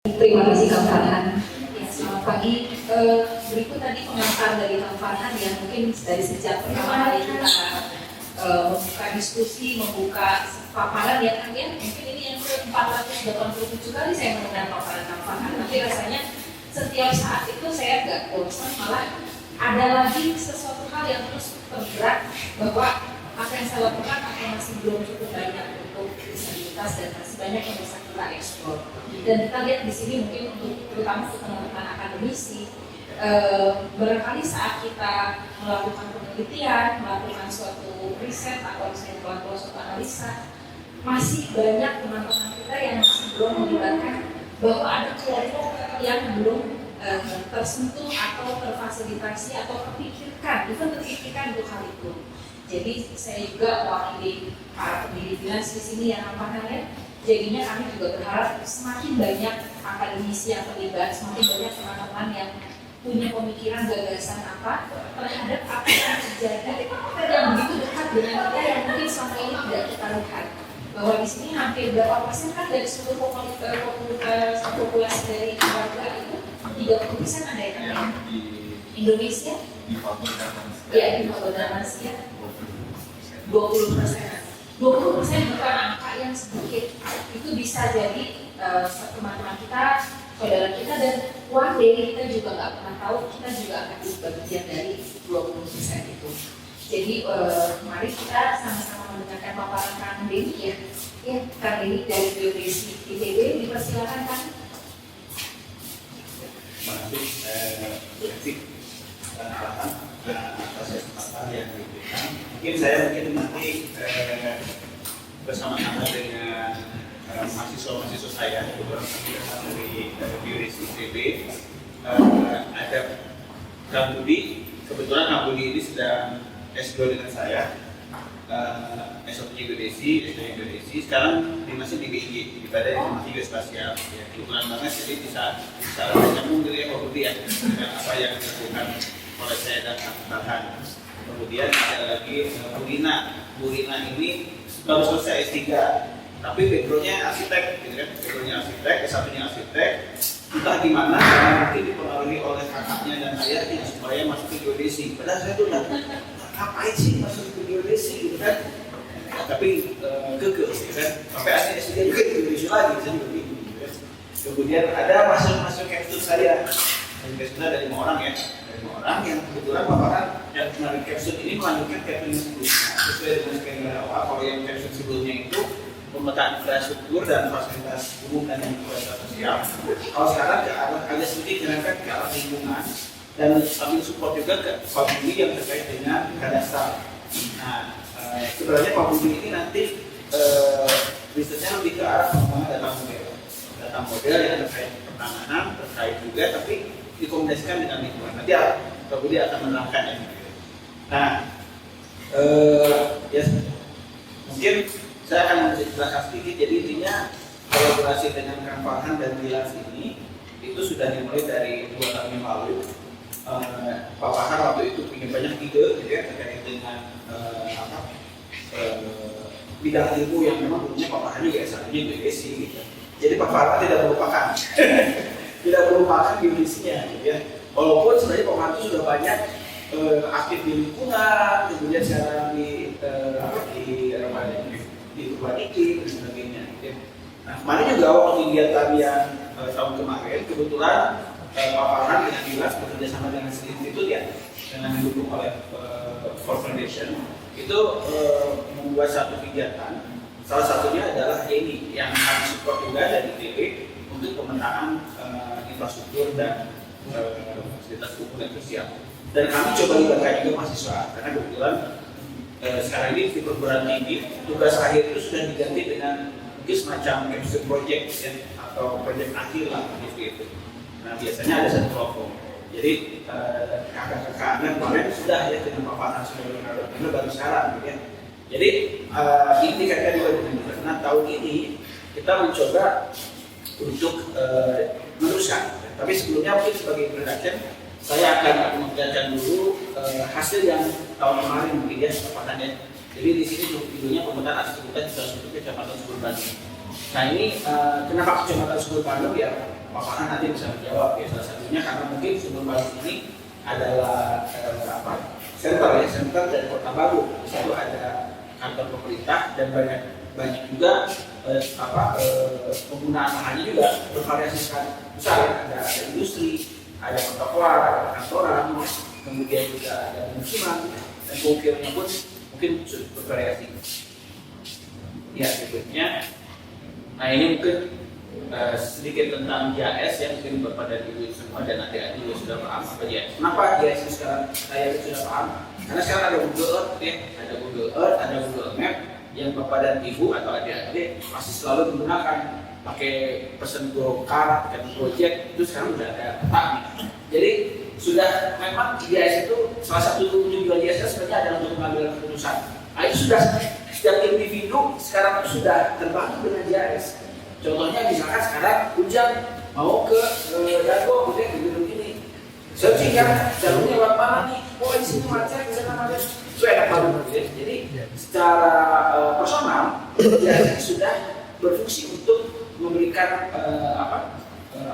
Terima kasih Kang Farhan. Ya, selamat pagi. Berikut tadi pengantar dari Kang Farhan yang mungkin dari sejak pertama kali kita membuka diskusi, membuka paparan ya Kang ya. Mungkin ini yang ke-487 kali saya mendengar paparan Kang Farhan. Tapi rasanya setiap saat itu saya agak bosan, malah ada lagi sesuatu hal yang terus tergerak bahwa apa yang saya lakukan masih belum cukup banyak untuk disabilitas dan masih banyak yang bisa kita eksplor. Dan kita lihat di sini mungkin untuk terutama untuk teman-teman akademisi, barangkali saat kita melakukan penelitian, melakukan suatu riset atau misalnya melakukan suatu analisa, masih banyak teman-teman kita yang masih belum melibatkan bahwa ada kelompok yang belum tersentuh atau terfasilitasi atau terpikirkan untuk hal itu. Jadi saya juga mewakili para pendiri dinas di sini yang namanya. Jadinya kami juga berharap semakin banyak akademisi yang terlibat, semakin banyak teman-teman yang punya pemikiran gagasan apa terhadap apa yang terjadi yang begitu dekat dengan kita yang mungkin selama ini tidak kita lihat. Bahwa di sini hampir berapa persen kan dari seluruh populasi dari keluarga itu 30% ada yang Indonesia, ya di Indonesia 20%. 20% bukan angka yang sedikit, itu bisa jadi teman-teman kita, saudara kita, dan one day kita juga nggak pernah tahu, kita juga akan jadi bagian dari 20% itu. Jadi mari kita sama-sama mendengarkan paparan Kang Denny ya. Ya, Kang Denny dari Geodesi ITB, dipersilakan Kang. Terima kasih atas kesempatan yang diberikan. Mungkin saya nanti bersama-sama dengan mahasiswa-mahasiswa saya, kebetulan dari Geodesi ITB, ada Kang Budi. Kebetulan Kang Budi ini sedang S2 dengan saya, S1 Geodesi, S2 Geodesi. Sekarang masih di BIG, di Badan Informasi Geospasial. Ya, kebetulan banget, jadi bisa nyambung gitu ya Pak Budi ya, dengan apa yang dilakukan oleh saya dan Kang Farhan. Kemudian ada lagi Bu Rina ini baru selesai S3, tapi backgroundnya arsitek, gitu kan? Backgroundnya arsitek, S1-nya arsitek. Entah gimana, mungkin dipengaruhi oleh kakaknya dan ayahnya supaya masuk ke geodesi. Padahal saya tuh ngapain sih masuk ke geodesi, gitu kan? Nah, tapi kekeh, gitu kan? Sampai akhirnya S3 juga di geodesi lagi, saya juga bingung, gitu kan? Kemudian ada masuk kapsul saya, dan kapsulnya ada 5 orang ya. 5 orang yang kebetulan paparan yang menarik kapsul ini melanjutkan kapsul yang sebelumnya sesuai dengan skenario awal. Kalau yang kapsul sebelumnya itu pemetaan infrastruktur dan fasilitas umum dan fasilitas sosial. Kalau sekarang ke arah agak sedikit diarahkan ke arah lingkungan dan sambil support juga ke Pak Budi yang terkait dengan kadastral. Nah, sebenarnya Pak Budi ini nanti risetnya lebih ke arah pengembangan data model yang terkait penanganan, terkait juga tapi dikomunikasikan dengan lingkungan. Nanti Pak Budi akan menerangkan ya. Nah, ya mungkin saya akan menjelaskan sedikit. Jadi intinya kolaborasi dengan Kang Farhan dan Dilas ini itu sudah dimulai dari 2 tahun yang lalu. Pak Farhan waktu itu punya banyak ide gitu ya, terkait dengan bidang ilmu yang memang dulunya Pak Farhan juga S1-nya geodesi gitu. Jadi Pak Farhan tidak melupakan geodesinya gitu ya. Walaupun sebenarnya Pak Farhan itu sudah banyak aktif di lingkungan, kemudian sekarang di perubahan iklim dan sebagainya. Nah, kemarin juga waktu kegiatan yang tahun kemarin, kebetulan Pak Farhan dengan Dilas bekerja sama dengan institut ya, dengan didukung oleh Ford Foundation, itu membuat satu kegiatan. Salah satunya adalah ini yang kami support juga dari ITB untuk pemetaan infrastruktur dan fasilitas umum dan sosial. Dan kami coba libatkan juga mahasiswa, karena kebetulan sekarang ini di perguruan tinggi tugas akhir itu sudah diganti dengan mungkin semacam capstone project ya, atau project akhir lah gitu. Nah biasanya ada satu kelompok. Jadi kakak-kakaknya kemarin sudah ya dengan Pak Farhan sudah benar baru sekarang gitu ya. Jadi ini dikaitkan juga dengan karena tahun ini kita mencoba untuk meneruskan. Tapi sebelumnya mungkin sebagai introduction saya akan memperlihatkan dulu hasil yang tahun kemarin mungkin ya Pak ya. Jadi di sini judulnya pemetaan aktivitas infrastruktur Kecamatan Subur Bandung. Nah ini kenapa Kecamatan Subur Bandung ya? Pak Farhan nanti bisa menjawab ya, salah satunya karena mungkin Sumber Baru ini adalah center dari Kota Baru. Di situ ada kantor pemerintah dan banyak juga penggunaan lahannya juga bervariasi sekali besar ya. Ada industri, ada pertokoan, ada kantoran, kemudian juga ada pemukiman dan pemukimannya pun mungkin bervariasi. Ya berikutnya, nah ini mungkin sedikit tentang JAS yang mungkin Bapak dan Ibu semua dan adik-adik juga sudah paham apa JAS. Kenapa JAS itu sekarang saya sudah paham? Karena sekarang ada Google Earth ya, ada Google Earth, ada Google Map yang Bapak dan Ibu atau adik-adik pasti selalu menggunakan, pakai pesen GoCar, pakai Gojek, itu sekarang sudah ada peta. Jadi sudah memang JAS itu salah satu tujuan JAS sebenarnya adalah untuk mengambil keputusan. Nah, itu sudah setiap individu sekarang itu sudah terbantu dengan JAS. Contohnya misalkan sekarang hujan mau ke Dago, udah di gedung ini, searching kan jalurnya lewat mana nih? Oh di sini macet, di sana macet, itu enak banget. Jadi secara personal JAS sudah berfungsi untuk memberikan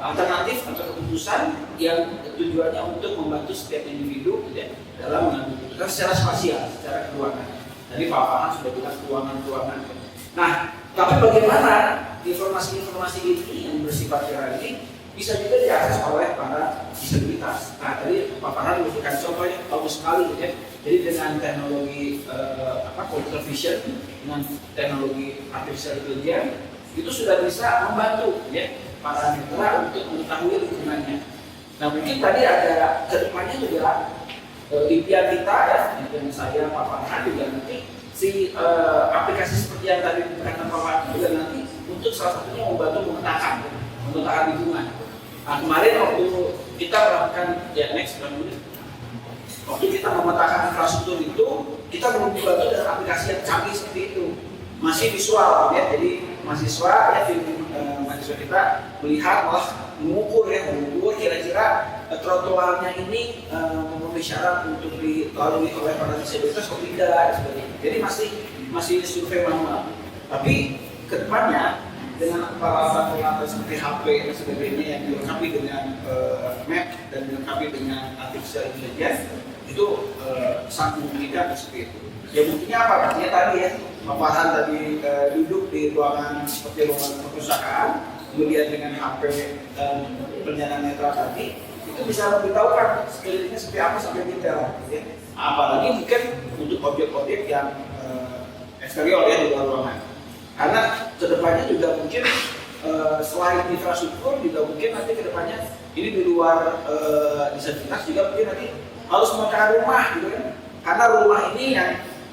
alternatif atau keputusan yang tujuannya untuk membantu setiap individu ya, dalam mengambil keputusan secara spasial, secara keuangan. Tadi Pak Farhan sudah bilang keuangan. Nah, tapi bagaimana informasi-informasi ini yang bersifat viral ini bisa juga diakses oleh para disabilitas. Nah, tadi Pak Farhan memberikan contoh yang bagus sekali ya. Jadi dengan teknologi computer vision, dengan teknologi artificial intelligence itu sudah bisa membantu ya para mitra untuk mengetahui lingkungannya. Nah, mungkin tadi ada kedepannya juga impian kita ya, yang saya Pak Farhan juga nanti si aplikasi seperti yang tadi dikatakan Pak Farhan juga nanti untuk salah satunya membantu memetakan lingkungan. Nah, kemarin waktu kita melakukan waktu kita memetakan infrastruktur itu, kita belum dibantu dengan aplikasi yang canggih seperti itu, masih visual ya. Jadi mahasiswa ya, mahasiswa kita melihat mengukur kira-kira trotoarnya ini memenuhi syarat untuk dilalui oleh para disabilitas atau tidak sebagainya. Jadi masih survei manual. Tapi kedepannya dengan peralatan seperti HP dan sebagainya yang dilengkapi dengan map dan dilengkapi dengan artificial intelligence itu sangat memungkinkan seperti itu. Ya buktinya apa? Artinya tadi ya, Pak Farhan tadi duduk di ruangan seperti ruangan perusahaan, kemudian dengan HP penyandang netra tadi itu bisa memberitahukan sekelilingnya seperti apa sampai detail. Ya. Apalagi mungkin untuk objek-objek yang eksterior ya di luar ruangan. Karena kedepannya juga mungkin selain infrastruktur juga mungkin nanti kedepannya ini di luar disabilitas juga mungkin nanti harus memetakan rumah gitu kan. Karena rumah ini yang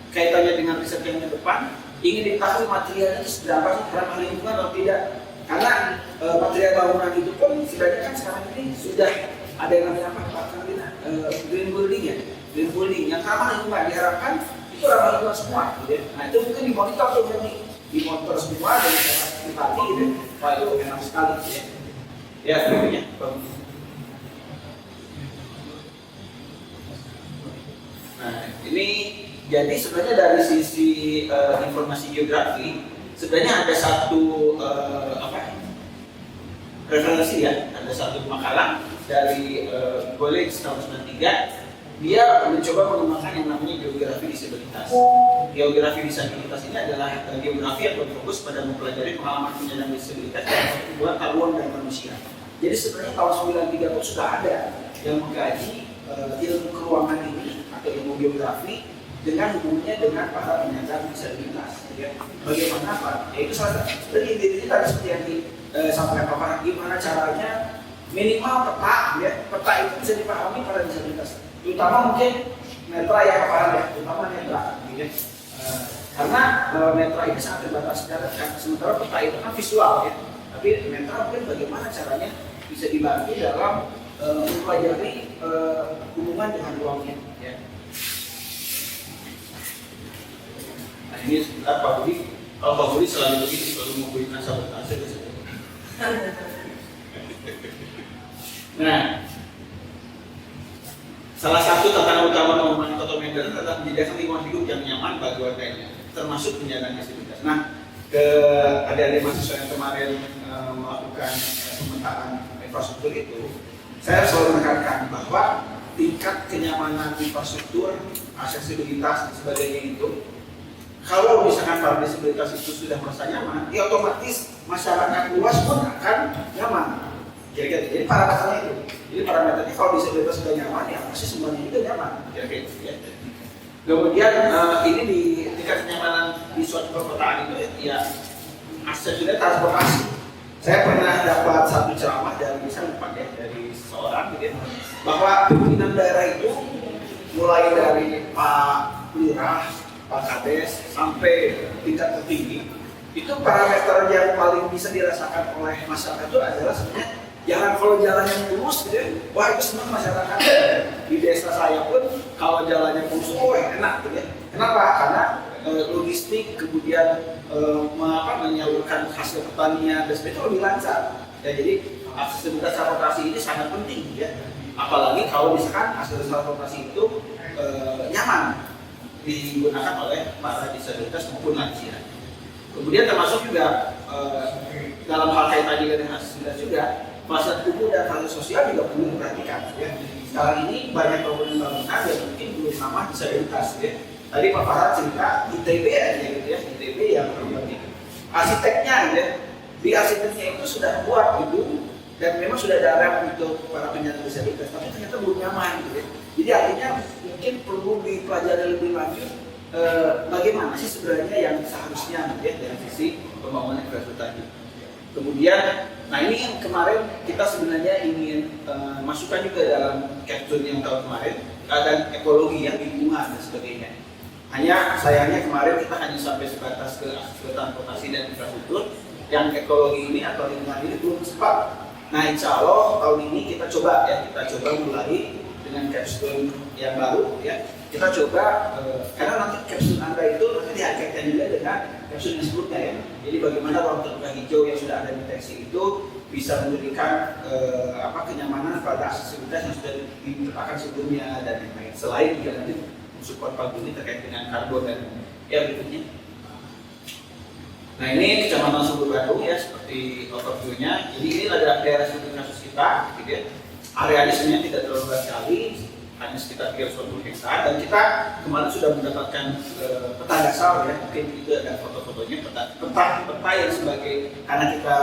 kaitannya dengan riset yang ke depan ingin diketahui materialnya seberapa sih ramah lingkungan atau tidak. Karena material bangunan itu pun sebenarnya kan sekarang ini sudah ada yang namanya green building ya, green building yang ramah lingkungan, diharapkan itu ramah lingkungan semua gitu ya. Nah itu mungkin dimonitor tuh berarti, dimonitor semua dari cara pribadi gitu. Wah itu enak sekali gitu ya. Ya sebenarnya nah ini jadi sebenarnya dari sisi informasi geografi sebenarnya ada satu referensi ya, ada satu makalah dari College tahun 93. Dia mencoba mengembangkan yang namanya geografi disabilitas. Geografi disabilitas ini adalah geografi yang berfokus pada mempelajari pengalaman penyandang disabilitas dan hubungan haluan dan manusia. Jadi sebenarnya tahun 93 pun sudah ada yang mengkaji ilmu keuangan ini atau ilmu geografi dengan hubungannya dengan para penyandang disabilitas. Ya. Bagaimana Pak? Ya itu salah satu. Jadi intinya tadi seperti yang disampaikan Pak Farhan, gimana caranya minimal peta, ya peta itu bisa dipahami para disabilitas. Terutama mungkin netra ya Pak Farhan ya, terutama netra. Ya. Karena netra ini sangat terbatas sementara peta itu kan visual ya. Tapi netra mungkin bagaimana caranya bisa dibantu dalam mempelajari hubungan dengan ruangnya. Ya. Nah ini sebentar Pak Budi, kalau Pak Budi selalu begitu, selalu memberikan sabotase. Nah, salah satu tantangan utama pengembangan kota Medan adalah menyediakan lingkungan hidup yang nyaman bagi warganya, termasuk penyandang disabilitas. Nah, ke adik-adik mahasiswa yang kemarin melakukan pemetaan infrastruktur itu, saya selalu menekankan bahwa tingkat kenyamanan infrastruktur, aksesibilitas dan sebagainya itu, kalau misalkan para disabilitas itu sudah merasa nyaman, ya otomatis masyarakat luas pun akan nyaman. Kira-kira jadi parameternya itu. Jadi parameternya kalau disabilitas sudah nyaman, ya pasti semuanya juga nyaman. Kira-kira itu ya. Kemudian ini di tingkat kenyamanan di suatu perkotaan itu ya akses juga transportasi. Saya pernah dapat satu ceramah dari dari seseorang gitu ya, bahwa pimpinan daerah itu mulai dari Pak Lurah, Pak Kades sampai tingkat tertinggi itu parameter yang paling bisa dirasakan oleh masyarakat itu adalah sebenarnya kalau jalan yang mulus gitu ya, wah itu senang masyarakat. Di desa saya pun kalau jalannya mulus, oh enak gitu ya. Kenapa? Karena logistik kemudian menyalurkan hasil pertanian dan sebagainya itu lebih lancar. Ya, jadi aksesibilitas transportasi ini sangat penting ya. Apalagi kalau misalkan akses transportasi itu nyaman digunakan oleh para disabilitas maupun lansia. Kemudian termasuk juga dalam hal kaitan juga dengan aksesibilitas juga, fasilitas umum dan fasilitas sosial juga perlu diperhatikan. Ya. Sekarang ini banyak bangunan-bangunan yang mungkin belum ramah disabilitas. Ya. Tadi Pak Farhan cerita ITB aja gitu ya, ITB yang berarti arsiteknya ya, di arsiteknya itu sudah buat gitu dan memang sudah ada ramp untuk para penyandang disabilitas, tapi ternyata belum nyaman gitu ya. Jadi artinya mungkin perlu dipelajari lebih lanjut bagaimana sih sebenarnya yang seharusnya ya dari sisi pembangunan infrastruktur tadi. Kemudian, nah ini yang kemarin kita sebenarnya ingin masukkan juga dalam capstone yang tahun kemarin, keadaan ekologi ya, lingkungan dan sebagainya. Hanya sayangnya kemarin kita hanya sampai sebatas ke transportasi dan infrastruktur, yang ekologi ini atau lingkungan ini belum sempat. Nah insya Allah tahun ini kita coba mulai dengan capstone yang baru ya. Kita coba, karena nanti capstone Anda itu nanti dikaitkan juga dengan capstone yang sebelumnya ya. Jadi bagaimana ruang terbuka hijau yang sudah ada di teksi itu bisa memberikan kenyamanan pada aksesibilitas yang sudah ditetapkan sebelumnya dan lain-lain. Selain juga nanti support Pak Guni terkait dengan karbon dan ya berikutnya. Nah ini Kecamatan Sumber Bandung ya seperti overview-nya. Jadi ini adalah daerah studi kasus kita, gitu ya. Areanya sebenarnya tidak terlalu luas sekali, hanya sekitar 320 hektar. Dan kita kemarin sudah mendapatkan peta dasar ya, mungkin itu ada foto-fotonya peta yang sebagai karena kita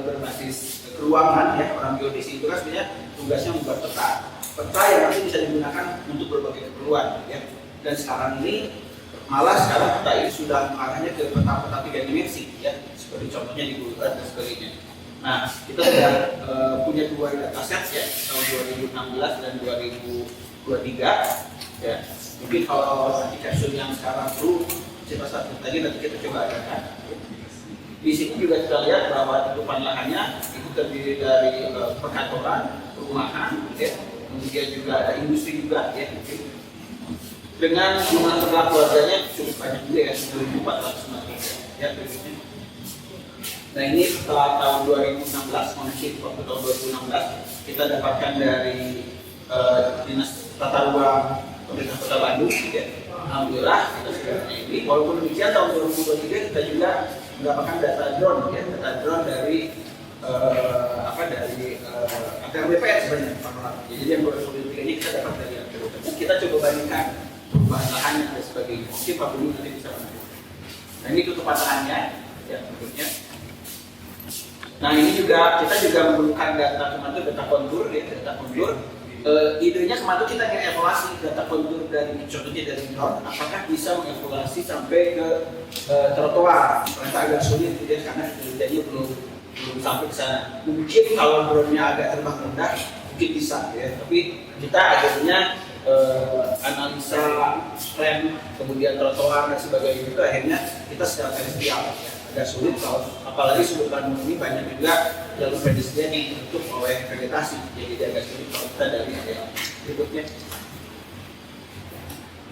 berbasis keuangan ya, orang geodesi itu kan sebenarnya tugasnya membuat peta yang nanti bisa digunakan untuk berbagai keperluan ya. Dan sekarang ini malah sekarang peta ini sudah mengarahnya ke peta-peta 3 dimensi ya, seperti contohnya di Google Earth dan sebagainya. Nah, kita sudah punya 2 dataset ya, tahun 2016 dan 2023 ya. Mungkin kalau nanti capsule yang sekarang perlu coba satu tadi nanti kita coba adakan. Di sini juga kita lihat bahwa tutupan lahannya itu terdiri dari perkantoran, perumahan ya. Kemudian juga ada industri juga ya. Dengan jumlah ternak keluarganya cukup banyak juga ya, 1.493 ya. Nah ini setelah tahun 2016, kondisi waktu tahun 2016 kita dapatkan dari Dinas Tata Ruang Pemerintah Kota Bandung ya. Alhamdulillah kita sudah ini. Walaupun demikian tahun 2023 kita juga mendapatkan data drone ya, data drone dari ATR BPN sebenarnya. Jadi yang 2023 ini kita dapat dari ATR BPN. Kita coba bandingkan bahan lahannya dan sebagainya. Mungkin Pak Budi nanti bisa bantu. Nah ini tutupan lahannya ya berikutnya. Nah ini juga kita juga memerlukan data kemarin data kontur ya, data kontur. Idenya kemarin kita ingin evaluasi data kontur dari contohnya dari drone, apakah bisa mengevaluasi sampai ke trotoar. Ternyata agak sulit ya karena idenya belum sampai ke sana. Mungkin kalau drone-nya agak terbang rendah mungkin bisa ya, tapi kita akhirnya analisa rem, kemudian trotoar dan sebagainya itu akhirnya kita secara terestrial ya. Agak sulit kalau apalagi sudut Bandung ini banyak juga jalur pedestrian yang ditutup oleh vegetasi, jadi agak sulit kalau kita dari berikutnya.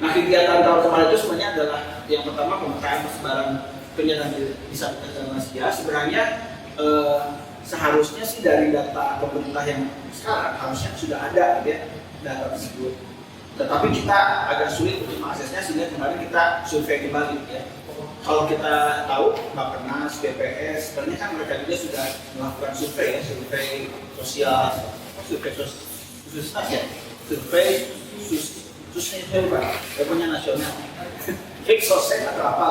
Nah kegiatan tahun kemarin itu sebenarnya adalah yang pertama pemetaan persebaran penyandang disabilitas dan lansia. Sebenarnya seharusnya sih dari data pemerintah yang sekarang harusnya sudah ada ya data tersebut. Tetapi kita agak sulit untuk mengaksesnya sehingga kemarin kita survei kembali ya. kalau kita tahu Bappenas, BPS, sebenarnya kan mereka juga sudah melakukan survei ya, survei sosial, survei punya nasional, fix sosial atau apa.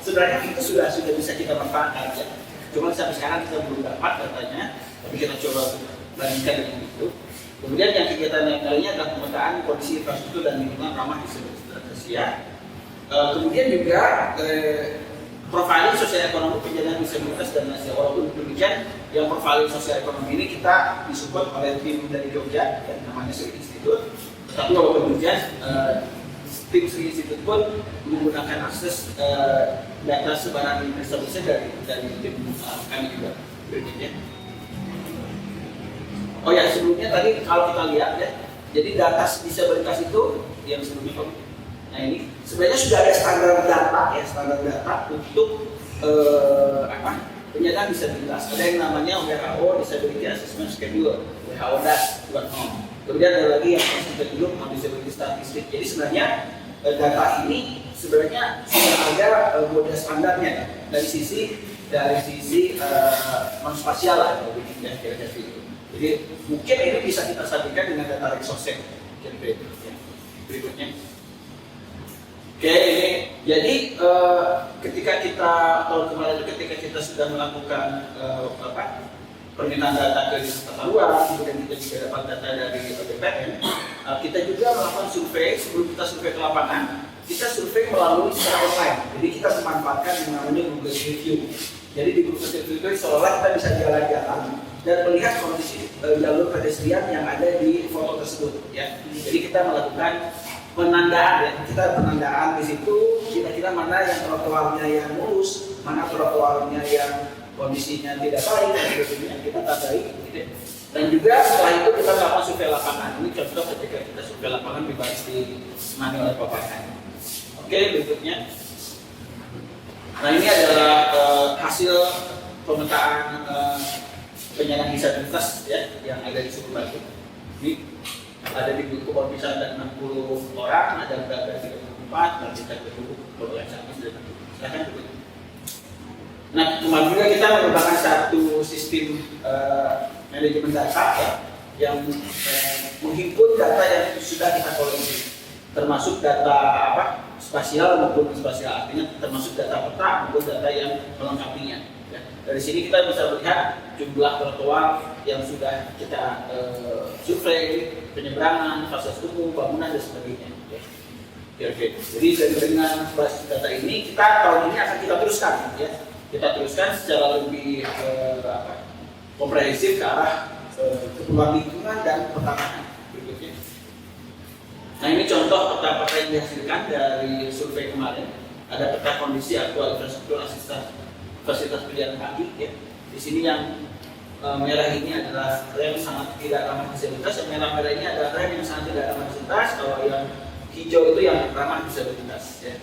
Sebenarnya itu sudah bisa kita manfaatkan ya. Cuma sampai sekarang kita belum dapat datanya, tapi kita coba bandingkan dengan itu. Kemudian yang kegiatan yang lainnya adalah pemetaan kondisi infrastruktur dan lingkungan ramah disabilitas usia. Kemudian juga profiling sosial ekonomi penyandang disabilitas dan lansia. Walaupun demikian, yang profiling sosial ekonomi ini kita disupport oleh tim dari Jogja yang namanya Sri Institute. Tapi walaupun demikian, tim Sri Institute pun menggunakan akses data sebaran disabilitas dari tim kami juga. Berikutnya. Oh ya, sebelumnya tadi kalau kita lihat ya, jadi data disabilitas itu yang sebelumnya, nah ini sebenarnya sudah ada standar data untuk penyandang disabilitas. Ada yang namanya WHO Disability Assessment Schedule, WHO DAS 2.0. Kemudian ada lagi yang kedua on disability statistik. Jadi sebenarnya data ini sebenarnya sudah ada model standarnya ya, dari sisi non-spasial lah, ya kira-kira itu. Jadi mungkin ini bisa kita sandingkan dengan data Rexosec. Berikutnya. Oke, ini jadi ketika kita tahun kemarin kita sudah melakukan permintaan data ke dinas tata ruang, kemudian kita juga dapat data dari BPN, kita juga melakukan survei. Sebelum kita survei ke lapangan, kita survei melalui secara online. Jadi kita memanfaatkan yang namanya Google Street View. Jadi di Google Street View itu seolah kita bisa jalan-jalan dan melihat kondisi jalur pedestrian yang ada di foto tersebut. Ya. Jadi kita melakukan penandaan, ya. Kita penandaan di situ kira-kira mana yang trotoarnya yang mulus, mana trotoarnya yang kondisinya tidak baik, dan sebagainya kita tandai. Gitu. Dan juga setelah itu kita melakukan survei lapangan. Ini contoh ketika kita survei lapangan dibahas di manual papakan. Oke, berikutnya. Nah ini adalah hasil pemetaan penyandang disabilitas ya yang ada di Suku Batu. Ini ada di buku kalau misalnya ada 60 orang, ada berapa 34, dan kita ketemu kalau yang sama sudah silakan berikutnya. Nah kemarin juga kita mengembangkan satu sistem manajemen data ya, yang menghimpun data yang sudah kita koleksi, termasuk data spasial maupun spasial, artinya termasuk data peta maupun data yang melengkapinya. Ya. Dari sini kita bisa melihat jumlah trotoar yang sudah kita survei, penyeberangan, fasilitas umum, bangunan dan sebagainya. Ya. Oke. Jadi dengan basis data ini kita tahun ini akan kita teruskan, ya. Kita teruskan secara lebih komprehensif ke arah keperluan lingkungan dan pertanahan. Berikutnya. Nah ini contoh peta-peta yang dihasilkan dari survei kemarin. Ada peta kondisi aktual infrastruktur fasilitas pejalan kaki. Ya. Di sini yang merah ini adalah rem sangat tidak ramah disabilitas. Yang merah-merah ini adalah rem yang sangat tidak ramah disabilitas. Kalau yang hijau itu yang ramah disabilitas. Ya.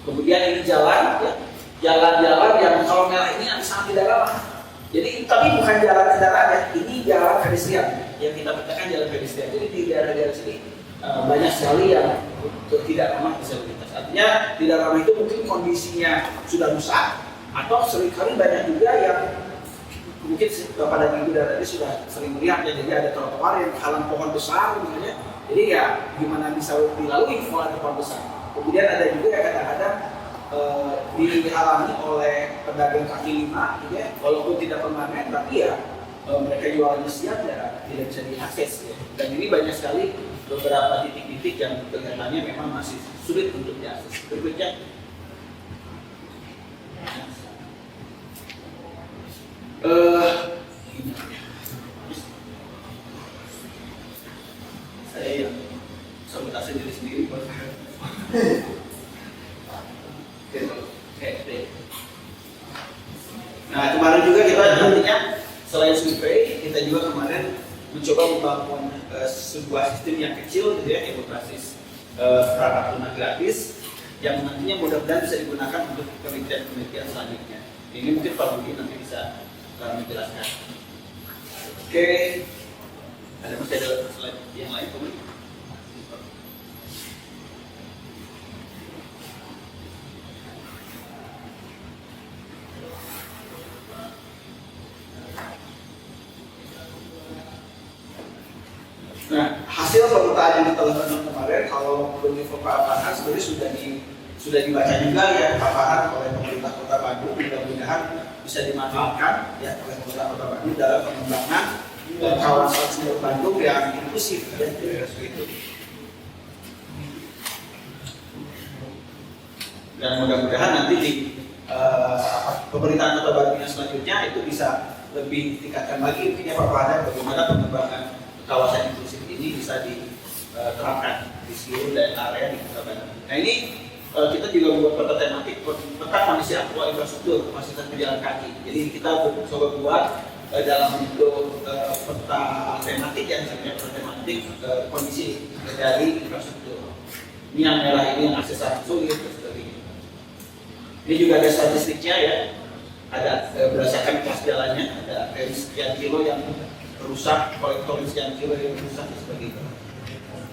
Kemudian ini jalan, ya. Jalan-jalan yang kalau merah ini sangat tidak ramah. Jadi tapi bukan jalan kendaraan ya. Ini jalan pedestrian. Yang kita petakan jalan pedestrian. Jadi di daerah-daerah sini banyak sekali yang tidak ramah disabilitas. Artinya tidak ramah itu mungkin kondisinya sudah rusak atau seringkali banyak juga yang mungkin Bapak dan Ibu dari tadi sudah sering melihat ya, jadi ada trotoar yang halang pohon besar misalnya. Jadi ya gimana bisa dilalui kalau ada pohon besar. Kemudian ada juga yang kadang-kadang dihalangi oleh pedagang kaki lima, gitu ya, walaupun tidak permanen tapi ya mereka jualannya siap ya tidak bisa diakses ya. Dan ini banyak sekali beberapa titik-titik yang kelihatannya memang masih sulit untuk diakses. Berikutnya, saya yang sabotase diri sendiri. Nah kemarin juga kita nantinya selain survei, kita juga kemarin mencoba membangun sebuah sistem yang kecil gitu ya, yang berbasis perangkat lunak gratis yang nantinya mudah-mudahan bisa digunakan untuk penelitian selanjutnya. Ini mungkin Pak Budi nanti bisa menjelaskan. Oke, masih ada slide yang lain Pak Budi? Nah, hasil pemetaan yang kita lakukan kemarin, kalau belum paparan sebenarnya sudah dibaca juga ya paparan oleh pemerintah Kota Bandung, mudah-mudahan bisa dimanfaatkan ya oleh pemerintah Kota Bandung dalam pengembangan kawasan sumber Bandung yang inklusif ya itu. Dan mudah-mudahan nanti di pemerintahan Kota Bandung yang selanjutnya itu bisa lebih tingkatkan lagi intinya paparan bagaimana pengembangan kawasan inklusif ini bisa diterapkan di seluruh daerah area di Kota Bandung. Nah ini kita juga membuat peta tematik peta kondisi aktual infrastruktur kapasitas pejalan kaki. Jadi kita coba buat dalam bentuk peta tematik yang sebenarnya peta tematik kondisi dari infrastruktur. Ini yang merah ini yang akses sangat sulit dan sebagainya. Ini juga ada statistiknya ya. Ada berdasarkan kelas jalannya, ada dari sekian kilo yang rusak, kolektor sekian kilo yang rusak dan sebagainya.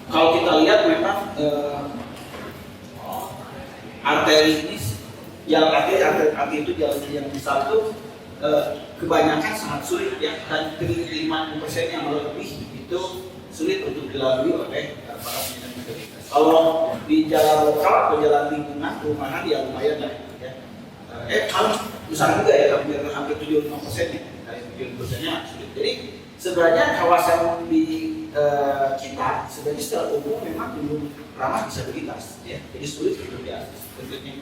Kalau kita lihat memang arteri ini jalan arteri itu jalan yang besar itu kebanyakan sangat sulit ya, dan 50% yang lebih itu sulit untuk dilalui oleh para penyandang disabilitas. Kalau di jalan lokal atau jalan lingkungan perumahan ya lumayan lah ya. Kalau besar juga ya, hampir 75% ya, dari 75%-nya sulit. Jadi sebenarnya kawasan di kita sebenarnya secara umum memang belum ramah disabilitas ya, jadi sulit untuk diakses. Berikutnya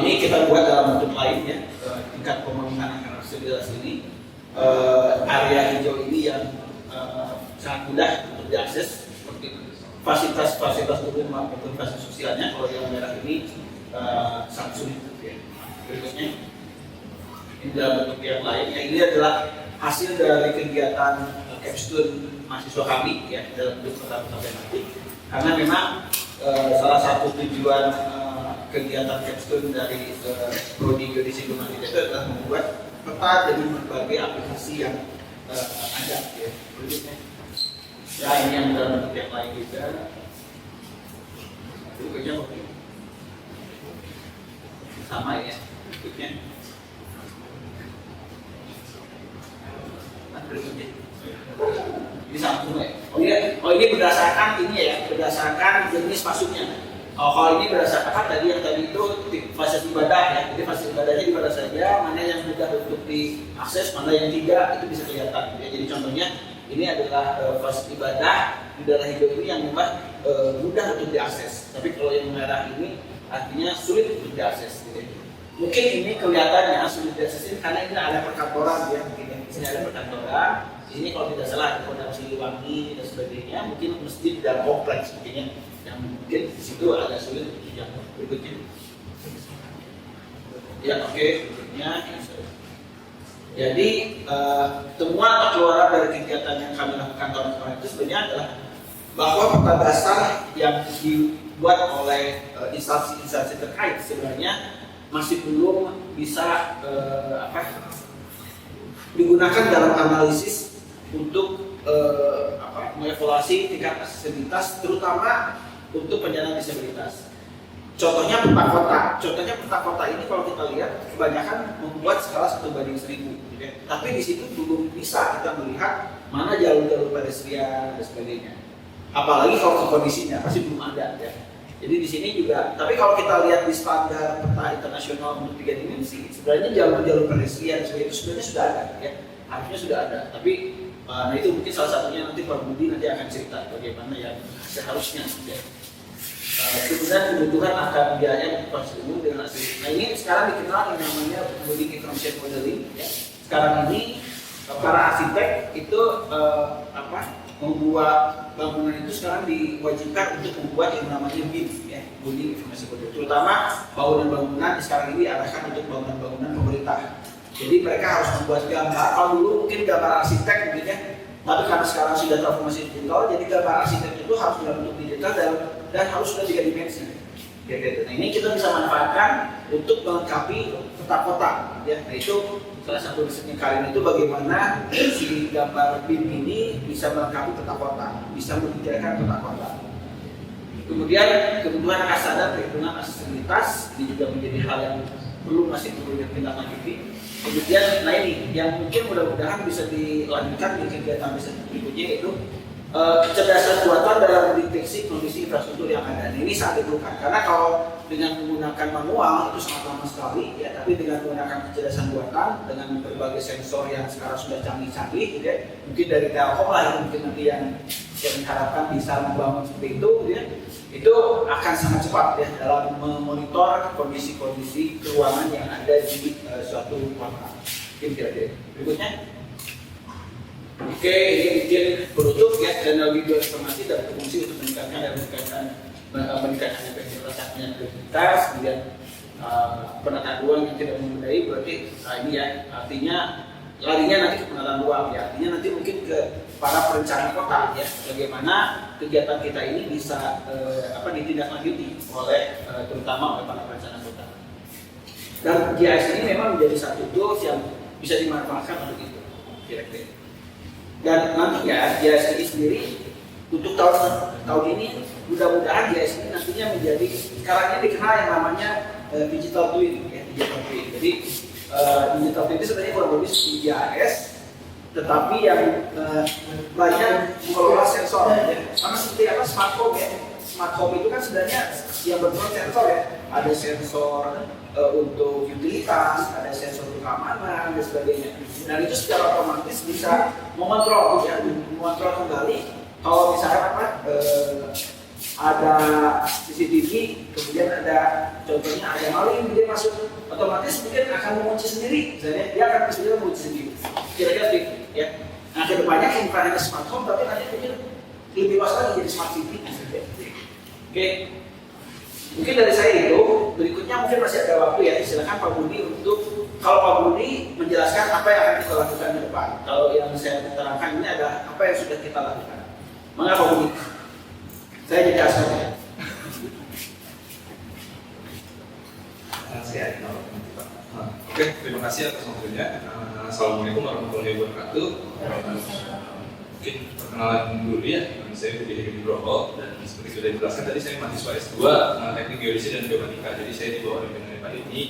ini kita buat dalam bentuk lain ya, tingkat pembangunan anak disabilitas ini area hijau ini yang sangat mudah untuk diakses seperti fasilitas umum maupun fasilitas sosialnya. Kalau yang merah ini sangat sulit ya. Berikutnya ini dalam bentuk yang lain ya, ini adalah hasil dari kegiatan capstone mahasiswa kami ya dalam bentuk peta tematik, karena memang salah satu tujuan kegiatan capstone dari Prodi Geodesi Geometri itu adalah membuat peta dengan berbagai aplikasi yang ada ya. Berikutnya ya, ini yang dalam bentuk yang lain juga. Berikutnya sama ya. Berikutnya ini sama semua ya. Ini berdasarkan ini ya, berdasarkan jenis masuknya. Kalau ini berdasarkan tadi itu fasilitas ibadah ya. Jadi fasilitas ibadahnya di mana saja, mana yang mudah untuk diakses, mana yang tidak, itu bisa kelihatan. Ya, jadi contohnya ini adalah fasilitas ibadah di daerah hijau ini yang memang mudah untuk diakses. Tapi kalau yang merah ini artinya sulit untuk diakses. Gitu. Mungkin ini kelihatannya sulit diakses karena ini ada perkantoran ya, mungkin di sini ada perkantoran. Ini kalau tidak salah ada Pondok Siliwangi dan sebagainya, mungkin masjid dan kompleks sebagainya yang mungkin di situ agak sulit untuk dijangkau. Berikutnya, ya oke, berikutnya. Jadi temuan atau keluaran dari kegiatan yang kami lakukan tahun kemarin itu sebenarnya adalah bahwa peta dasar yang dibuat oleh instansi-instansi terkait sebenarnya masih belum bisa digunakan dalam analisis untuk mengevaluasi tingkat aksesibilitas terutama untuk penyandang disabilitas. Contohnya peta kota ini kalau kita lihat kebanyakan membuat skala 1:1000 gitu ya. Tapi di situ belum bisa kita melihat mana jalur-jalur pedestrian dan sebagainya. Apalagi kalau kondisinya pasti belum ada ya. Jadi di sini juga, tapi kalau kita lihat di standar peta internasional untuk 3 dimensi, sebenarnya jalur-jalur pedestrian itu sebenarnya sudah ada ya. Harusnya sudah ada, tapi nah itu mungkin salah satunya nanti Pak Budi nanti akan cerita bagaimana yang seharusnya ya. Kemudian kebutuhan akan biaya transportasi umum dengan asli. Nah ini sekarang dikenal yang namanya building information modeling ya. Sekarang ini para arsitek itu membuat bangunan itu sekarang diwajibkan untuk membuat yang namanya BIM ya, building information modeling. Terutama bangunan-bangunan sekarang ini diarahkan untuk bangunan-bangunan pemerintah. Jadi mereka harus membuat gambar. Kalau dulu mungkin gambar arsitek mungkin ya, tapi karena sekarang sudah transformasi digital, jadi gambar arsitek itu harus dalam bentuk digital dan harus sudah 3 dimensi. Ya, nah ini kita bisa manfaatkan untuk melengkapi peta kota. Ya, nah itu salah satu risetnya kalian itu bagaimana si gambar BIM ini bisa melengkapi peta kota, bisa menjadikan peta kota. Kemudian kebutuhan kasar dan perhitungan aksesibilitas ini juga menjadi hal yang masih perlu ditindaklanjuti. Kemudian, nah ini yang mungkin mudah-mudahan bisa dilanjutkan di kegiatan bisnis berikutnya itu kecerdasan buatan dalam mendeteksi kondisi infrastruktur yang ada. Ini sangat diperlukan karena kalau dengan menggunakan manual itu sangat lama sekali ya, tapi dengan menggunakan kecerdasan buatan dengan berbagai sensor yang sekarang sudah canggih-canggih ya, mungkin dari Telkom lah yang mungkin nanti yang diharapkan bisa membangun seperti itu ya, itu akan sangat cepat ya dalam memonitor kondisi-kondisi keuangan yang ada di suatu kota. Kira-kira berikutnya. Oke, ini mungkin penutup ya, channel video informasi dan berfungsi untuk meningkatkan efektivitas integritas, kemudian penataan ruang yang tidak memadai, berarti ini ya artinya larinya nanti ke penataan ruang ya, artinya nanti mungkin ke para perencana kota ya, bagaimana kegiatan kita ini bisa ditindaklanjuti oleh terutama oleh para perencana kota. Dan GIS ini memang menjadi satu tools yang bisa dimanfaatkan untuk itu, kira-kira. Dan nantinya GIS ini sendiri untuk tahun ini mudah-mudahan GIS ini nantinya menjadi sekarang ini dikenal yang namanya digital twin ya, digital twin. Jadi digital twin itu sebenarnya kurang lebih seperti GIS tetapi yang banyak mengelola sensor ya. Sama seperti apa smart home ya. Smart home itu kan sebenarnya yang berbentuk sensor ya. Ada sensor untuk utilitas, ada sensor untuk keamanan dan sebagainya. Dan itu secara otomatis bisa mengontrol ya, mengontrol kembali kalau misalnya ada CCTV, kemudian ada contohnya ada maling dia masuk, otomatis mungkin akan mengunci sendiri, misalnya dia akan bisa mengunci sendiri. Kira-kira begitu ya. Nah kedepannya bukan hanya smart home, tapi nanti mungkin lebih luas lagi jadi smart city. Oke. Mungkin dari saya itu, berikutnya mungkin masih ada waktu ya, silakan Pak Budi untuk, kalau Pak Budi menjelaskan apa yang akan kita lakukan ke depan. Kalau yang saya terangkan ini adalah apa yang sudah kita lakukan. Mengapa Pak Budi? Saya jadi asal ya. Oke, terima kasih atas waktunya. Assalamualaikum warahmatullahi wabarakatuh. Mungkin perkenalan dulu ya, saya Budi Hedi Nugroho dan seperti sudah dijelaskan tadi saya mahasiswa S2 Teknik Geodesi dan Geomatika. Jadi saya di bawah bimbingan Pak Denny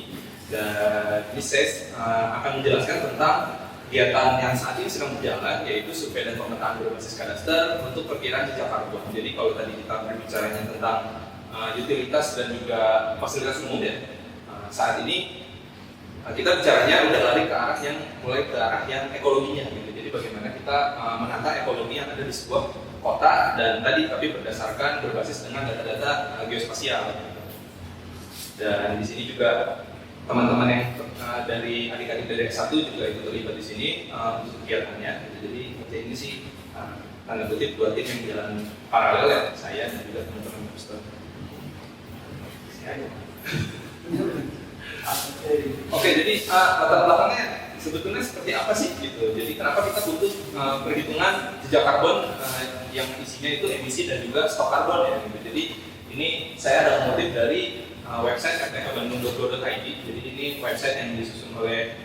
dan ini saya akan menjelaskan tentang kegiatan yang saat ini sedang berjalan, yaitu survei dan pemetaan berbasis kadaster untuk perkiraan jejak karbon. Jadi kalau tadi kita berbicaranya tentang utilitas dan juga fasilitas umum ya, saat ini kita bicaranya udah lari ke arah yang mulai ke arah yang ekologinya gitu. Jadi bagaimana kita menata ekologi yang ada di sebuah kota dan tadi tapi berdasarkan berbasis dengan data-data geospasial. Gitu. Dan di sini juga teman-teman yang dari adik-adik dari S1 juga itu terlibat di sini untuk kegiatannya. Jadi ini sih tanda kutip buat tim yang jalan paralel ya, saya dan juga teman-teman investor. Oke, jadi latar belakangnya sebetulnya seperti apa sih gitu. Jadi kenapa kita butuh perhitungan jejak karbon yang isinya itu emisi dan juga stok karbon ya gitu. Jadi ini saya ada motif dari website fthbandung.go.id. Jadi ini website yang disusun oleh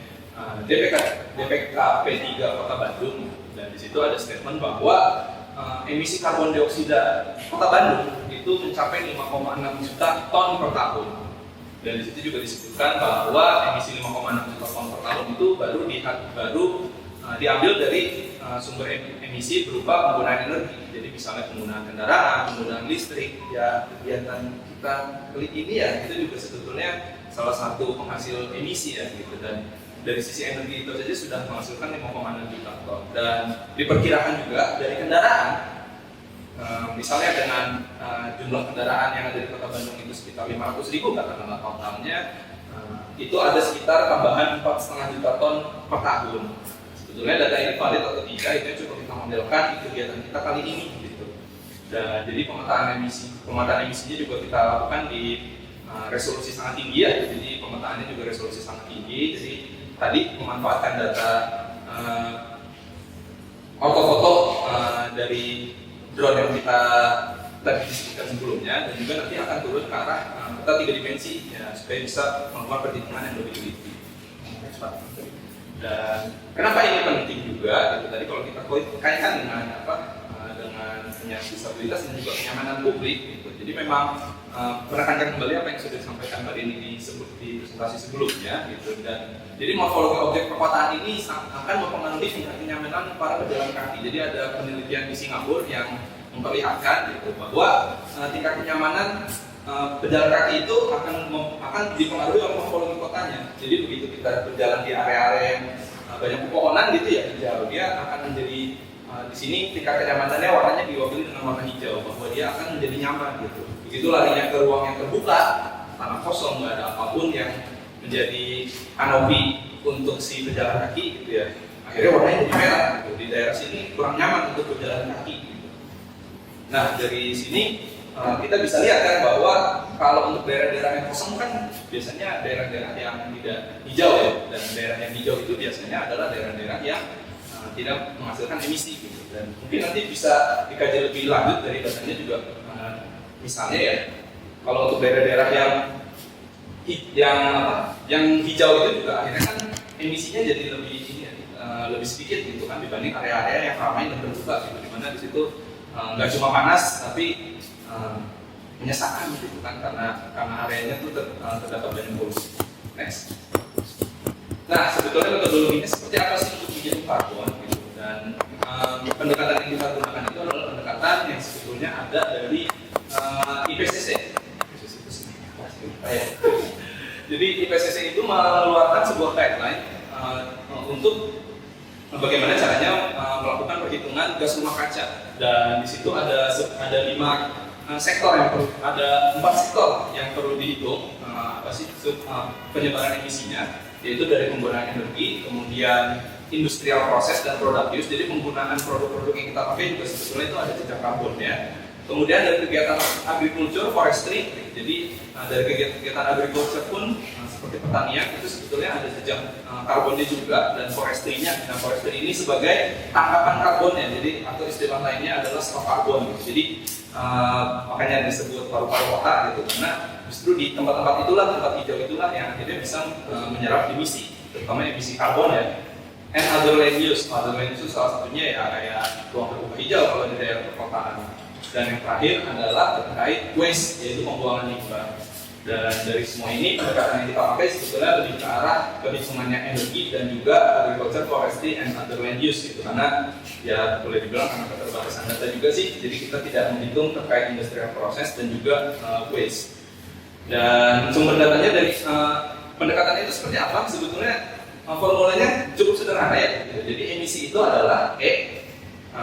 DPKP 3 Kota Bandung dan di situ ada statement bahwa emisi karbon dioksida Kota Bandung itu mencapai 5,6 juta ton per tahun. Dan di situ juga disebutkan bahwa emisi 5,6 juta ton per tahun itu baru diambil dari sumber emisi berupa penggunaan energi. Jadi misalnya penggunaan kendaraan, penggunaan listrik, ya kegiatan kita kali ini ya itu juga sebetulnya salah satu penghasil emisi ya gitu. Dan dari sisi energi itu saja sudah menghasilkan 5,6 juta ton. Dan diperkirakan juga dari kendaraan, misalnya dengan jumlah kendaraan yang ada di Kota Bandung itu sekitar 500.000 katakanlah totalnya, itu ada sekitar tambahan 4,5 juta ton per tahun. Sebetulnya data ini valid atau tidak itu cukup kita modelkan di kegiatan kita kali ini gitu. Dan jadi pemetaan emisinya juga kita lakukan di resolusi sangat tinggi ya. Jadi pemetaannya juga resolusi sangat tinggi. Jadi tadi memanfaatkan data ortofoto dari drone yang kita tadi disebutkan sebelumnya, dan juga nanti akan turun ke arah peta 3 dimensi ya, supaya bisa melakukan perhitungan yang lebih teliti. Dan kenapa ini penting juga? Itu tadi kalau kita kaitkan dengan dengan disabilitas dan juga kenyamanan publik. Gitu. Jadi memang menekankan kembali apa yang sudah disampaikan Mbak Dini di presentasi sebelumnya gitu. Dan jadi morfologi objek perkotaan ini akan mempengaruhi tingkat kenyamanan para pejalan kaki. Jadi ada penelitian di Singapura yang memperlihatkan gitu bahwa tingkat kenyamanan pejalan kaki itu akan dipengaruhi oleh morfologi kotanya. Jadi begitu kita berjalan di area-area yang banyak pepohonan gitu ya hijau, dia akan menjadi di sini tingkat kenyamanannya warnanya diwakili dengan warna hijau, bahwa dia akan menjadi nyaman gitu. Begitu larinya ke ruang yang terbuka, tanah kosong, nggak ada apapun yang menjadi kanopi untuk si pejalan kaki gitu ya. Akhirnya warnanya jadi merah gitu. Di daerah sini kurang nyaman untuk berjalan kaki gitu. Nah dari sini kita bisa lihat kan bahwa kalau untuk daerah-daerah yang kosong kan biasanya daerah-daerah yang tidak hijau ya, dan daerah yang hijau itu biasanya adalah daerah-daerah yang tidak menghasilkan emisi gitu. Dan mungkin nanti bisa dikaji lebih lanjut dari datanya juga, misalnya ya kalau untuk daerah-daerah yang hijau itu juga akhirnya kan emisinya jadi lebih sedikit gitu kan dibanding area-area yang ramai dan terbuka gitu, dimana di situ nggak cuma panas tapi menyesakan gitu kan karena areanya tuh terdapat banyak polusi. Next. Nah sebetulnya metodologinya seperti apa sih untuk bikin karbon gitu, dan pendekatan yang kita gunakan itu adalah pendekatan yang sebetulnya ada dari IPCC. Jadi IPCC itu mengeluarkan sebuah guideline untuk bagaimana caranya melakukan perhitungan gas rumah kaca, dan di situ ada 5 sektor yang perlu, ada 4 sektor yang perlu dihitung penyebaran emisinya, yaitu dari penggunaan energi, kemudian industrial proses dan product use. Jadi penggunaan produk-produk yang kita pakai juga sebetulnya itu ada jejak karbonnya. Kemudian dari kegiatan agriculture, forestry. Jadi dari kegiatan agriculture pun seperti pertanian itu sebetulnya ada jejak karbonnya juga, dan forestry-nya. Nah, forestry ini sebagai tangkapan karbonnya. Jadi atau istilah lainnya adalah stok karbon gitu. Jadi makanya disebut paru-paru kota gitu, karena justru di tempat-tempat itulah, tempat hijau itulah yang akhirnya bisa menyerap emisi, terutama emisi karbon ya. And other land use salah satunya ya kayak ruang terbuka hijau kalau di daerah perkotaan. Dan yang terakhir adalah terkait waste, yaitu pembuangan limbah. Dan dari semua ini pendekatan yang kita pakai sebetulnya lebih ke arah perhitungannya energi dan juga agriculture, forestry, and other land use gitu. Karena ya boleh dibilang karena keterbatasan data juga sih, jadi kita tidak menghitung terkait industrial proses dan juga waste. Dan sumber datanya dari pendekatan itu seperti apa? Sebetulnya formulanya cukup sederhana ya. Jadi emisi itu adalah E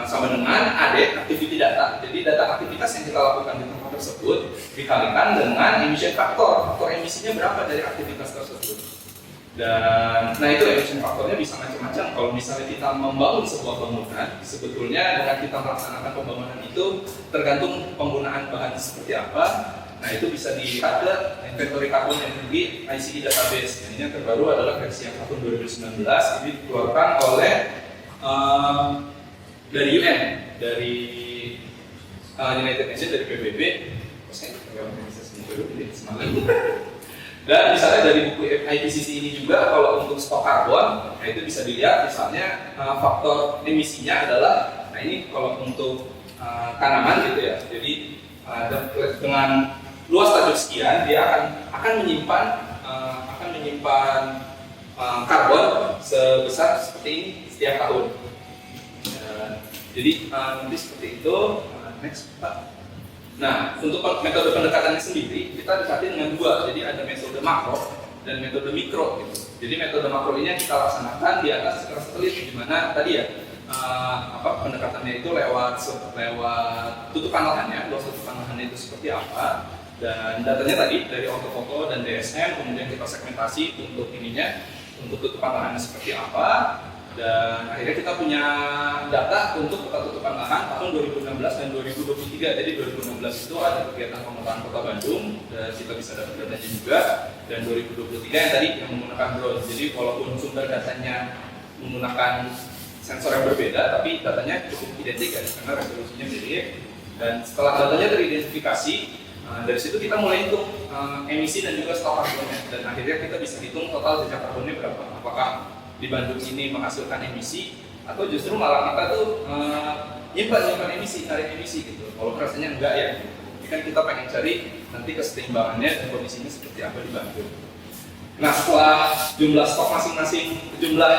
sama dengan AD, activity data. Jadi data aktivitas yang kita lakukan di tempat tersebut dikalikan dengan emission factor. Faktor emisinya berapa dari aktivitas tersebut. Dan nah itu emission faktornya bisa macam-macam. Kalau misalnya kita membangun sebuah bangunan, sebetulnya dengan kita melaksanakan pembangunan itu tergantung penggunaan bahan seperti apa. Nah itu bisa dilihat ke inventory carbon energy ICE database. Ini yang terbaru adalah versi yang tahun 2019. Ini dikeluarkan oleh dari UN, dari United Nations, dari PBB. Dan misalnya dari buku IPCC ini juga, kalau untuk stok karbon, nah itu bisa dilihat misalnya faktor emisinya adalah, nah ini kalau untuk tanaman gitu ya. Jadi dengan luas tajam sekian, dia akan menyimpan karbon sebesar seperti ini setiap tahun. Jadi nanti seperti itu. Next Pak. Nah untuk metode pendekatannya sendiri kita dikasih dengan 2. Jadi ada metode makro dan metode mikro gitu. Jadi metode makro ini yang kita laksanakan di atas skala satelit, di mana tadi ya pendekatannya itu lewat tutupan lahannya, luas tutupan lahannya itu seperti apa, dan datanya tadi dari ortofoto dan DSM, kemudian kita segmentasi untuk tutupan lahannya seperti apa. Dan akhirnya kita punya data untuk peta tutupan lahan tahun 2016 dan 2023. Jadi 2016 itu ada kegiatan pemetaan Kota Bandung, dan kita bisa dapat datanya juga. Dan 2023 yang tadi yang menggunakan drone. Jadi walaupun sumber datanya menggunakan sensor yang berbeda, tapi datanya cukup identik ya, karena resolusinya mirip. Dan setelah datanya teridentifikasi, dari situ kita mulai hitung emisi dan juga stok karbonnya. Dan akhirnya kita bisa hitung total jejak karbonnya berapa. Apakah di Bandung ini menghasilkan emisi, atau justru malah kita tuh nyimpan emisi, tarik emisi gitu. Kalau rasanya enggak ya. kan kita pengen cari nanti keseimbangannya dan kondisinya seperti apa di Bandung. Nah, setelah jumlah stok masing-masing, jumlah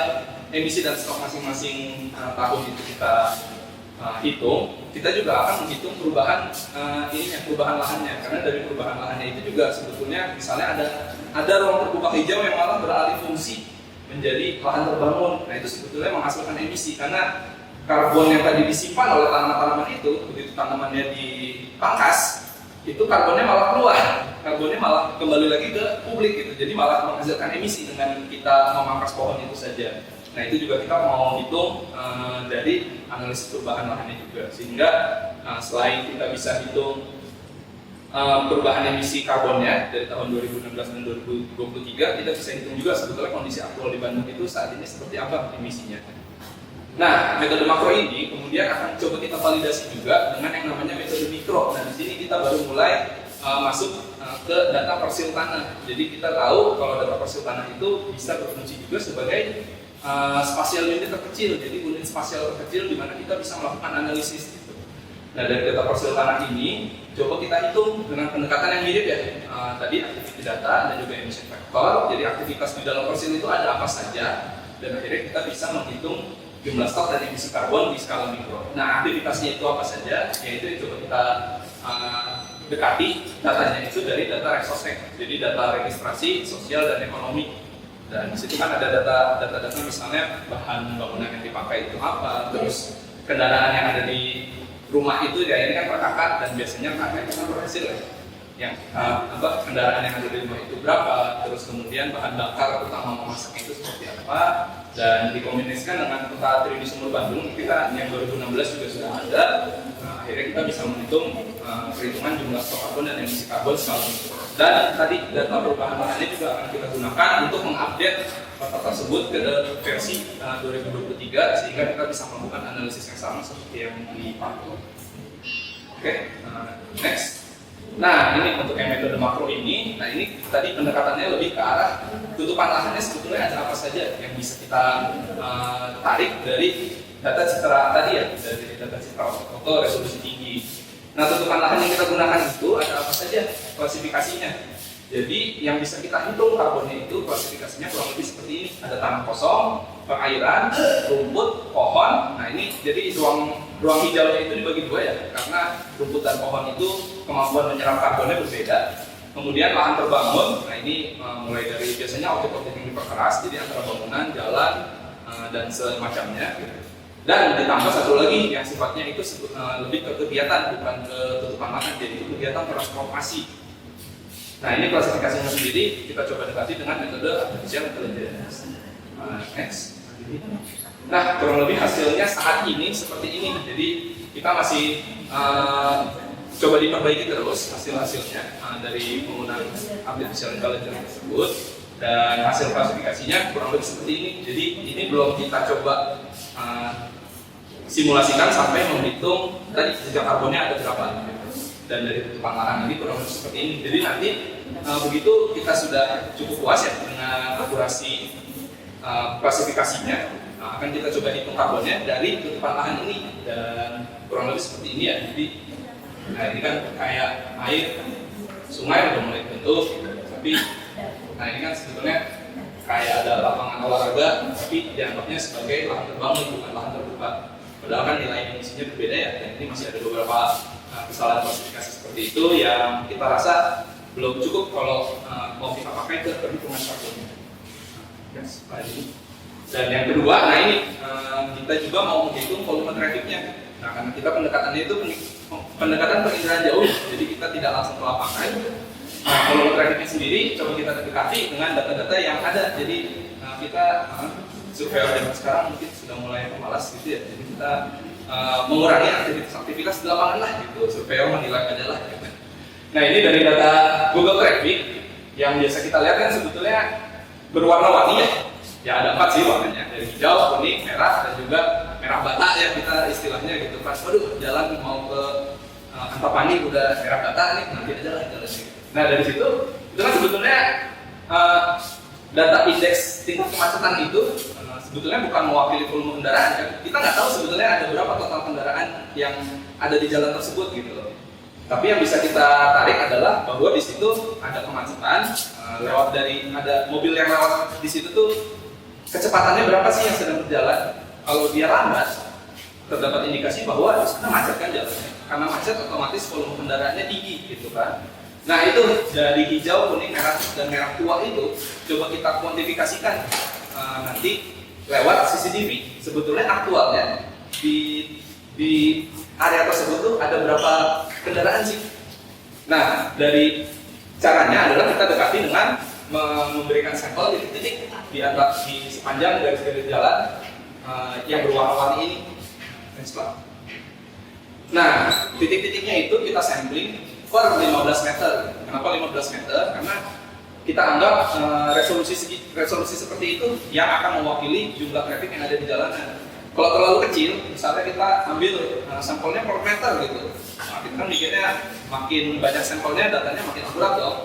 emisi dan stok masing-masing tahun itu kita hitung, kita juga akan menghitung perubahan perubahan lahannya. Karena dari perubahan lahannya itu juga sebetulnya misalnya ada ruang terbuka hijau yang malah beralih fungsi menjadi lahan terbangun. Nah, itu sebetulnya menghasilkan emisi karena karbon yang tadi disimpan oleh tanaman-tanaman itu, begitu tanamannya dipangkas, itu karbonnya malah keluar, karbonnya malah kembali lagi ke publik gitu. Jadi malah menghasilkan emisi dengan kita memangkas pohon itu saja. Nah, itu juga kita mau hitung dari analisis perubahan lahannya juga, sehingga selain kita bisa hitung perubahan emisi karbonnya dari tahun 2016 dan 2023, kita bisa hitung juga sebetulnya kondisi aktual di Bandung itu saat ini seperti apa emisinya. Nah, metode makro ini kemudian akan coba kita validasi juga dengan yang namanya metode mikro. Nah, di sini kita baru mulai masuk ke data persil tanah. Jadi kita tahu kalau data persil tanah itu bisa berfungsi juga sebagai spasial unit terkecil, jadi unit spasial terkecil di mana kita bisa melakukan analisis gitu. Nah, dari data persil tanah ini coba kita hitung dengan pendekatan yang mirip ya. Tadi activity data dan juga emission factor. Jadi aktivitas di dalam persil itu ada apa saja, dan akhirnya kita bisa menghitung jumlah stok dan emisi karbon di skala mikro. Nah, aktivitasnya itu apa saja? Yaitu yang coba kita dekati datanya itu dari data reksosek, jadi data registrasi sosial dan ekonomi. Dan di situ kan ada data misalnya bahan bangunan yang dipakai itu apa, terus kendaraan yang ada di rumah itu ya ini kan per kakak, dan biasanya kakak itu kan berhasil ya. Yang kendaraan yang ada di rumah itu berapa, terus kemudian bahan bakar utama memasak itu seperti apa, dan dikombinasikan dengan peta 3D Sumur Bandung kita yang 2016 juga sudah ada. Nah, akhirnya kita bisa menghitung perhitungan jumlah stok karbon dan emisi karbon skala mikro. Dan tadi data perubahan lahannya juga akan kita gunakan untuk mengupdate peta tersebut ke versi 2023 sehingga kita bisa melakukan analisis yang sama seperti yang di Papua. Oke, next. Nah, ini untuk yang metode makro ini. Nah, ini tadi pendekatannya lebih ke arah tutupan lahannya sebetulnya ada apa saja yang bisa kita tarik dari data citra tadi ya, dari data citra foto resolusi tinggi. Nah, tutupan lahan yang kita gunakan itu ada apa saja klasifikasinya. Jadi yang bisa kita hitung karbonnya itu klasifikasinya kurang lebih seperti ini. Ada tanah kosong, perairan, rumput, pohon. Nah, ini jadi ruang hijaunya itu dibagi dua ya, karena rumput dan pohon itu kemampuan menyerap karbonnya berbeda. Kemudian lahan terbangun. Nah, ini mulai dari biasanya objek-objek yang diperkeras, jadi antara bangunan, jalan, dan semacamnya. Dan ditambah satu lagi yang sifatnya itu lebih ke kegiatan, bukan ke tutupan lahan, jadi itu kegiatan transportasi. Nah, ini klasifikasinya sendiri kita coba dekati dengan metode artificial intelligence. Next. Nah, kurang lebih hasilnya saat ini seperti ini. Jadi kita masih coba diperbaiki terus hasil-hasilnya dari penggunaan artificial intelligence tersebut, dan hasil klasifikasinya kurang lebih seperti ini. Jadi ini belum kita coba simulasikan sampai menghitung tadi jejak karbonnya ada berapa gitu. Dan dari tutupan lahan ini kurang lebih seperti ini. Jadi nanti begitu kita sudah cukup puas ya dengan akurasi klasifikasinya, akan kita coba hitung karbonnya dari tutupan lahan ini, dan kurang lebih seperti ini ya. Jadi nah, ini kan kayak air sungai udah mulai bentuk gitu. Tapi nah ini kan sebetulnya kayak ada lapangan olahraga, tapi dianggapnya sebagai lahan terbangun bukan lahan terbuka. Padahal kan nilai emisinya berbeda ya, dan ini masih ada beberapa kesalahan klasifikasi seperti itu yang kita rasa belum cukup kalau mau kita pakai ke perhitungan karbonnya. Yes, dan yang kedua, nah ini kita juga mau menghitung volume trafficnya. Nah, karena kita pendekatannya itu pendekatan penginderaan jauh, jadi kita tidak langsung ke lapangan. Nah, volume trafficnya sendiri coba kita dekati dengan data-data yang ada. Jadi kita surveyor zaman sekarang mungkin sudah mulai pemalas gitu ya. Jadi kita mengurangi aktivitas di lapangan lah gitu. Surveyor menilai aja lah gitu. Nah, ini dari data Google Traffic yang biasa kita lihat kan sebetulnya berwarna-warni ya. Ya ada 4 sih warnanya, dari hijau, kuning, merah, dan juga merah bata ya kita istilahnya gitu. Pas waduh jalan mau ke Antapani udah merah bata nih, nanti aja lah jalan gitu. Nah, dari situ itu kan sebetulnya data indeks tingkat kemacetan itu sebetulnya bukan mewakili volume kendaraan kan. Kita nggak tahu sebetulnya ada berapa total kendaraan yang ada di jalan tersebut gitu loh. Tapi yang bisa kita tarik adalah bahwa di situ ada kemacetan, lewat dari ada mobil yang lewat di situ tuh kecepatannya berapa sih yang sedang berjalan. Kalau dia lambat, terdapat indikasi bahwa di sana macet kan jalannya. Karena macet otomatis volume kendaraannya tinggi gitu kan. Nah itu dari hijau, kuning, merah dan merah tua itu coba kita kuantifikasikan nanti lewat CCTV. Sebetulnya aktualnya di area tersebut tuh ada berapa kendaraan sih? Nah, dari caranya adalah kita dekati dengan memberikan sampel titik-titik di sepanjang garis-garis jalan yang berwarna-warni ini. Nah, titik-titiknya itu kita sampling per 15 meter. Kenapa 15 meter? Karena kita anggap resolusi seperti itu yang akan mewakili jumlah traffic yang ada di jalanan. Kalau terlalu kecil, misalnya kita ambil sampelnya per meter gitu, nah, kita kan mikirnya makin banyak sampelnya, datanya makin akurat dong.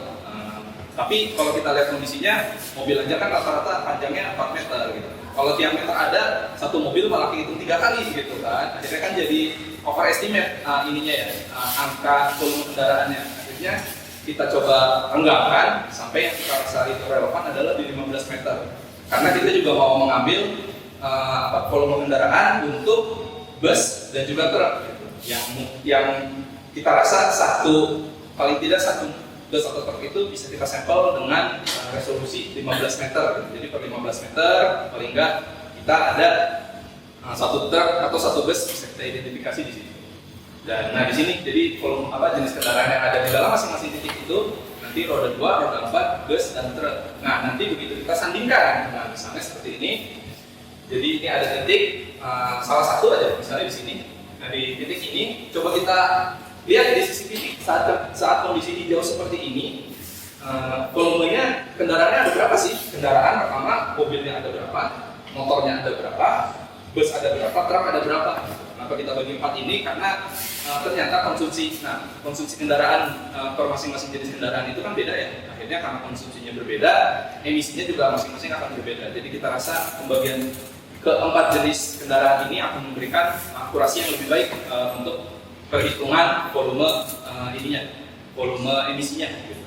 Tapi kalau kita lihat kondisinya, mobil aja kan rata-rata panjangnya 4 meter gitu. Kalau diameter ada, satu mobil malah hitung 3 kali gitu kan. Akhirnya kan jadi overestimate ininya ya, angka volume kendaraannya. Akhirnya kita coba enggakkan sampai yang kita rasa itu relevan adalah di 15 meter. Karena kita juga mau mengambil volume kendaraan untuk bus dan juga truk gitu. Yang kita rasa paling tidak satu bus atau truk itu bisa kita sampel dengan resolusi 15 meter gitu. Jadi per 15 meter paling enggak kita ada satu truk atau satu bus bisa kita identifikasi di sini. Dan nah di sini jadi volume jenis kendaraan yang ada di dalam masing-masing titik itu nanti roda 2, roda 4, bus dan truk. Nah nanti begitu kita sandingkan, nah misalnya seperti ini. Jadi ini ada titik salah satu aja misalnya di sini. Nah di titik ini coba kita lihat di CCTV saat kondisi hijau seperti ini, volumenya kendaraannya ada berapa sih? Kendaraan pertama, mobilnya ada berapa, motornya ada berapa, bus ada berapa, truk ada berapa. Kenapa kita bagi 4 ini? Karena ternyata konsumsi kendaraan per masing-masing jenis kendaraan itu kan beda ya. Akhirnya karena konsumsinya berbeda, emisinya juga masing-masing akan berbeda. Jadi kita rasa pembagian keempat jenis kendaraan ini akan memberikan akurasi yang lebih baik untuk perhitungan volume volume emisinya. Gitu.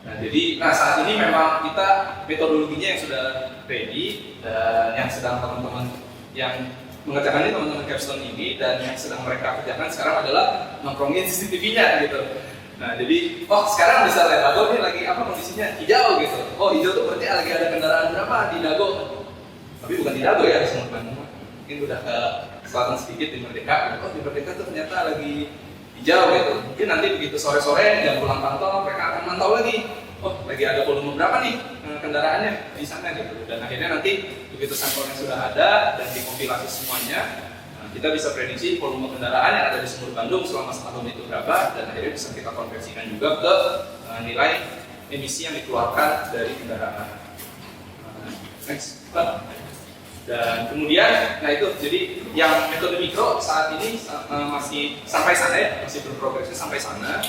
Nah, jadi saat ini memang kita metodologinya yang sudah ready dan yang sedang teman-teman yang mengerjakan ini teman-teman Capstone ini dan yang sedang mereka kerjakan sekarang adalah nongkrongin CCTV-nya gitu. Nah, jadi sekarang bisa lihat Dago ini lagi apa kondisinya hijau gitu. Oh, hijau tuh berarti lagi ada kendaraan berapa di Dago. Tapi bukan di Dago ya, di Sumur Bandung. Mungkin udah ke selatan sedikit di Merdeka. Oh, di Merdeka tuh ternyata lagi hijau gitu. Mungkin nanti begitu sore-sore jam pulang kantor mereka akan mantau lagi. Oh, lagi ada volume berapa nih kendaraannya di sana gitu. Dan akhirnya nanti begitu sampelnya sudah ada dan dikompilasi semuanya, kita bisa prediksi volume kendaraan yang ada di Sumur Bandung selama setahun itu berapa dan akhirnya bisa kita konversikan juga ke nilai emisi yang dikeluarkan dari kendaraan. Next. Dan kemudian, nah itu jadi yang metode mikro saat ini masih sampai sana ya, masih berprogresnya sampai sana.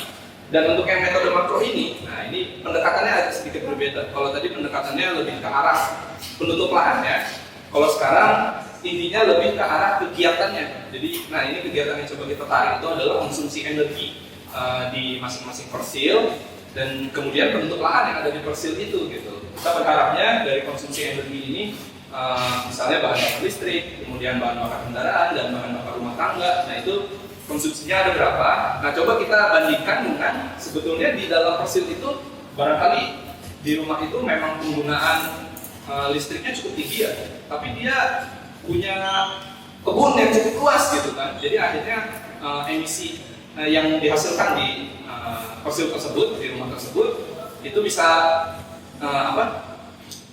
Dan untuk yang metode makro ini, nah ini pendekatannya agak sedikit berbeda. Kalau tadi pendekatannya lebih ke arah penutup lahan ya. Kalau sekarang intinya lebih ke arah kegiatannya. Jadi, nah ini kegiatan yang coba kita tarik itu adalah konsumsi energi di masing-masing persil dan kemudian penutup lahan yang ada di persil itu gitu. Kita berharapnya dari konsumsi energi ini misalnya bahan bakar listrik, kemudian bahan bakar kendaraan dan bahan bakar rumah tangga. Nah itu konsumsinya ada berapa? Nah coba kita bandingkan dengan sebetulnya di dalam persil itu barangkali di rumah itu memang penggunaan listriknya cukup tinggi ya, tapi dia punya kebun yang cukup luas gitu kan. Jadi akhirnya emisi yang dihasilkan di persil tersebut, di rumah tersebut itu bisa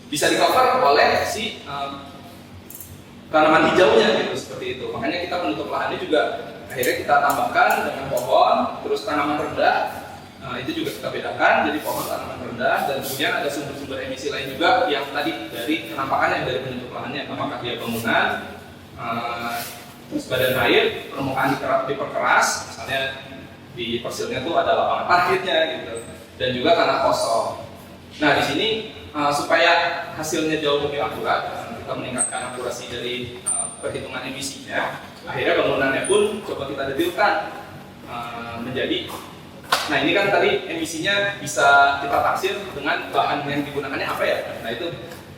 bisa di-cover oleh si tanaman hijaunya gitu, seperti itu. Makanya kita penutup lahannya juga akhirnya kita tambahkan dengan pohon, terus tanaman rendah. Itu juga kita bedakan, jadi pohon tanaman rendah dan kemudian ada sumber-sumber emisi lain juga yang tadi dari penampakan yang dari penutup lahannya, apakah dia bangunan, terus badan air, permukaan diperkeras, misalnya di persilnya tuh ada lapangan parkirnya gitu, dan juga tanah kosong. Nah di sini supaya hasilnya jauh lebih akurat, kita meningkatkan akurasi dari perhitungan emisinya. Akhirnya bangunannya pun coba kita detailkan menjadi, nah ini kan tadi emisinya bisa kita taksir dengan bahan yang digunakannya apa ya. Nah itu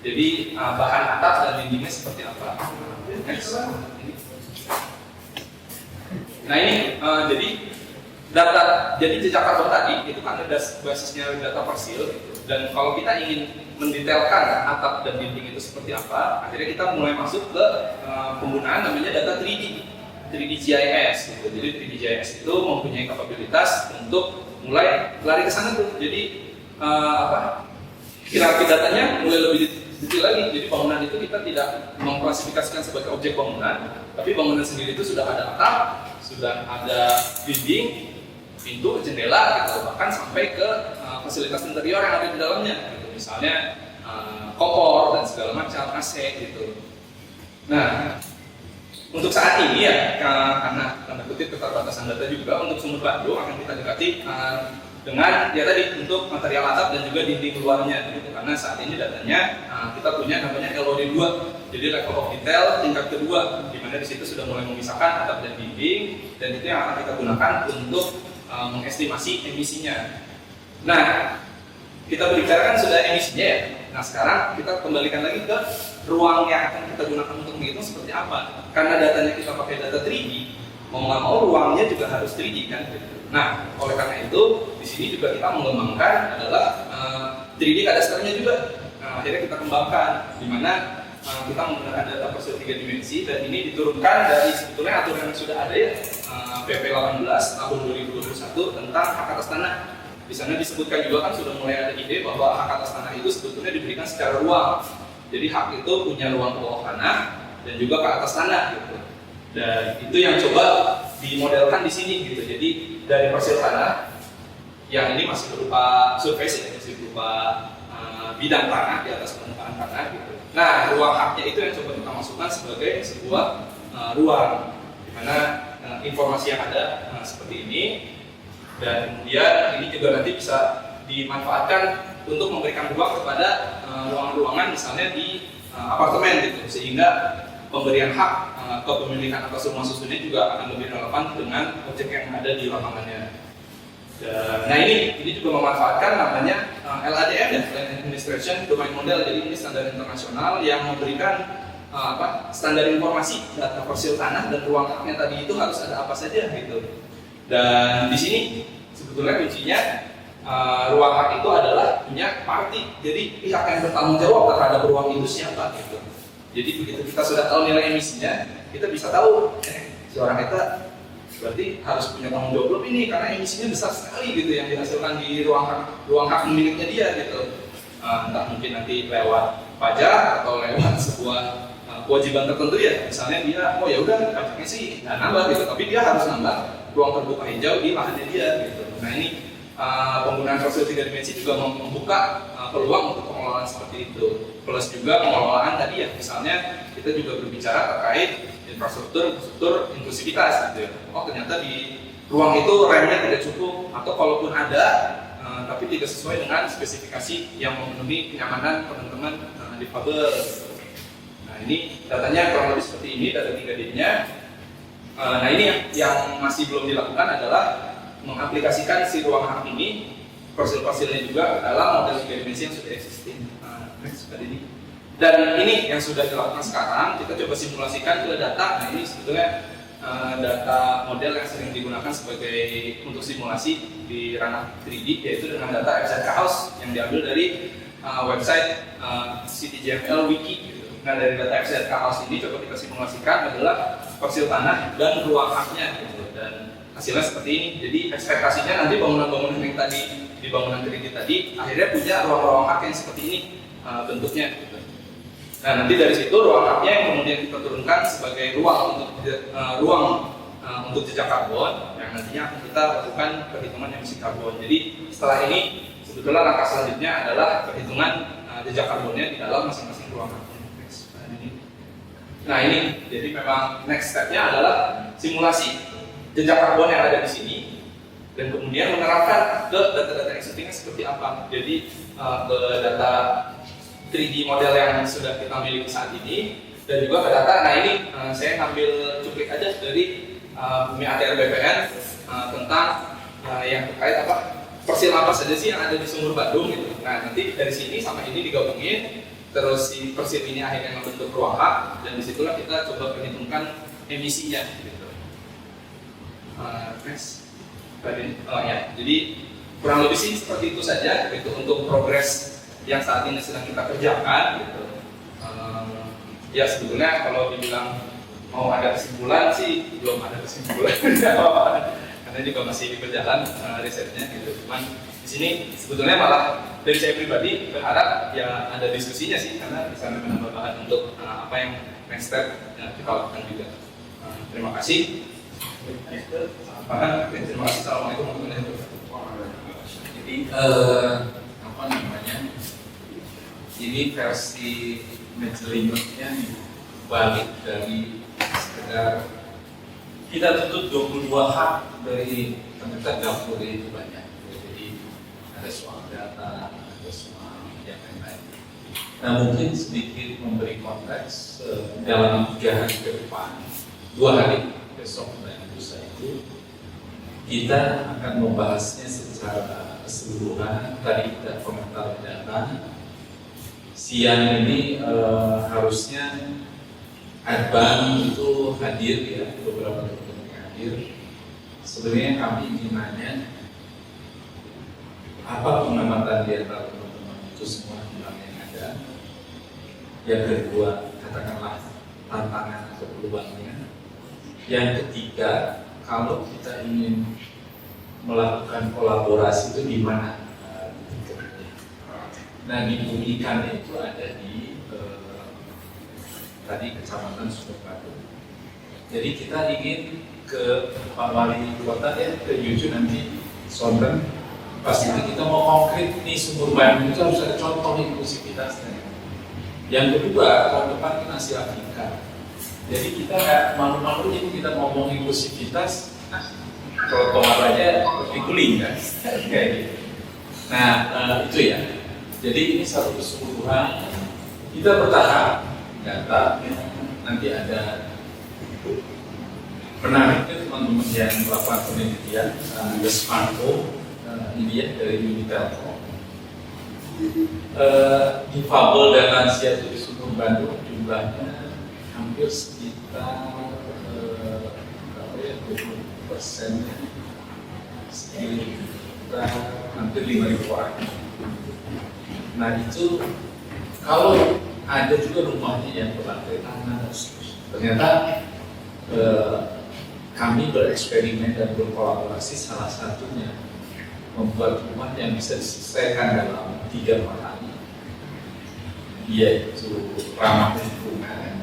jadi bahan atas dan dindingnya seperti apa. Next. Nah ini jadi data, jadi jejak karbon tadi itu kan ada basisnya data parsial gitu. Dan kalau kita ingin mendetailkan atap dan dinding itu seperti apa, akhirnya kita mulai masuk ke penggunaan namanya data 3D GIS gitu. Jadi 3D GIS itu mempunyai kapabilitas untuk mulai lari ke sana tuh. Jadi hierarki datanya mulai lebih detail lagi. Jadi bangunan itu kita tidak mengklasifikasikan sebagai objek bangunan, tapi bangunan sendiri itu sudah ada atap, sudah ada dinding, pintu, jendela gitu, bahkan sampai ke fasilitas interior yang ada di dalamnya gitu. Misalnya kompor dan segala macam, AC gitu. Nah, untuk saat ini ya, karena tanda kutip keterbatasan data juga, untuk sumur Bandung akan kita dekati dengan ya tadi untuk material atap dan juga dinding luarnya gitu. Karena saat ini datanya kita punya namanya LOD 2, jadi level of detail tingkat kedua, di mana di situ sudah mulai memisahkan atap dan dinding, dan itu yang akan kita gunakan untuk mengestimasi emisinya. Nah, kita berbicara kan sudah emisinya ya. Nah sekarang kita kembalikan lagi ke ruang yang akan kita gunakan untuk menghitung seperti apa. Karena datanya kita pakai data 3D, mau nggak mau ruangnya juga harus 3D kan. Nah, oleh karena itu di sini juga kita mengembangkan adalah 3D kadasternya juga. Nah, akhirnya kita kembangkan di mana kita menggunakan data parsial 3 dimensi, dan ini diturunkan dari sebetulnya aturan yang sudah ada ya, PP 18 tahun 2021 tentang hak atas tanah. Di sana disebutkan juga kan sudah mulai ada ide bahwa hak atas tanah itu sebetulnya diberikan secara ruang. Jadi hak itu punya ruang ke bawah tanah dan juga ke atas tanah gitu. Dan itu yang coba dimodelkan di sini gitu. Jadi dari parsial tanah yang ini masih berupa surface ya, masih berupa bidang tanah di atas permukaan tanah gitu. Nah, ruang haknya itu yang coba kita masukkan sebagai sebuah ruang di mana informasi yang ada seperti ini. Dan kemudian ini juga nanti bisa dimanfaatkan untuk memberikan ruang kepada ruang-ruangan misalnya di apartemen gitu, sehingga pemberian hak kepemilikan atas rumah susunnya juga akan lebih relevan dengan objek yang ada di lapangannya. Dan, nah ini juga memanfaatkan namanya LADM ya, Land Administration Domain Model. Jadi ini standar internasional yang memberikan standar informasi data parsial tanah dan ruang haknya tadi itu harus ada apa saja gitu. Dan di sini sebetulnya kuncinya ruang hak itu adalah punya party. Jadi pihak yang bertanggung jawab terhadap ruang itu siapa gitu. Jadi begitu kita sudah tahu nilai emisinya, kita bisa tahu si orang kita berarti harus punya tanggung jawab lebih nih karena emisinya besar sekali gitu yang dihasilkan di ruang hak miliknya dia gitu. Entah mungkin nanti lewat pajak atau lewat sebuah kewajiban tertentu ya. Misalnya dia oh ya udah pajaknya sih nggak nambah gitu, tapi dia harus nambah ruang terbuka hijau di lahannya dia gitu. Nah ini penggunaan parsial 3 dimensi juga membuka peluang untuk pengelolaan seperti itu. Plus juga pengelolaan tadi ya, misalnya kita juga berbicara terkait infrastruktur inklusivitas gitu ya. Oh ternyata di ruang itu remnya tidak cukup, atau kalaupun ada tapi tidak sesuai dengan spesifikasi yang memenuhi kenyamanan teman-teman difabel. Nah ini datanya kurang lebih seperti ini, data 3D-nya. Nah ini yang masih belum dilakukan adalah mengaplikasikan si ruang hak ini, parsial-parsialnya juga dalam model 3 dimensi yang sudah existing. Ini. Dan ini yang sudah dilakukan sekarang, kita coba simulasikan ke data. Nah ini sebetulnya data model yang sering digunakan sebagai untuk simulasi di ranah 3D, yaitu dengan data FZK House yang diambil dari website CityGML Wiki gitu. Nah dari data FZK House ini coba kita simulasikan adalah parsial tanah dan ruang haknya gitu. Dan hasilnya seperti ini. Jadi ekspektasinya nanti bangunan-bangunan yang tadi di bangunan 3D tadi akhirnya punya ruang-ruang hak yang seperti ini bentuknya gitu. Nah nanti dari situ ruang haknya yang kemudian kita turunkan sebagai ruang untuk jejak karbon yang nantinya akan kita lakukan perhitungan emisi karbon. Jadi setelah ini sebetulnya langkah selanjutnya adalah perhitungan jejak karbonnya di dalam masing-masing ruang haknya. Nah ini jadi memang next stepnya adalah simulasi jejak karbon yang ada di sini dan kemudian menerapkan ke data-data existingnya seperti apa. Jadi ke data 3D model yang sudah kita miliki saat ini dan juga ke data. Nah ini saya ngambil cuplik aja dari Bumi ATR BPN tentang yang terkait persil apa saja sih yang ada di Sumur Bandung gitu. Nah nanti dari sini sama ini digabungin, terus si persil ini akhirnya membentuk ruangka, dan disitulah kita coba perhitungkan emisinya gitu. Next. Jadi kurang lebih sih seperti itu saja gitu untuk progres yang saat ini sedang kita kerjakan gitu. Ya sebetulnya kalau dibilang mau ada kesimpulan sih belum ada kesimpulan karena juga masih berjalan risetnya gitu. Cuman di sini sebetulnya malah dari saya pribadi berharap ya ada diskusinya sih, karena bisa menambah bahan untuk apa yang next step kita lakukan juga. Terima kasih. Terima kasih. Assalamualaikum warahmatullahi wabarakatuh. Jadi apa namanya? Ini versi mencelimutnya balik dari sekedar kita tuntut 22 hak dari ternyata dapur itu banyak. Jadi ada soal data, ada soal yang lain-lain. Nah mungkin sedikit memberi konteks dalam 3 hari ke depan, 2 hari besok dan lusa itu kita akan membahasnya secara keseluruhan. Tadi kita komentar data. Siang ini harusnya Adbang itu hadir ya, beberapa teman hadir. Sebenarnya kami ingin nanya apa pengamatan di antara teman-teman itu semua yang ada. Yang kedua, katakanlah tantangan atau peluangnya. Yang ketiga, kalau kita ingin melakukan kolaborasi itu di mana? Nah, dipublikannya itu ada di tadi Kecamatan Sumur Bandung. Jadi kita ingin ke Pak Wali Kota ya, ke Yuju nanti Sonten. Pas itu kita mau konkret nih Sumur Bandung itu harus ada contoh inklusivitasnya. Yang kedua, tahun depan kan Asia Afrika. Jadi kita nggak malu-malu ini kita ngomong inklusivitas, kalau tomat aja dikuling kan, kayak gitu. Nah itu ya. Jadi ini satu keseluruhan, kita bertahap data, nanti ada menariknya teman-teman yang melakukan penelitian, ada Smartphone, ini ya dari Unitelco. Difabel dan lansia itu di Sumur Bandung jumlahnya hampir sekitar 20%, sekitar hampir 5.000 orang. Nah itu kalau ada juga rumahnya yang berlantai tanah, ternyata kami bereksperimen dan berkolaborasi, salah satunya membuat rumah yang bisa diselesaikan dalam 3 hari, yaitu ramah lingkungan,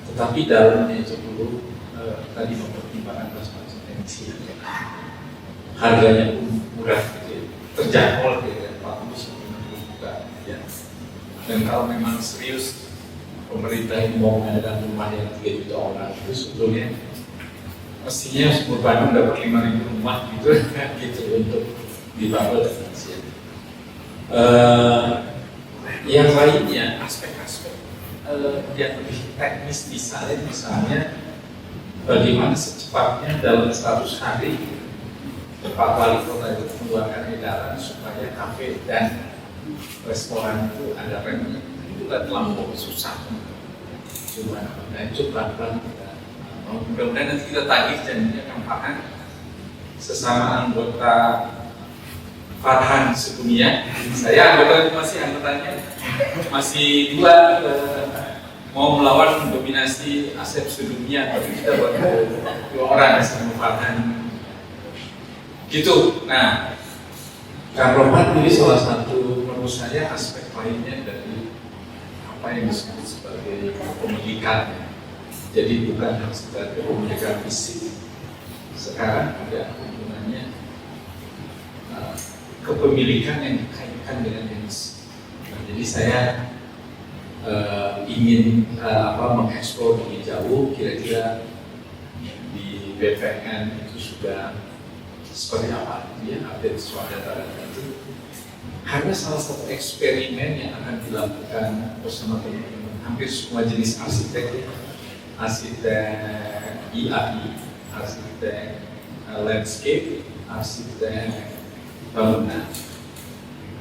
tetapi dalamnya itu perlu tadi mempertimbangkan konsekuensi, harganya pun murah gitu, terjangkau ya, 40-50 juta ya. Dan kalau memang serius pemerintah ini mau mengadakan rumah yang 3 juta orang itu sebetulnya mestinya Sumur Bandung dapat 5.000 rumah gitu gitu untuk dibangun dan lansia. Yang lainnya aspek-aspek yang lebih teknis misalnya bagaimana secepatnya dalam 100 hari Pak Wali Kota itu mengeluarkan edaran supaya kafe dan restoran itu ada remnya. Itu kan terlampau susah. Cuma itu pelan-pelan kita. Mudah-mudahan nanti kita tagih janjinya Kang Farhan sesama anggota Farhan Sedunia. Saya anggota masih anggotanya masih 2 mau melawan dominasi Asep Sedunia, tapi kita buat 2 orang sama Farhan. Gitu. Nah, Kang Roman ini salah satu menurut saya aspek lainnya dari apa yang disebut sebagai kepemilikan. Jadi bukan hanya sekedar kepemilikan fisik. Sekarang ada hubungannya kepemilikan yang dikaitkan dengan emisi. Nah, jadi saya ingin mengeksplor lebih jauh, kira-kira di BPN itu sudah seperti apa ya update soal data-data itu. Karena salah satu eksperimen yang akan dilakukan bersama teman-teman hampir semua jenis arsitek IAI arsitek landscape, arsitek bangunan,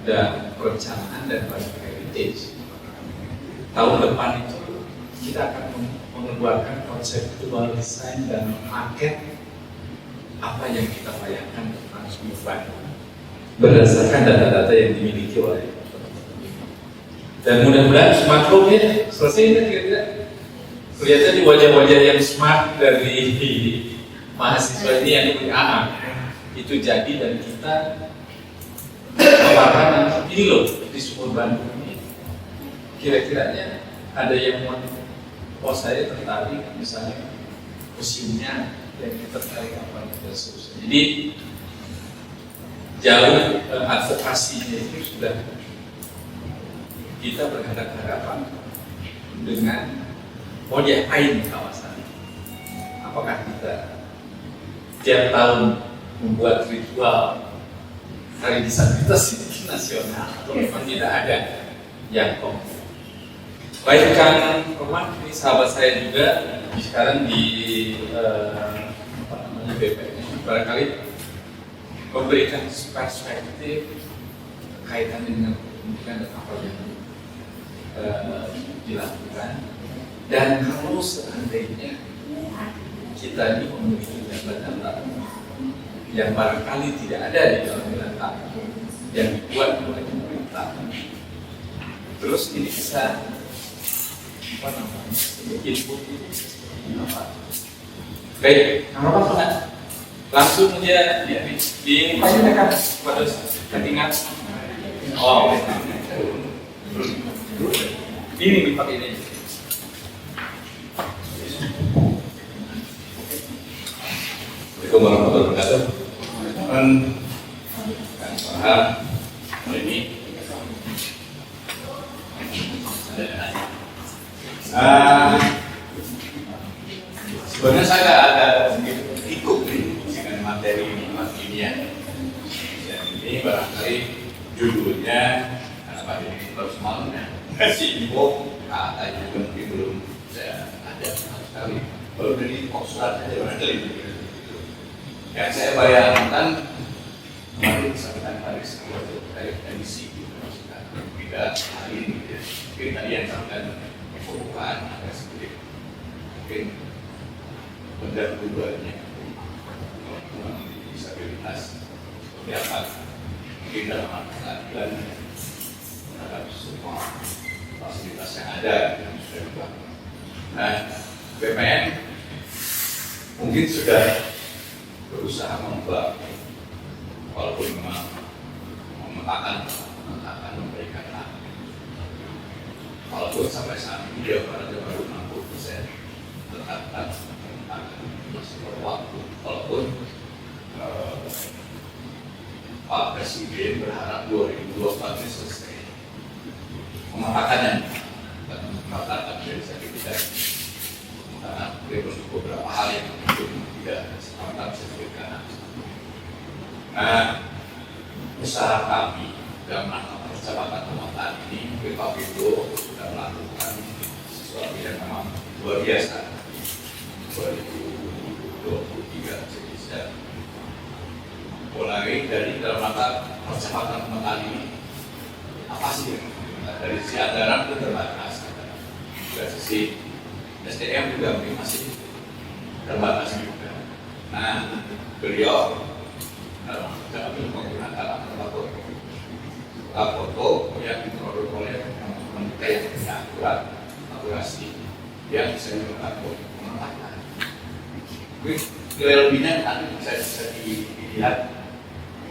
dan perencanaan dan budget heritage. Tahun depan itu kita akan mengeluarkan konseptual design dan market apa yang kita bayangkan tentang urban berdasarkan data-data yang dimiliki oleh dan mudah-mudahan smart home ya selesai kan kira-kira kelihatan di wajah-wajah yang smart dari mahasiswa ini yang itu jadi dan kita mengatakan ini loh di Sumur Bandung ini kira-kiranya ada yang mau saya tertarik misalnya museumnya yang tertarik apa dan seterusnya. Jadi jauh advokasinya itu sudah kita berhadapan dengan mau diapain kawasan. Apakah kita tiap tahun membuat ritual hari disabilitas nasional atau memang tidak ada yang konkret. Baik Kang Roman, ini sahabat saya juga sekarang di BPN barangkali memberikan perspektif kaitan dengan pendidikan dan apa yang dilakukan dan kalau seandainya kita ini memiliki data-data yang barangkali tidak ada di dalam data yang dibuat oleh pemerintah terus ini bisa apa namanya input itu apa baik apa langsung aja di kan pada ketingkat ini dipakai ini Assalamualaikum warahmatullahi wabarakatuh kan paham ini sebenarnya saya agak ikut dengan materi ilmiah dan ini barangkali judulnya karena Pak ini terus malamnya masih info kata juga mungkin belum saya ada sama sekali baru dari poster aja barangkali yang saya bayangkan kemarin disampaikan hari sebelum dari emisi tidak hari ini mungkin tadi yang sampaikan pembukaan agak sedikit mungkin pendahuluannya disabilitas seperti apa mungkin dalam keadilan terhadap semua fasilitas yang ada yang sudah dibangun. Nah, BPN mungkin sudah berusaha membuat walaupun memang memetakan memberikan hak. Walaupun sampai saat ini dia baru 60% tetapkan masih berwaktu. Walaupun Pak Presiden berharap 2024 ini selesai memetakannya dan memetakan dari sertifikat karena beberapa hal yang mungkin tidak semata bisa diberikan. Nah, usaha kami dalam rangka percepatan pemetaan ini Bapindo sudah melakukan sesuatu yang memang luar biasa 2023 jadi mulai dari dalam rangka percepatan pemetaan ini apa sih yang dari sisi anggaran itu terbatas dari sisi SDM juga mungkin masih terbatas juga. Nah, beliau dalam menggunakan foto yang diperoleh oleh menteri yang punya akurasi yang bisa dilakukan pengetahuan. Lebihnya nanti bisa dilihat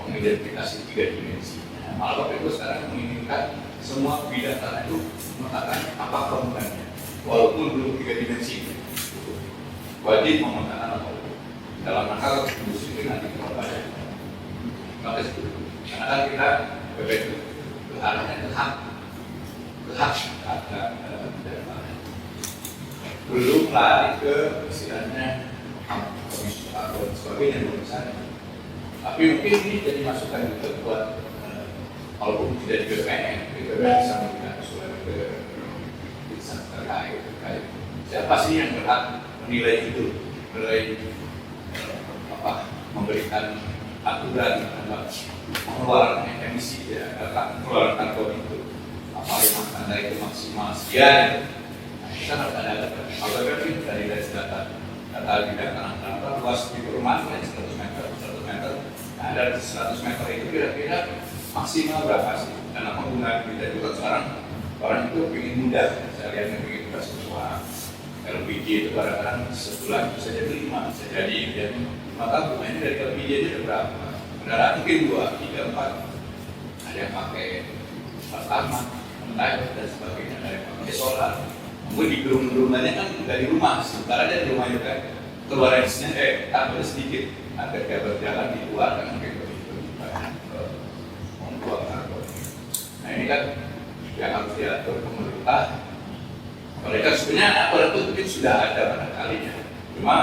mengidentifikasi 3 dimensi. Malah Bapak Ibu sekarang menginginkan semua bidang tanah itu memetakan apa permukaannya, walaupun belum 3 dimensi. Wajib memetakan apa dalam rangka kontribusi dengan kepada maka karena kan kita BPN arahnya ke hak belum lari ke istilahnya komisi dan sebagainya menurut saya. Tapi mungkin ini jadi masukan juga buat walaupun tidak di BPN bisa memberikan usulan ke instansi terkait siapa sih yang berhak menilai itu, menilai memberikan aturan terhadap pengeluaran emisi ya, pengeluaran karbon itu apa yang anda itu maksimal sekian. Nah, kita harus ada kalau itu dari data bidang tanah luas di perumahan kan 100 meter. Nah, dari 100 meter itu kira-kira maksimal berapa sih? Karena penggunaan kita juga sekarang orang itu ingin mudah, saya lihat ingin mudah semua. LPG itu kadang-kadang sebulan bisa jadi 5, bisa jadi ya. Maka rumah ini dari LPG itu ada berapa? Kendaraan mungkin 2, 3, 4. Ada yang pakai pertama, mentah dan sebagainya. Ada yang pakai solar. Mungkin di rumahnya kan dari rumah, sementara dia di rumah juga keluar emisinya tambah sedikit. Agar dia berjalan di luar kan mungkin begitu banyak membuang karbon. Nah ini kan yang harus diatur pemerintah. Mereka sebenarnya aturan itu mungkin sudah ada barangkalinya, cuma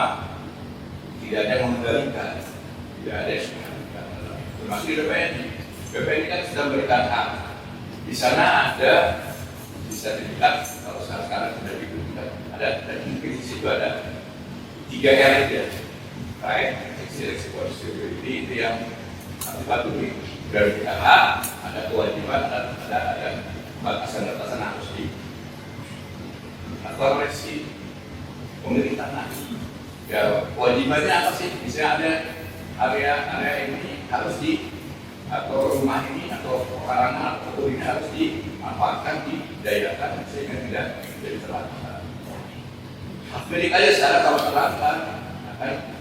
tidak ada yang mengendalikan, tidak ada yang mengendalikan. Termasuk di BPN. BPN kan sudah memberikan hak. Di sana ada bisa dilihat kalau sekarang sudah digunakan ada dan mungkin di situ ada 3 elit ya, right? Security itu yang harus dipatuhi. Dari hak ada kewajiban, ada batasan-batasan harus di atau resi pemilik tanah. Ya kewajibannya apa sih? Misalnya ada area ini harus di atau rumah ini atau pekarangan atau ini harus dimanfaatkan, didayakan sehingga tidak menjadi terlantar. Hak milik aja secara kalau terlantar akan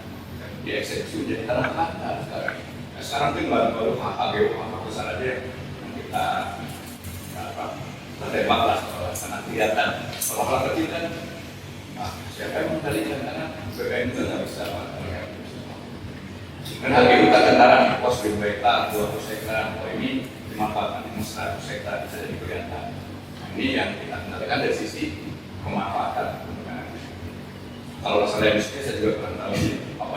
dieksekusi menjadi terlantar sekarang. Nah, sekarang itu baru HGU besar aja yang kita terdebak lah karena kelihatan kalau orang kecil kan siapa yang mengendalikan karena BPN itu nggak bisa kan HGU tak kendaraan pos 2 hektar, 200 hektar, ini dimanfaatkan 100 hektar bisa jadi kelihatan. Nah, ini yang kita kendalikan dari sisi pemanfaatan. Kalau masalah industri saya juga kurang tahu apa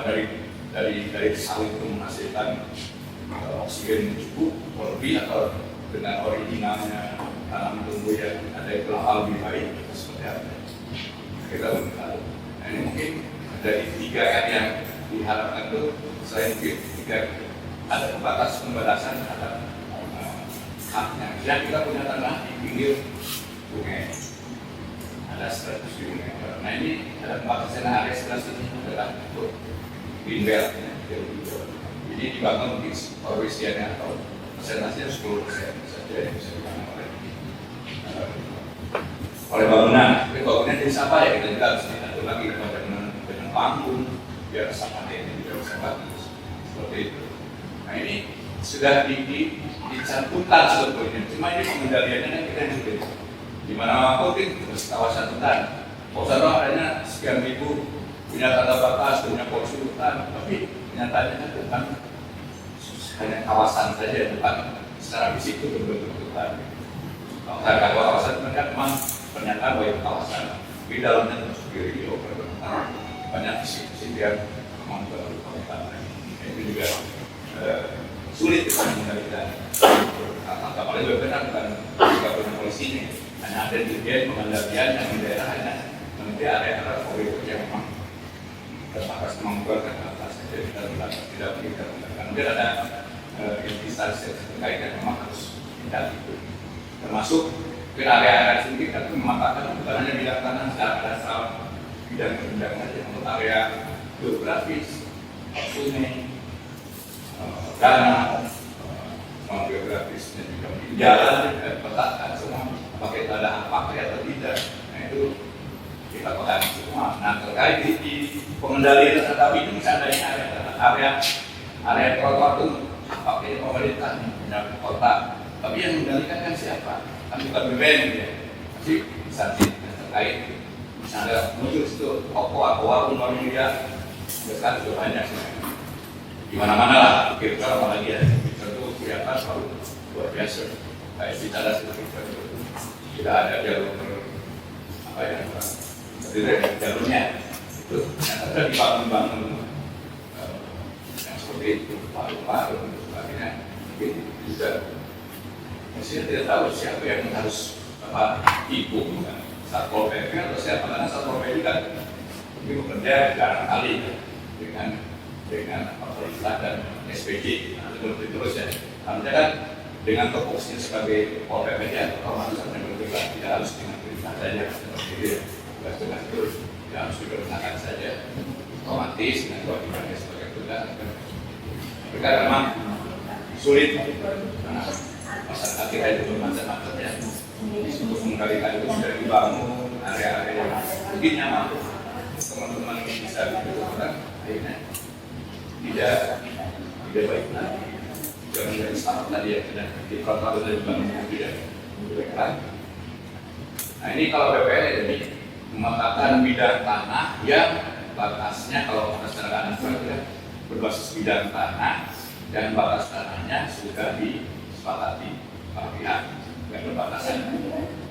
dari sawit itu menghasilkan oksigen cukup lebih atau dengan originalnya tanam tumbuh yang ada yang lebih baik atau seperti apa kita belum tahu. Nah, ini mungkin dari 3 yang diharapkan itu selain mungkin 3 ada pembatasan terhadap haknya. Misalnya kita punya tanah di pinggir sungai, ada 100 meter. Nah ini ada pembatasan area 11 ini adalah untuk bimbel, jadi dibangun di pengisiannya atau persentasenya 10% saja yang bisa dibangun oleh bangunan. Tapi bangunan jenis apa ya kita juga harus diatur lagi dengan panggung biar sampahnya ini tidak bisa bagus seperti itu. Nah ini sudah dicantumkan sebetulnya, cuma ini pengendaliannya kan kita yang sulit. Di mana mungkin kawasan hutan, kalau adanya sekian ribu punya tanda batas, punya porsi hutan, tapi nyatanya kan bukan hanya kawasan saja, bukan secara fisik itu bentuk hutan. Kalau kawasan itu kan memang pernyataan bahwa itu kawasan, di dalamnya termasuk diri banyak fisik yang memang berupa hutan. Itu juga sulit kita mengendalikan. Apalagi benar bukan juga punya polisinya. Hanya ada dirjen pengendalian yang di daerah hanya nanti area politik yang memang terbatas membuat atas saja tidak begitu. Kemudian ada instansi terkait yang memang harus tidak itu. Termasuk ke area sendiri kan memanfaatkan bukan hanya bidang tanah, ada salah bidang saja untuk area geografis, sungai, danau, geografis dan juga jalan petakan semua. Apakah itu ada apa atau tidak, nah itu kita pegang semua. Nah terkait di pengendalian terhadap itu misalnya area trotoar itu pakai pemerintah punya kota, tapi yang mengendalikan kan siapa? Kan bukan BPN ya, tapi instansi terkait. Misalnya muncul situ toko atau warung media, sekarang sudah banyak di mana-mana lah. Kira-kira apalagi ya, itu kelihatan selalu luar biasa. Kayak bicara seperti itu. Tidak ada jalur apa ya, tidak jalurnya itu ternyata dibangun yang seperti itu paru-paru dan sebagainya. Mungkin juga masih tidak tahu siapa yang harus ikut satpol pp atau siapa, karena satpol pp kan mungkin bekerja jarang kali dengan dengan pemerintah dan SPJ terus ya. Artinya kan dengan topoksinya sebagai Polda Media otomatis akan bergerak, tidak harus dengan perintah saja seperti itu ya. Tugas-tugas itu tidak harus dikerjakan saja, otomatis dengan kewajibannya sebagai tugas. Tapi kan memang sulit karena masyarakat kita itu bermacam-macam ya. Untuk mengendalikan itu sudah dibangun area-area yang mungkin nyaman teman-teman bisa gitu kan, akhirnya tidak baik lagi. Jangan dari start tadi ya, sudah di protokol dari bangun tidak baik lagi. Nah ini kalau BPN ini memetakan bidang tanah yang batasnya kalau masyarakat Indonesia berbasis bidang tanah dan batas tanahnya sudah disepakati para pihak dan berbatasan.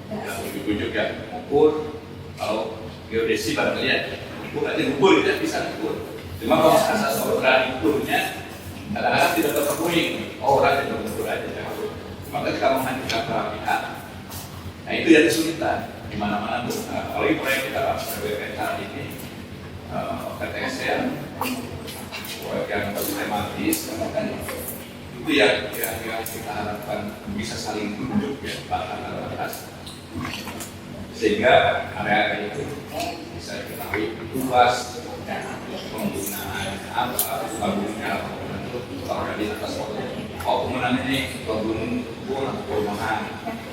Yang ujuk-ujuk ya mengukur, kalau geodesi barangkali ya ukur aja ukur ya bisa ukur. Cuma kalau asas berani ukurnya kadang-kadang tidak terpenuhi. Oh orang yang ukur aja ya. Maka kita menghancurkan para pihak. Nah itu yang kesulitan di mana-mana tuh. Nah, kalau proyek kita bahas BPN saat ini PTS yang proyek yang sistematis kan itu yang kita harapkan bisa saling tunjuk ya batas sehingga area itu bisa diketahui luas penggunaan apa bangunnya kalau dari atas penggunaan ini bangun kebun atau perumahan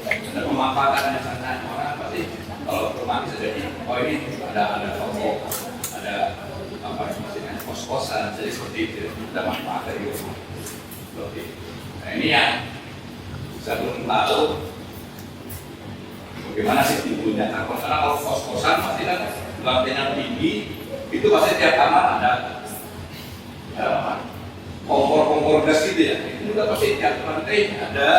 ada pemanfaatannya sana orang pasti kalau perumahan bisa jadi oh ini ada toko ada apa maksudnya kos-kosan jadi seperti itu ada manfaat dari rumah. Nah ini yang saya belum tahu bagaimana sih timbulnya takut karena kalau kos-kosan pasti kan lantainya tinggi itu pasti tiap kamar ada kompor gas gitu ya itu juga pasti tiap lantai ada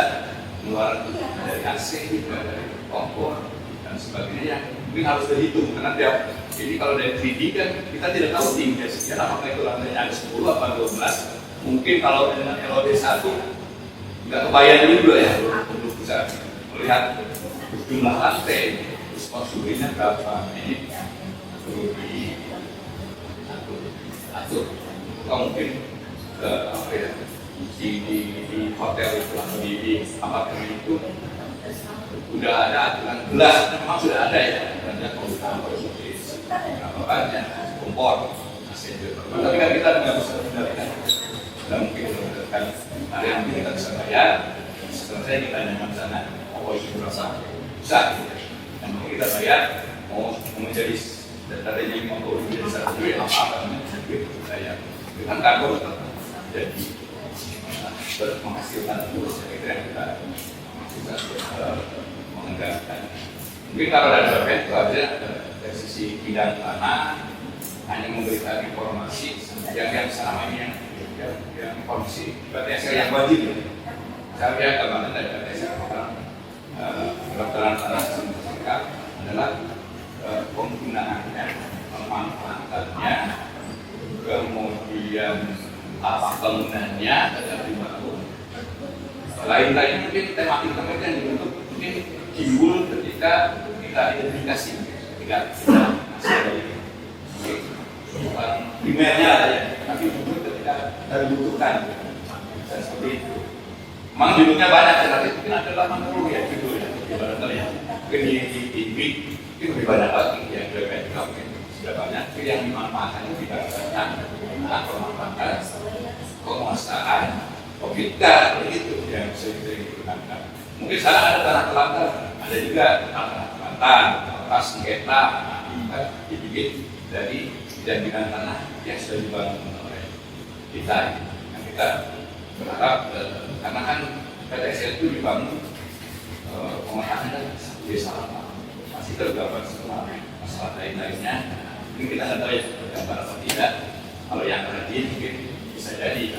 luar dari AC juga dari kompor dan sebagainya mungkin harus dihitung karena tiap jadi kalau dari 3D kan kita tidak tahu tingginya sekian apakah itu lantainya ada 10 atau 12 mungkin kalau dengan LOD 1 nggak kebayang juga ya untuk bisa melihat jumlah lantai terus konstruksinya berapa ini perlu diatur atau mungkin apa ya di hotel itu atau di apartemen itu udah ada aturan gelas memang sudah ada ya ada kompor kompor tapi kan kita nggak bisa mengendalikan dan mungkin kan ada yang kita bisa bayar sebenarnya kita nyaman sana oh itu berasa bisa dan mungkin kita bayar mau menjadi dari yang mau menjadi satu duit apa duit bayar dengan kantor jadi menghasilkan terus itu yang kita mengendalikan mungkin kalau dari BPN itu ada dari sisi bidang tanah hanya memberikan informasi yang selama ini yang informasi BTS yang wajib ya. Saya lihat kemarin dari BTS yang pendaftaran tanah sertifikat adalah penggunaannya, pemanfaatannya, kemudian apa bangunannya dan dibangun. Lain-lain mungkin tematik yang dibentuk mungkin timbul ketika kita identifikasi ketika kita bukan primernya ya, tapi mungkin ketika dibutuhkan dan seperti itu. Memang judulnya banyak, tapi mungkin ada 80 ya judulnya, barangkali ya. Mungkin di TV itu lebih banyak lagi yang BPN juga mungkin sudah banyak, tapi yang dimanfaatkan tidak banyak. Nah, pemanfaatan, penguasaan, objekta begitu yang sering digunakan. Mungkin sekarang ada tanah telantar, ada juga tanah telantar, atas sengketa, dibikin dari bidang tanah yang sudah dibangun oleh kita. Yang kita berharap karena kan PTSL itu dibangun pemetaannya kan desa masih tergambar semua masalah lain-lainnya. Mungkin kita nggak tahu ya tergambar atau tidak. Kalau yang rajin mungkin bisa jadi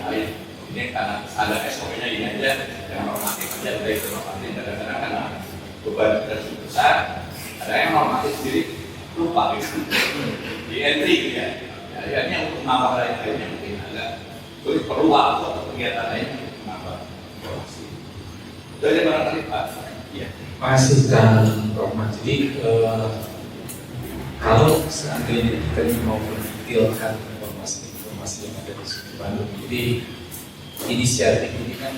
ini karena ada SOP-nya ini aja yang normatif aja dari normatif kadang-kadang karena beban kita cukup besar ada yang normatif sendiri lupa gitu di entry gitu ya akhirnya untuk menambah lain-lainnya mungkin agak sulit perlu waktu atau kegiatan lain untuk menambah informasi dari barangkali Pak ya masih dan Rohman jadi kalau seandainya kita mau mendetailkan informasi informasi yang ada di Sumur Bandung. Jadi inisiatif ini kan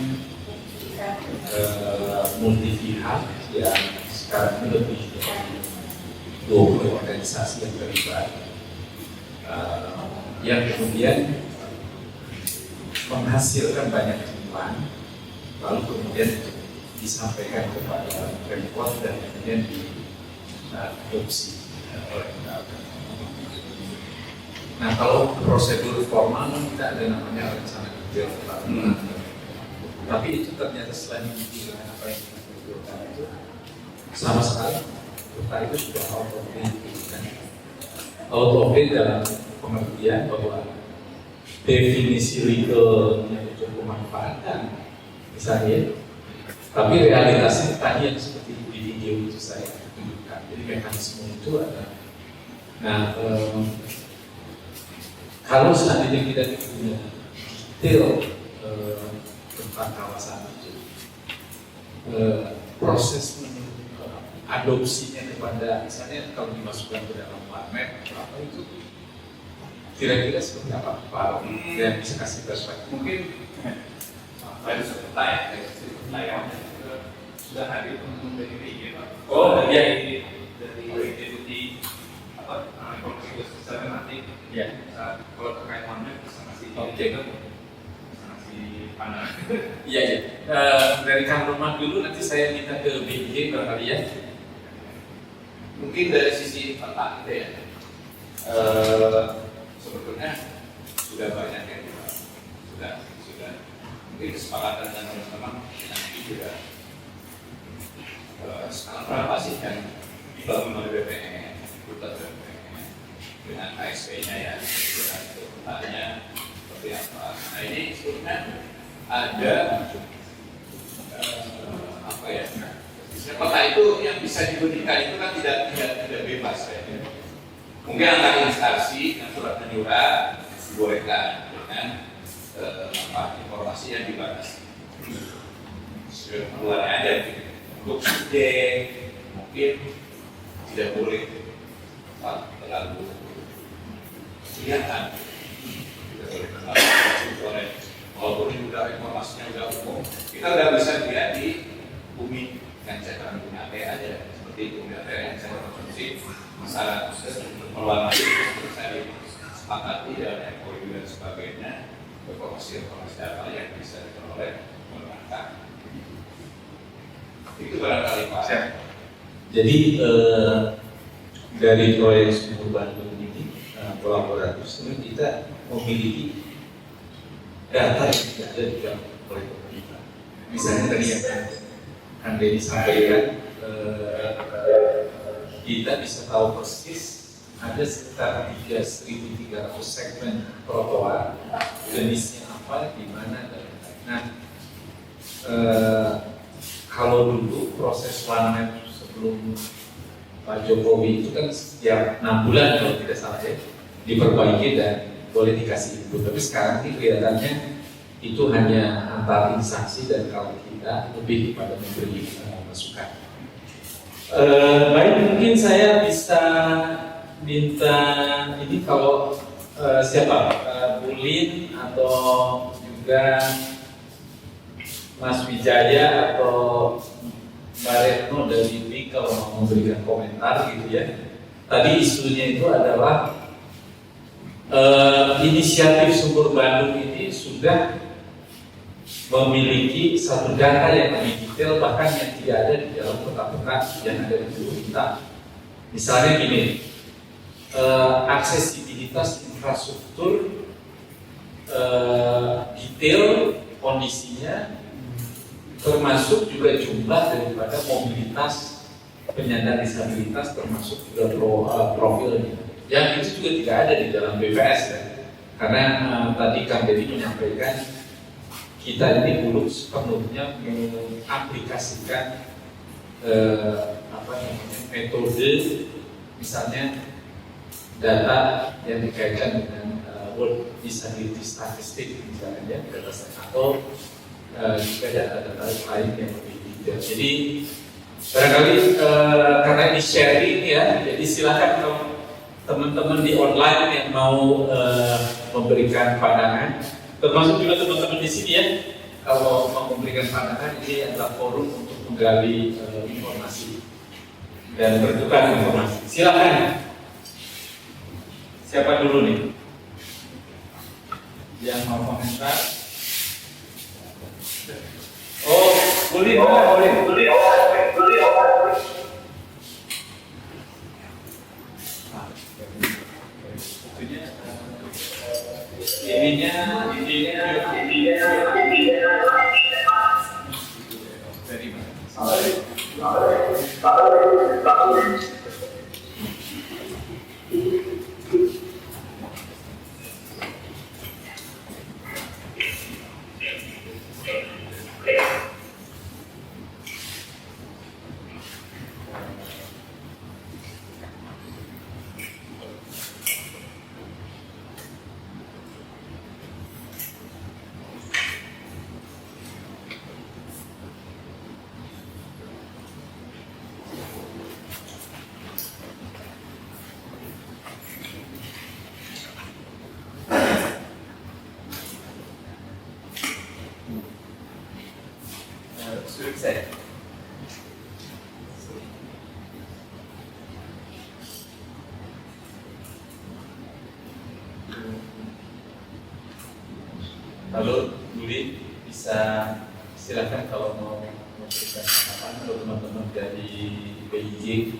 multi pihak yang sekarang ini lebih dari 20 organisasi yang terlibat, yang kemudian menghasilkan banyak temuan, lalu kemudian disampaikan kepada Pemkot dan kemudian diadopsi oleh pemerintah. Nah, kalau prosedur formal kita ada namanya rencana detail pembangunan. Tapi itu ternyata selain dengan apa yang kita butuhkan itu sama sekali kita itu sudah out of date, kan? Out of date dalam pengertian bahwa definisi legalnya itu pemanfaatan misalnya, tapi realitasnya tadi yang seperti di video itu saya tunjukkan. Jadi mekanisme itu ada. Nah, kalau seandainya kita punya detail tentang kawasan itu, proses adopsinya kepada misalnya kalau dimasukkan ke dalam planet apa itu kira-kira seperti apa Pak? Yang bisa kasih perspektif? Mungkin dari pertanyaan sudah hadir teman-teman dari PIG Pak. Oh iya, dari deputi ekonomi sistematik. ya. Kalau terkait Mohamed bisa ngasih pandangan. Iya, ya. Dari Kang Roman dulu, nanti saya minta ke BIG barangkali ya. Mungkin dari sisi peta itu ya, sebetulnya sudah banyak yang sudah mungkin kesepakatan dengan teman-teman nanti juga sekarang berapa sih yang dibangun oleh BPN, Kutat BPN dengan KSP-nya ya, dengan petanya seperti apa. Nah ini sebetulnya ada apa ya? Peta itu yang bisa diberikan itu kan tidak bebas ya. Mungkin antar instansi yang surat menyurat dibolehkan dengan informasi yang dibatasi. Keluarnya aja untuk ide mungkin tidak boleh terlalu kelihatan. Tidak boleh terlalu walaupun sudah informasinya sudah umum, kita sudah bisa lihat di bumi yang cetakan bumi ATE aja seperti bumi ATE yang saya konsumsi masalah perlawanan itu bisa disepakati dan MOU dan sebagainya, informasi apa yang bisa diperoleh pemerintah. Itu barangkali Pak. Jadi dari proyek Sumur Bandung ini kolaboratif sebenarnya kita memiliki data yang tidak ada di dalam oleh pemerintah. Misalnya tadi yang Kang Denny sampaikan, kita bisa tahu persis ada sekitar 3.300 segmen trotoar, jenisnya apa, di mana dan lain-lain. Nah, kalau dulu proses one sebelum Pak Jokowi itu kan setiap 6 bulan kalau tidak salah ya, diperbaiki dan boleh dikasih input. Tapi sekarang ini kelihatannya itu hanya antar instansi dan kalau kita lebih kepada memberi masukan. Baik, mungkin saya bisa minta ini kalau siapa, Bulin atau juga Mas Wijaya atau Mbak Retno dari BIG kalau mau memberikan komentar gitu ya. Tadi isunya itu adalah inisiatif Sumur Bandung ini sudah memiliki satu data yang lebih detail bahkan yang tidak ada di dalam peta-peta yang ada di pemerintah. Misalnya gini, aksesibilitas infrastruktur detail kondisinya, termasuk juga jumlah daripada mobilitas penyandang disabilitas, termasuk juga profilnya. Yang itu juga tidak ada di dalam BPS ya. Karena tadi Kang Deddy menyampaikan kita ini belum sepenuhnya mengaplikasikan metode misalnya data yang dikaitkan dengan World Disability Statistic misalnya atau juga data-data lain yang lebih detail. Jadi barangkali karena ini sharing ya, jadi silakan kalau teman-teman di online yang mau memberikan pandangan, termasuk juga teman-teman di sini ya, kalau mau memberikan pandangan, ini adalah forum untuk menggali informasi dan bertukar informasi. Silakan. Siapa dulu nih yang mau komentar? Oh, boleh. Ininya dari mana? Sudah bisa ya? Lalu Budi bisa silakan kalau mau memberikan tanggapan untuk teman-teman dari Beijing.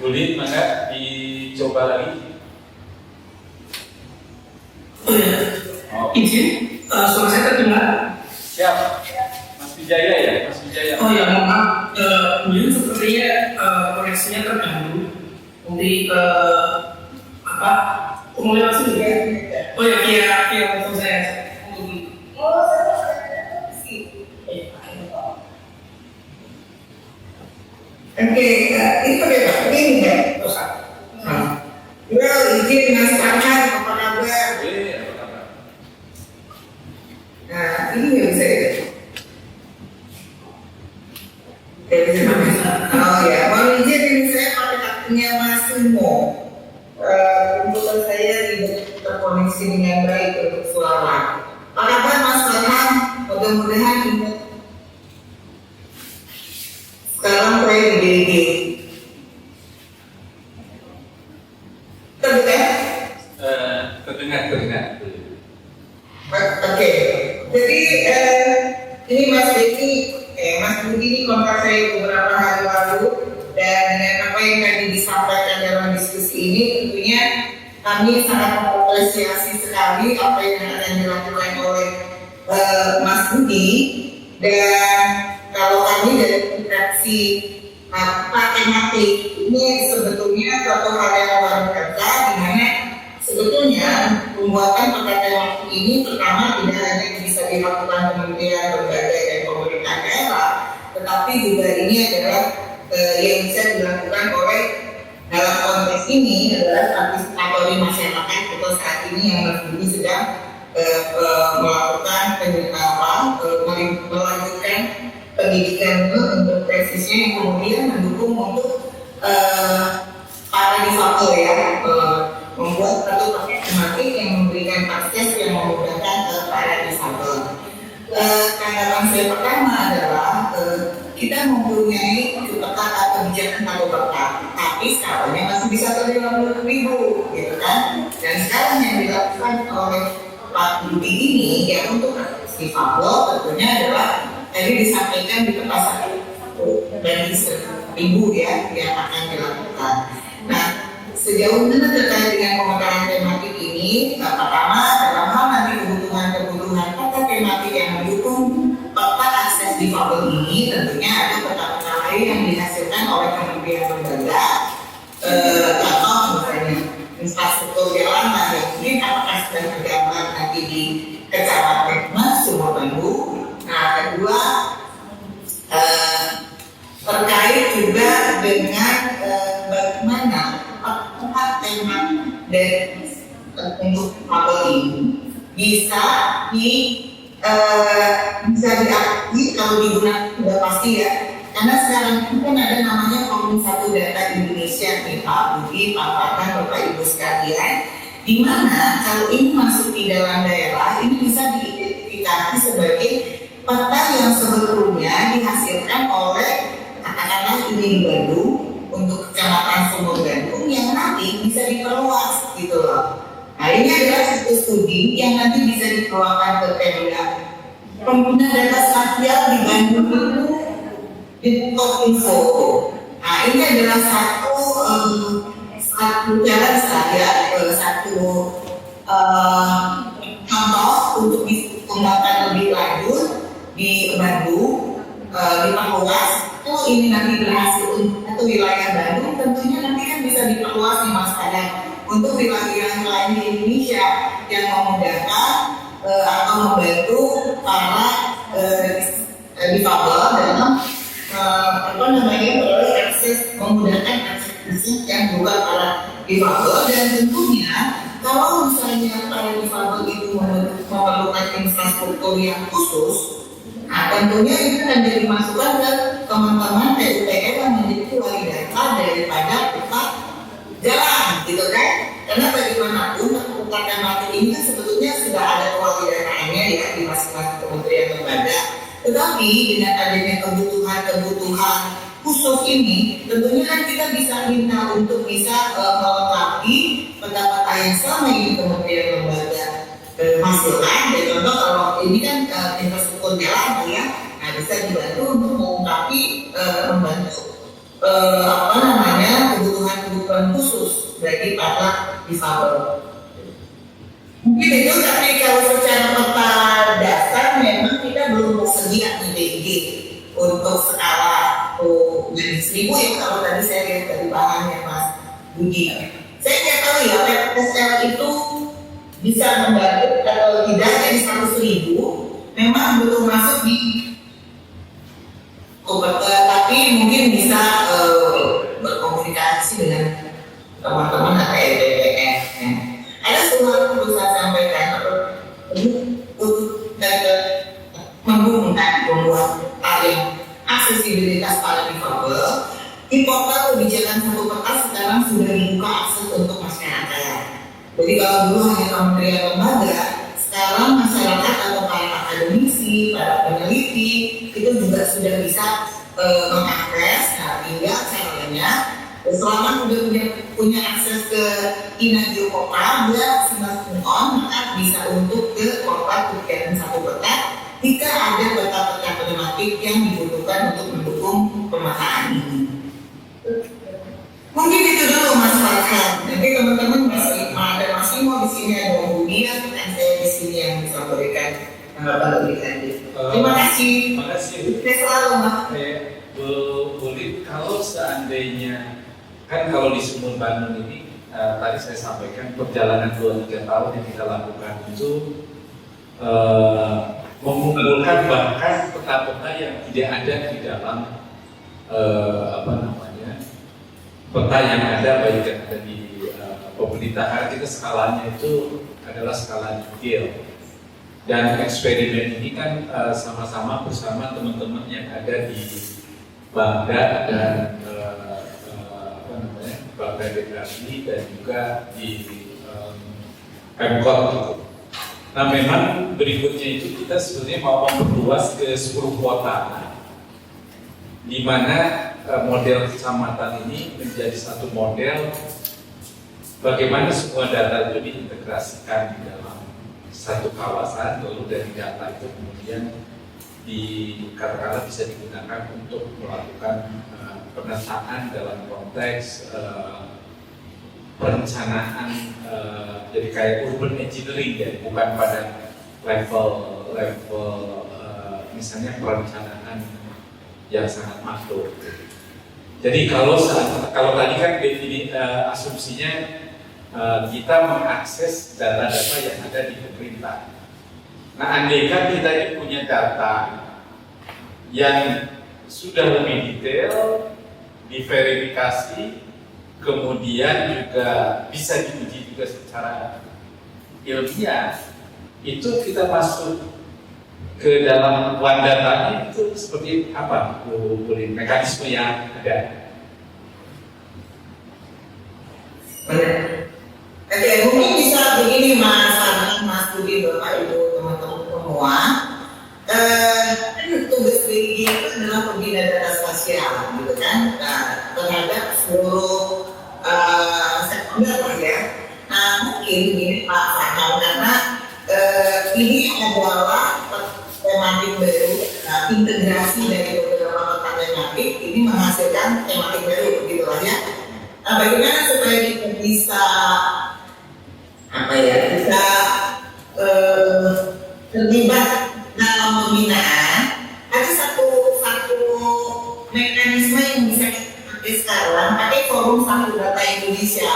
Budi, maka dicoba lagi. Izin, suara saya terdengar. Siap, Mas Wijaya ya, Mas Wijaya. Oh ya, mohon maaf. Beliau sepertinya koneksinya terganggu. Nanti mulai langsung ya. Oh ya, via telepon saya. Oke, ini bagaimana? Ini ya, izin Mas Farhan, apa kabar? Nah, ini nggak bisa ya? Oh ya, mohon izin ini saya pakai kartunya Mas Sumo. Komputer saya tidak terkoneksi dengan baik untuk suara. Apa kabar Mas Farhan? Mudah-mudahan ini sekarang proyek di DG. Terdengar. Oke, jadi ini Mas Budi ini kontak saya beberapa hari lalu, dan dengan apa yang tadi disampaikan dalam diskusi ini, tentunya kami sangat mengapresiasi sekali apa yang dilakukan oleh Mas Budi. Dan kalau kami dari interaksi tematik ini sebetulnya suatu hal yang luar biasa, di mana sebetulnya pembuatan peta tematik ini pertama tidak hanya bisa dilakukan kementerian, lembaga dan pemerintah daerah, tetapi juga ini adalah yang bisa dilakukan oleh dalam konteks ini adalah partisipator masyarakat atau saat ini yang Mas Budi sedang melakukan melanjutkan pendidikan untuk tesisnya yang kemudian mendukung untuk para difabel ya, membuat satu paket tematik yang memberikan akses yang memudahkan para difabel. Tanggapan saya pertama adalah kita mempunyai kebijakan satu peta, tapi skalanya masih bisa 50.000 gitu kan. Dan sekarang yang dilakukan oleh Pak Budi ini ya untuk difabel tentunya adalah tadi disampaikan di peta 1 dan 1.000 ya yang akan dilakukan. Nah, sejauh mana terkait dengan pemekaran tematik ini, pertama dalam hal nanti kebutuhan peta tematik yang mendukung peta akses difabel ini, tentunya ada peta-peta lain yang dihasilkan oleh kementerian lembaga atau misalnya infrastruktur jalan yang mungkin apakah sedang tergambar nanti di Kecamatan Mas Sumur Bandung. Nah, kedua terkait juga dengan bagaimana peta tematik dan difabel ini bisa diakui kalau digunakan sudah pasti ya. Karena sekarang itu kan ada namanya Komisi 1 Data Indonesia nih Pak Budi, Pak Farhan, Bapak Ibu sekalian, di mana kalau ini masuk di dalam daerah ini bisa diidentifikasi sebagai peta yang sebetulnya dihasilkan oleh katakanlah ini di Bandung untuk Kecamatan Sumur Bandung yang nanti bisa diperluas gitu loh. Nah ini adalah satu studi yang nanti bisa dikeluarkan ke Pemda. Pengguna data spasial di Bandung itu di Kominfo. Nah ini adalah satu jalan saya, satu contoh untuk dikembangkan lebih lanjut di Bandung, diperluas. Oh ini nanti berhasil untuk wilayah Bandung, tentunya nanti kan bisa diperluas nih Mas Kadang untuk wilayah lain di Indonesia yang memudahkan atau membantu para difabel dalam memperoleh akses, memudahkan akses yang juga para difabel. Dan tentunya kalau misalnya para difabel itu memerlukan infrastruktur yang khusus, nah tentunya itu akan jadi masukan ke teman-teman PUPR yang menjadi wali data daripada pusat jalan gitu kan. Karena bagaimanapun pengungkapan mati ini kan sebetulnya sudah ada kewalidataannya ya di masing-masing kementerian lembaga. Tetapi dengan adanya kebutuhan khusus ini, tentunya kan kita bisa minta untuk bisa melengkapi peta-peta yang selama ini kementerian lembaga hasilkan. Dan contoh kalau ini kan infrastruktur jalan ya, nah bisa dibantu untuk melengkapi membantu kebutuhan khusus bagi para difabel. Mungkin itu, tapi kalau secara peta dasar memang kita belum tersedia di DIG untuk skala jadi 1000 ya kalau tadi saya lihat dari bahannya Mas Budi. Saya nggak tahu ya PSL itu bisa membantu atau tidak jadi 100.000 memang belum masuk di tapi mungkin bisa berkomunikasi dengan teman-teman atau LPPN. Ada sesuatu yang perlu saya sampaikan untuk membuat aksesibilitas para difabel. Di portal kebijakan satu peta sekarang sudah dibuka akses untuk masyarakat. Jadi kalau dulu hanya kementerian lembaga, sekarang masyarakat atau para akademisi, para peneliti itu juga sudah bisa mengakses. Nah, tinggal caranya selama sudah punya akses ke Inagio Portal, dia semakin on, maka bisa untuk ke portal kebijakan satu peta jika ada peta-peta problematik yang dibutuhkan untuk mendukung pemetaan ini. Mungkin itu dulu Mas Farhan. Nanti teman-teman masih mau di sini ada kemudian dan saya di sini yang bisa berikan tanggapan lebih lanjut. Terima kasih. Terima kasih. Saya selalu Mas. Boleh kalau seandainya kan kalau di Sumur Bandung ini tadi saya sampaikan perjalanan 2-3 tahun yang kita lakukan itu mengumpulkan bahkan peta-peta yang tidak ada di dalam peta yang ada baik yang ada di pemerintahan. Kita skalanya itu adalah skala detail. Dan eksperimen ini kan sama-sama bersama teman-teman yang ada di Bangda dan Bangda DKI dan juga di Pemkot gitu. Nah memang berikutnya itu kita sebenarnya mau memperluas ke 10 kota, di mana model kecamatan ini menjadi satu model bagaimana semua data itu diintegrasikan di dalam satu kawasan, lalu dari data itu kemudian katakanlah bisa digunakan untuk melakukan penataan dalam konteks perencanaan, jadi kayak urban engineering ya, bukan pada level misalnya perencanaan yang sangat makro. Jadi kalau tadi kan asumsinya kita mengakses data-data yang ada di pemerintah. Nah, andaikan kita ini punya data yang sudah lebih detail, diverifikasi, kemudian juga bisa diuji juga secara ilmiah itu kita masuk ke dalam one data itu seperti apa, Bu Lin, mekanisme yang ada? Oke, mungkin bisa begini Mas Farhan, Mas Budi, Bapak Ibu, teman-teman semua. Tugas BIG itu adalah pembina data spasial, gitu kan? Terhadap seluruh sektor ya. Nah, mungkin begini Pak Farhan, karena ini adalah tematik baru, integrasi dari beberapa kota tematik ini menghasilkan tematik baru, gitu lah ya. Nah, bagaimana supaya kita bisa terlibat dalam pembinaan? Ada satu mekanisme yang bisa kita pakai sekarang, pakai forum Satu Data Indonesia,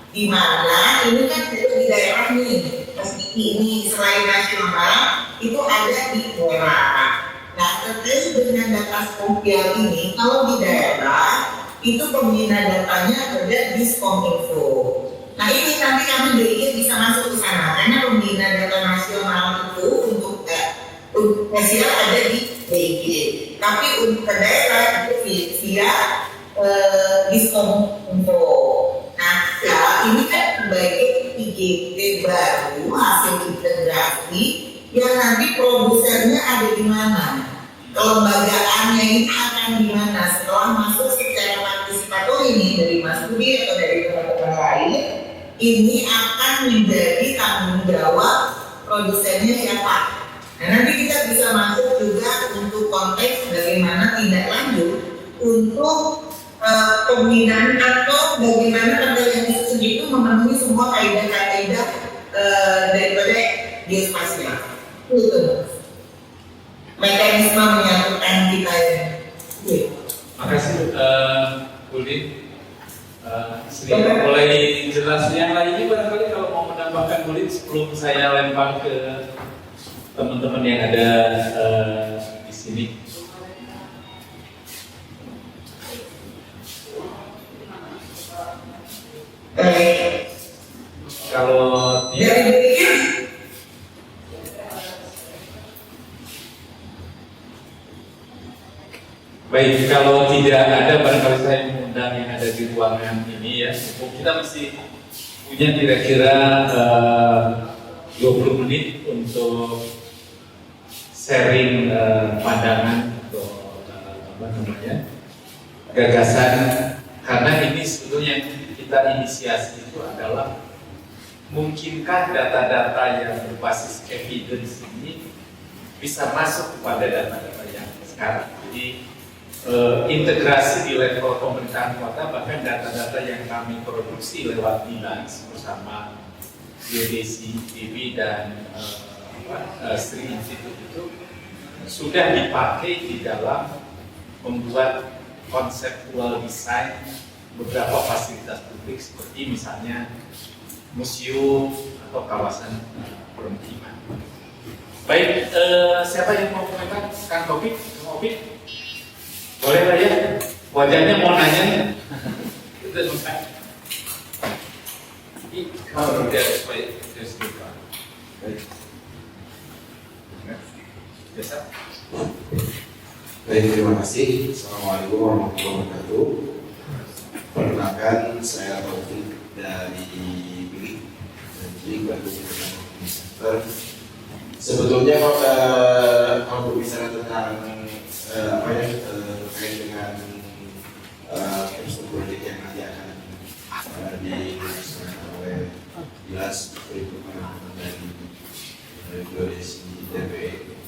di mana ini kan itu di daerah nih, meski ini selain nasional itu ada di daerah. Nah, terkait dengan data spasial ini, kalau di daerah itu pembina datanya ada di Skominfo. Nah, ini nanti kami BIG bisa masuk ke sana karena pembina data nasional itu untuk spesial ada di BIG. Tapi untuk ke daerah itu via di Skominfo. Nah, ini kan sebagai IGT baru hasil integrasi yang nanti produsernya ada di mana, kelembagaannya ini akan di mana setelah masuk secara partisipator ini dari Mas Budi atau dari teman-teman lain, ini akan menjadi tanggung jawab produsennya siapa. Nah, nanti kita bisa masuk juga untuk konteks bagaimana tindak lanjut untuk pembinaan atau bagaimana pada yang disusun itu memenuhi semua kaidah-kaidah daripada geospasial. Itu mekanisme menyatukan kita ini. Makasih Bu Lin. Sedikit mulai jelas yang lainnya barangkali kalau mau menambahkan Bu Lin sebelum saya lempar ke teman-teman yang ada di sini. Kalau baik, kalau tidak ada barangkali saya mengundang yang ada di ruangan ini ya. Kita mesti punya kira-kira 20 menit untuk sharing pandangan atau gagasan, karena ini sebetulnya kita inisiasi itu adalah mungkinkah data-data yang berbasis evidence ini bisa masuk kepada data-data yang sekarang. Jadi integrasi di level pemerintahan kota, bahkan data-data yang kami produksi lewat Dinas bersama GDC, TV dan Sri Institute itu sudah dipakai di dalam membuat konseptual desain beberapa fasilitas publik seperti misalnya museum atau kawasan permukiman. Baik, siapa yang mau komentar? Kang Taufik, Kang Taufik? Boleh lah ya, wajahnya mau nanya nih. Itu selesai. Kalau dia supaya dia sedikit. Baik. Biasa. Baik, terima kasih. Assalamualaikum warahmatullahi wabarakatuh. Perkenalkan, saya Taufik dari BIG Bandung International Center. Sebetulnya kalau berbicara tentang terkait dengan proyek yang nanti akan dilaksanakan oleh Dinas Perhubungan dari Geodesi DPE,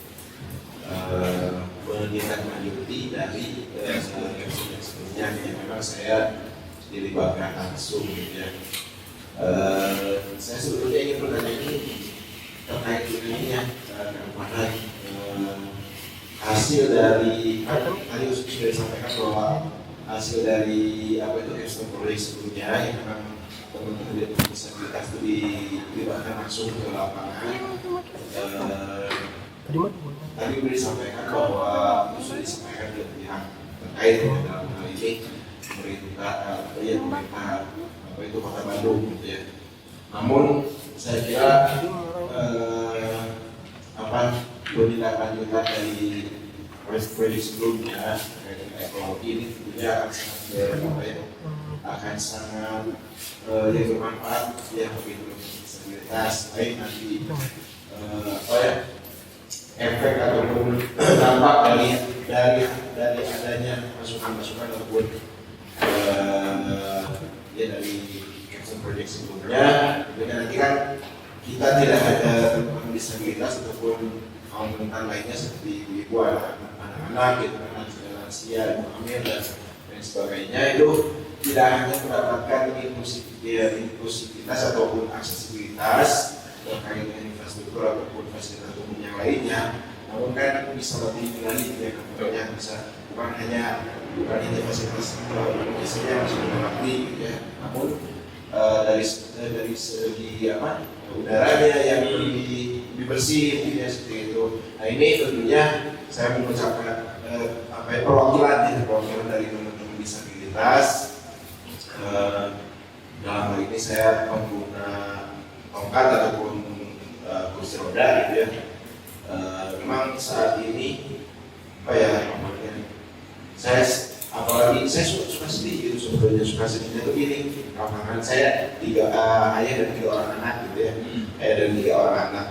menindaklanjuti dari sebelumnya yang memang saya dilibatkan langsung, gitu ya. Saya sebetulnya ingin bertanya ini terkait dengan ini ya, kemarin hasil dari tadi sudah disampaikan bahwa hasil dari proyek sebelumnya yang memang teman-teman disabilitas itu dilibatkan langsung ke lapangan. Tadi sudah disampaikan bahwa sudah disampaikan ke pihak terkait dalam hal ini pemerintah Kota Bandung, gitu ya. Namun saya kira penindaklanjutan dari proyek sebelumnya terkait dengan ekologi ini tentunya akan sangat bermanfaat ya bagi disabilitas, baik nanti efek ataupun dampak dari adanya masukan-masukan ataupun ya dari proyek sebelumnya. Jadi nanti kan kita tidak ada teman disabilitas ataupun kaum rentan lainnya seperti ibu, anak-anak, gitu, lansia, ibu hamil dan sebagainya, itu tidak hanya mendapatkan inklusivitas ataupun aksesibilitas terkait dengan infrastruktur ataupun fasilitas umum yang lainnya, namun kan bisa lebih lagi ya, contohnya bisa bukan hanya fasilitas umum saja yang sudah mengakui ya, namun dari segi udaranya yang lebih bersih ya, seperti itu. Nah ini tentunya saya mengucapkan perwakilan dari teman-teman disabilitas. Dalam hal ini saya pengguna tongkat ataupun kursi roda gitu ya. Memang saat ini apalagi saya suka sedih gitu, sebetulnya suka sedihnya tuh ini karena saya ayah dan 3 orang anak gitu ya, ayah dan 3 orang anak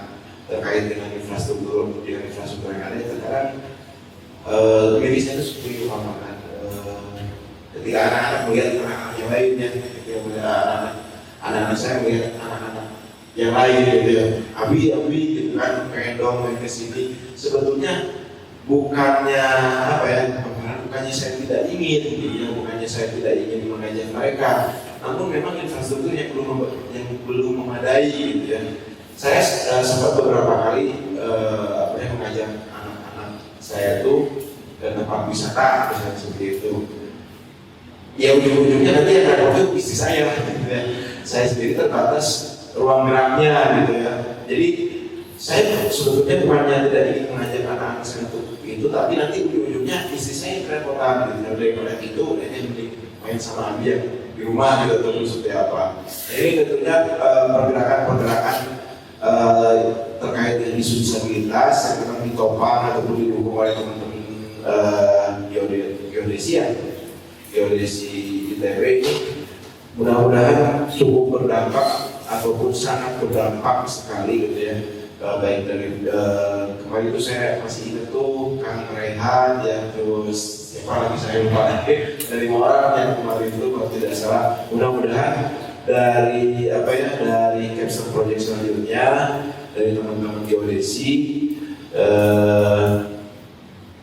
terkait dengan infrastruktur yang ada sekarang. Medisnya itu seperti itu kan. Ketika anak-anak melihat anak-anak yang lainnya, ketika melihat anak-anak saya melihat anak-anak yang lain gitu ya, abi gitu kan, pengen dong main kesini. Sebetulnya bukannya bukannya saya tidak ingin gitu ya, bukannya saya tidak ingin mengajak mereka, namun memang infrastruktur yang belum memadai gitu ya. Saya sempat beberapa kali mengajak anak-anak saya itu ke tempat wisata misalnya seperti itu. Ya ujung-ujungnya nanti yang ada itu istri saya gitu ya. Saya sendiri terbatas ruang geraknya gitu ya. Jadi saya sebetulnya bukannya tidak ingin mengajak anak-anak saya untuk itu, tapi nanti ujung-ujungnya istri saya yang kerepotan gitu. Daripada itu, dia mending main sama Abi yang di rumah gitu atau seperti apa. Nah, ini tentunya pergerakan terkait dengan isu disabilitas yang memang ditopang ataupun didukung oleh teman-teman geodesi ITB ini mudah-mudahan cukup berdampak ataupun sangat berdampak sekali gitu ya. Baik dari kemarin itu saya masih ingat tuh Kang Rehan ya, terus siapa lagi saya lupa dari orang yang kemarin itu kalau tidak salah. Mudah-mudahan dari dari capstone project selanjutnya dari teman-teman geodesi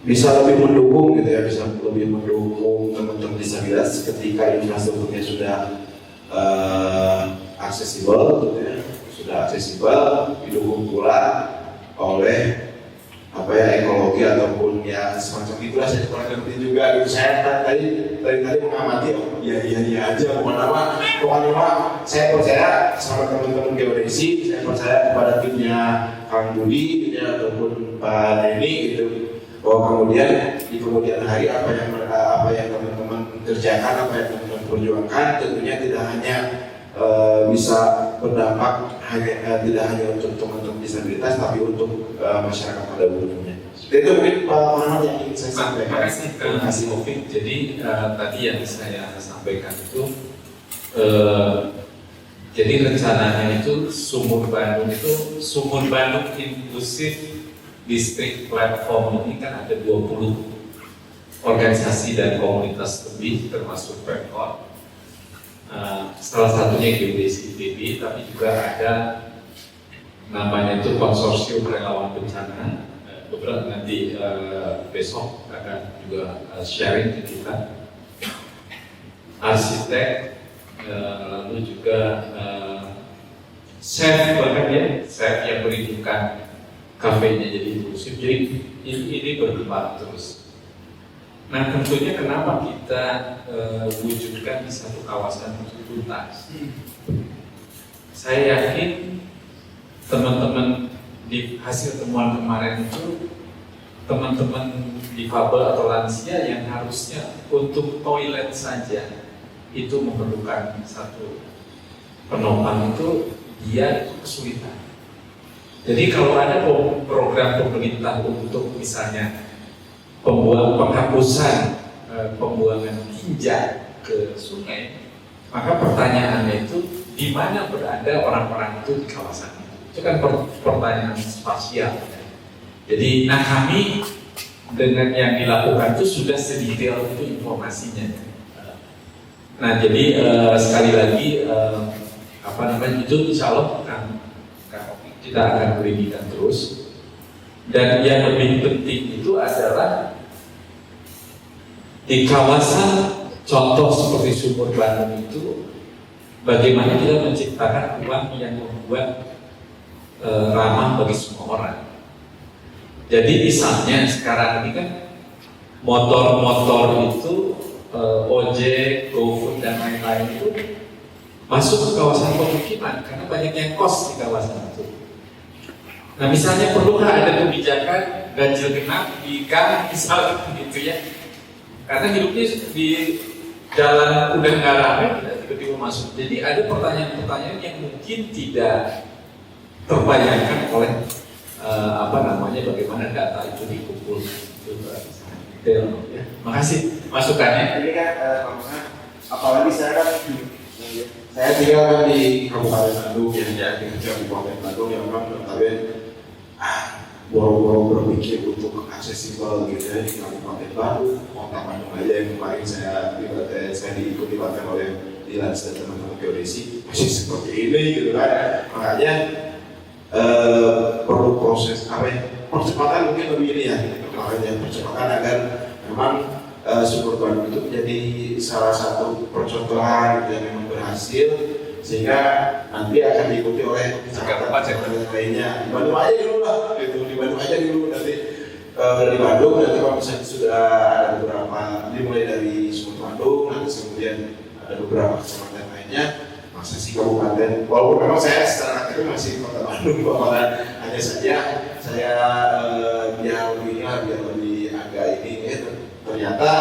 bisa lebih mendukung gitu ya, bisa lebih mendukung teman-teman disabilitas ketika infrastrukturnya sudah aksesibel gitu ya, sudah aksesibel, didukung pula oleh ekologi ataupun ya semacam itulah. Saya kurang ngerti juga gitu. Saya tadi mengamati iya aja pokoknya saya percaya sama teman-teman geodesi, saya percaya kepada timnya Kang Budi gitu ya, ataupun Pak Denny gitu, bahwa kemudian di kemudian hari apa yang teman-teman kerjakan, apa yang teman-teman perjuangkan tentunya tidak hanya bisa berdampak tidak hanya untuk teman-teman disabilitas tapi untuk masyarakat pada umumnya. Itu mungkin Pak Muhammad yang ingin saya sampaikan. Terima kasih Taufik. Jadi tadi yang saya sampaikan itu jadi rencananya itu Sumur Bandung Inklusif District Platform ini kan ada 20 organisasi dan komunitas lebih termasuk Pemkot. Salah satunya geodesi ITB, tapi juga ada namanya itu konsorsium relawan bencana. Beberapa nanti besok akan juga sharing ke kita. Arsitek, lalu juga chef bahkan ya, chef yang pendidikan kafenya jadi inklusif. Jadi ini berkembang terus. Nah tentunya kenapa kita wujudkan di satu kawasan tuntas? Saya yakin teman-teman di hasil temuan kemarin itu teman-teman difabel atau lansia yang harusnya untuk toilet saja itu memerlukan satu penopang itu dia itu kesulitan. Jadi kalau ada program pemerintah untuk misalnya penghapusan pembuangan tinja ke sungai, maka pertanyaannya itu di mana berada orang-orang itu di kawasan itu? Itu kan pertanyaan spasial. Jadi, nah kami dengan yang dilakukan itu sudah sedetail itu informasinya. Nah jadi sekali lagi itu insya Allah kita akan berikan terus. Dan yang lebih penting itu adalah di kawasan contoh seperti Sumur Bandung itu, bagaimana kita menciptakan ruang yang membuat ramah bagi semua orang. Jadi misalnya sekarang ini kan motor-motor itu ojek, GoFood dan lain-lain itu masuk ke kawasan pemukiman karena banyak yang kos di kawasan itu. Nah misalnya perlukah ada kebijakan ganjil genap di gang misalnya gitu ya, karena hidupnya di jalan udah nggak ramai, tiba-tiba masuk. Jadi ada pertanyaan-pertanyaan yang mungkin tidak terbayangkan oleh bagaimana data itu dikumpulkan. Itu detail ya. Makasih masukannya. Ini kan apalagi saya tinggal kan di Kabupaten Bandung ya, di Kabupaten Bandung yang memang notabene boro-boro berpikir untuk aksesibel gitu ya di Kabupaten Bandung, kota Bandung aja yang kemarin saya diikuti bahkan oleh Dinas dan teman-teman geodesi masih seperti ini gitu kan. Makanya perlu proses percepatan mungkin lebih ini ya, percepatan agar memang Sumur Bandung itu menjadi salah satu percontohan yang memang berhasil, sehingga nanti akan diikuti oleh kecamatan lainnya. Di Bandung aja dulu lah, di Bandung aja dulu nanti di Bandung nanti kalau misalnya sudah ada beberapa, dimulai dari Sumur Bandung, nanti kemudian ada beberapa kecamatan lainnya, masa sih kabupaten, walaupun memang saya secara aktif masih kota Bandung, hanya saja saya biar lebih agak ini ternyata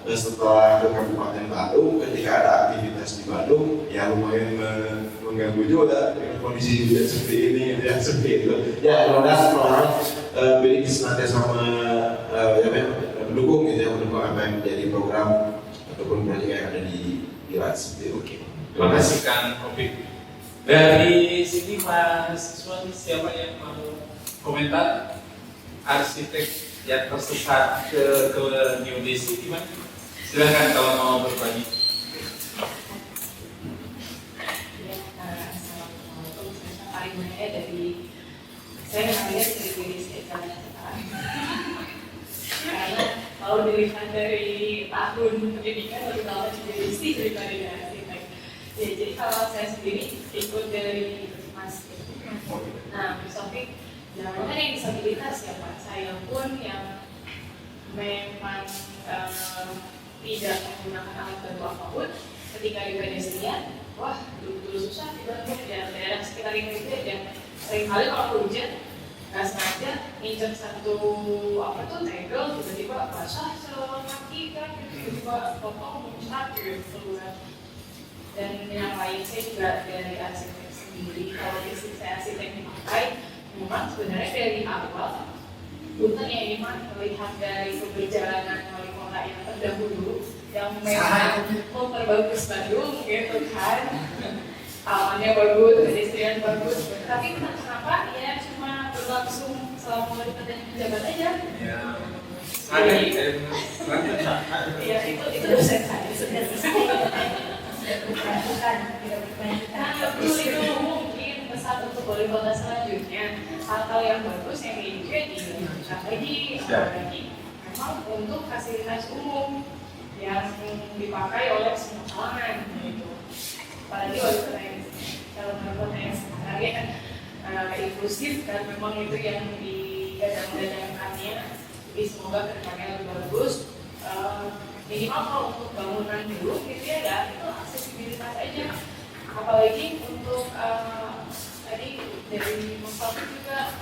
setelah ke Kabupaten Bandung, ketika ada aktivitas di Bandung, ya lumayan mengganggu juga dengan kondisi seperti ini, ya seperti itu. Ya, mudah-mudahan orang pilih senantiasa mendukung gitu ya, mendukung apa yang menjadi program ataupun proyek yang ada di seperti itu. Oke. Terima kasih Kang Opik. Dari sini mahasiswa siapa yang mau komentar? Arsitek yang tersesat ke New Desi gimana? Silakan kalau mau berbagi. Ya, assalamualaikum. Saya paling banyak dari saya melihat dari diri saya karena kalau dilihat dari tahun pendidikan lebih lama di Desi daripada di arsitek. Ya, jadi kalau saya sendiri ikut dari Mas. Nah, Mas Taufik, jangan yang disabilitas ya Pak. Saya pun yang memang tidak menggunakan alat bantu apapun, ketika di pedestrian, wah dulu susah tiba-tiba di daerah sekitar ini itu ya. Seringkali kalau hujan nggak sengaja nginjek satu tegel, tiba-tiba basah sekaki kan, tiba-tiba potong muncrat gitu. Dan yang lain saya juga dari arsitek sendiri, kalau fisik saya arsitek dipakai, memang sebenarnya dari awal punten ya ini mah melihat dari keberjalanan wali kota yang terdahulu yang memang memperbagus Bandung gitu kan, tamannya bagus, pedestrian bagus, tapi kenapa ya cuma berlangsung selama wali kota menjabat aja. Ya. Ya itu dosen saya sebenarnya. Bukan, tidak berkelanjutan. Itu mungkin pesan untuk wali kota selanjutnya atau yang bagus yang diinjek lagi memang untuk fasilitas umum yang dipakai oleh semua kalangan gitu. Apalagi wali kota yang calon wali kota yang sebenarnya inklusif dan memang itu yang digadang-gadangkannya. Jadi semoga kedepannya lebih bagus. Minimal kalau untuk bangunan dulu gitu ya, itu aksesibilitas aja. Apalagi untuk tadi dari Mas Taufik juga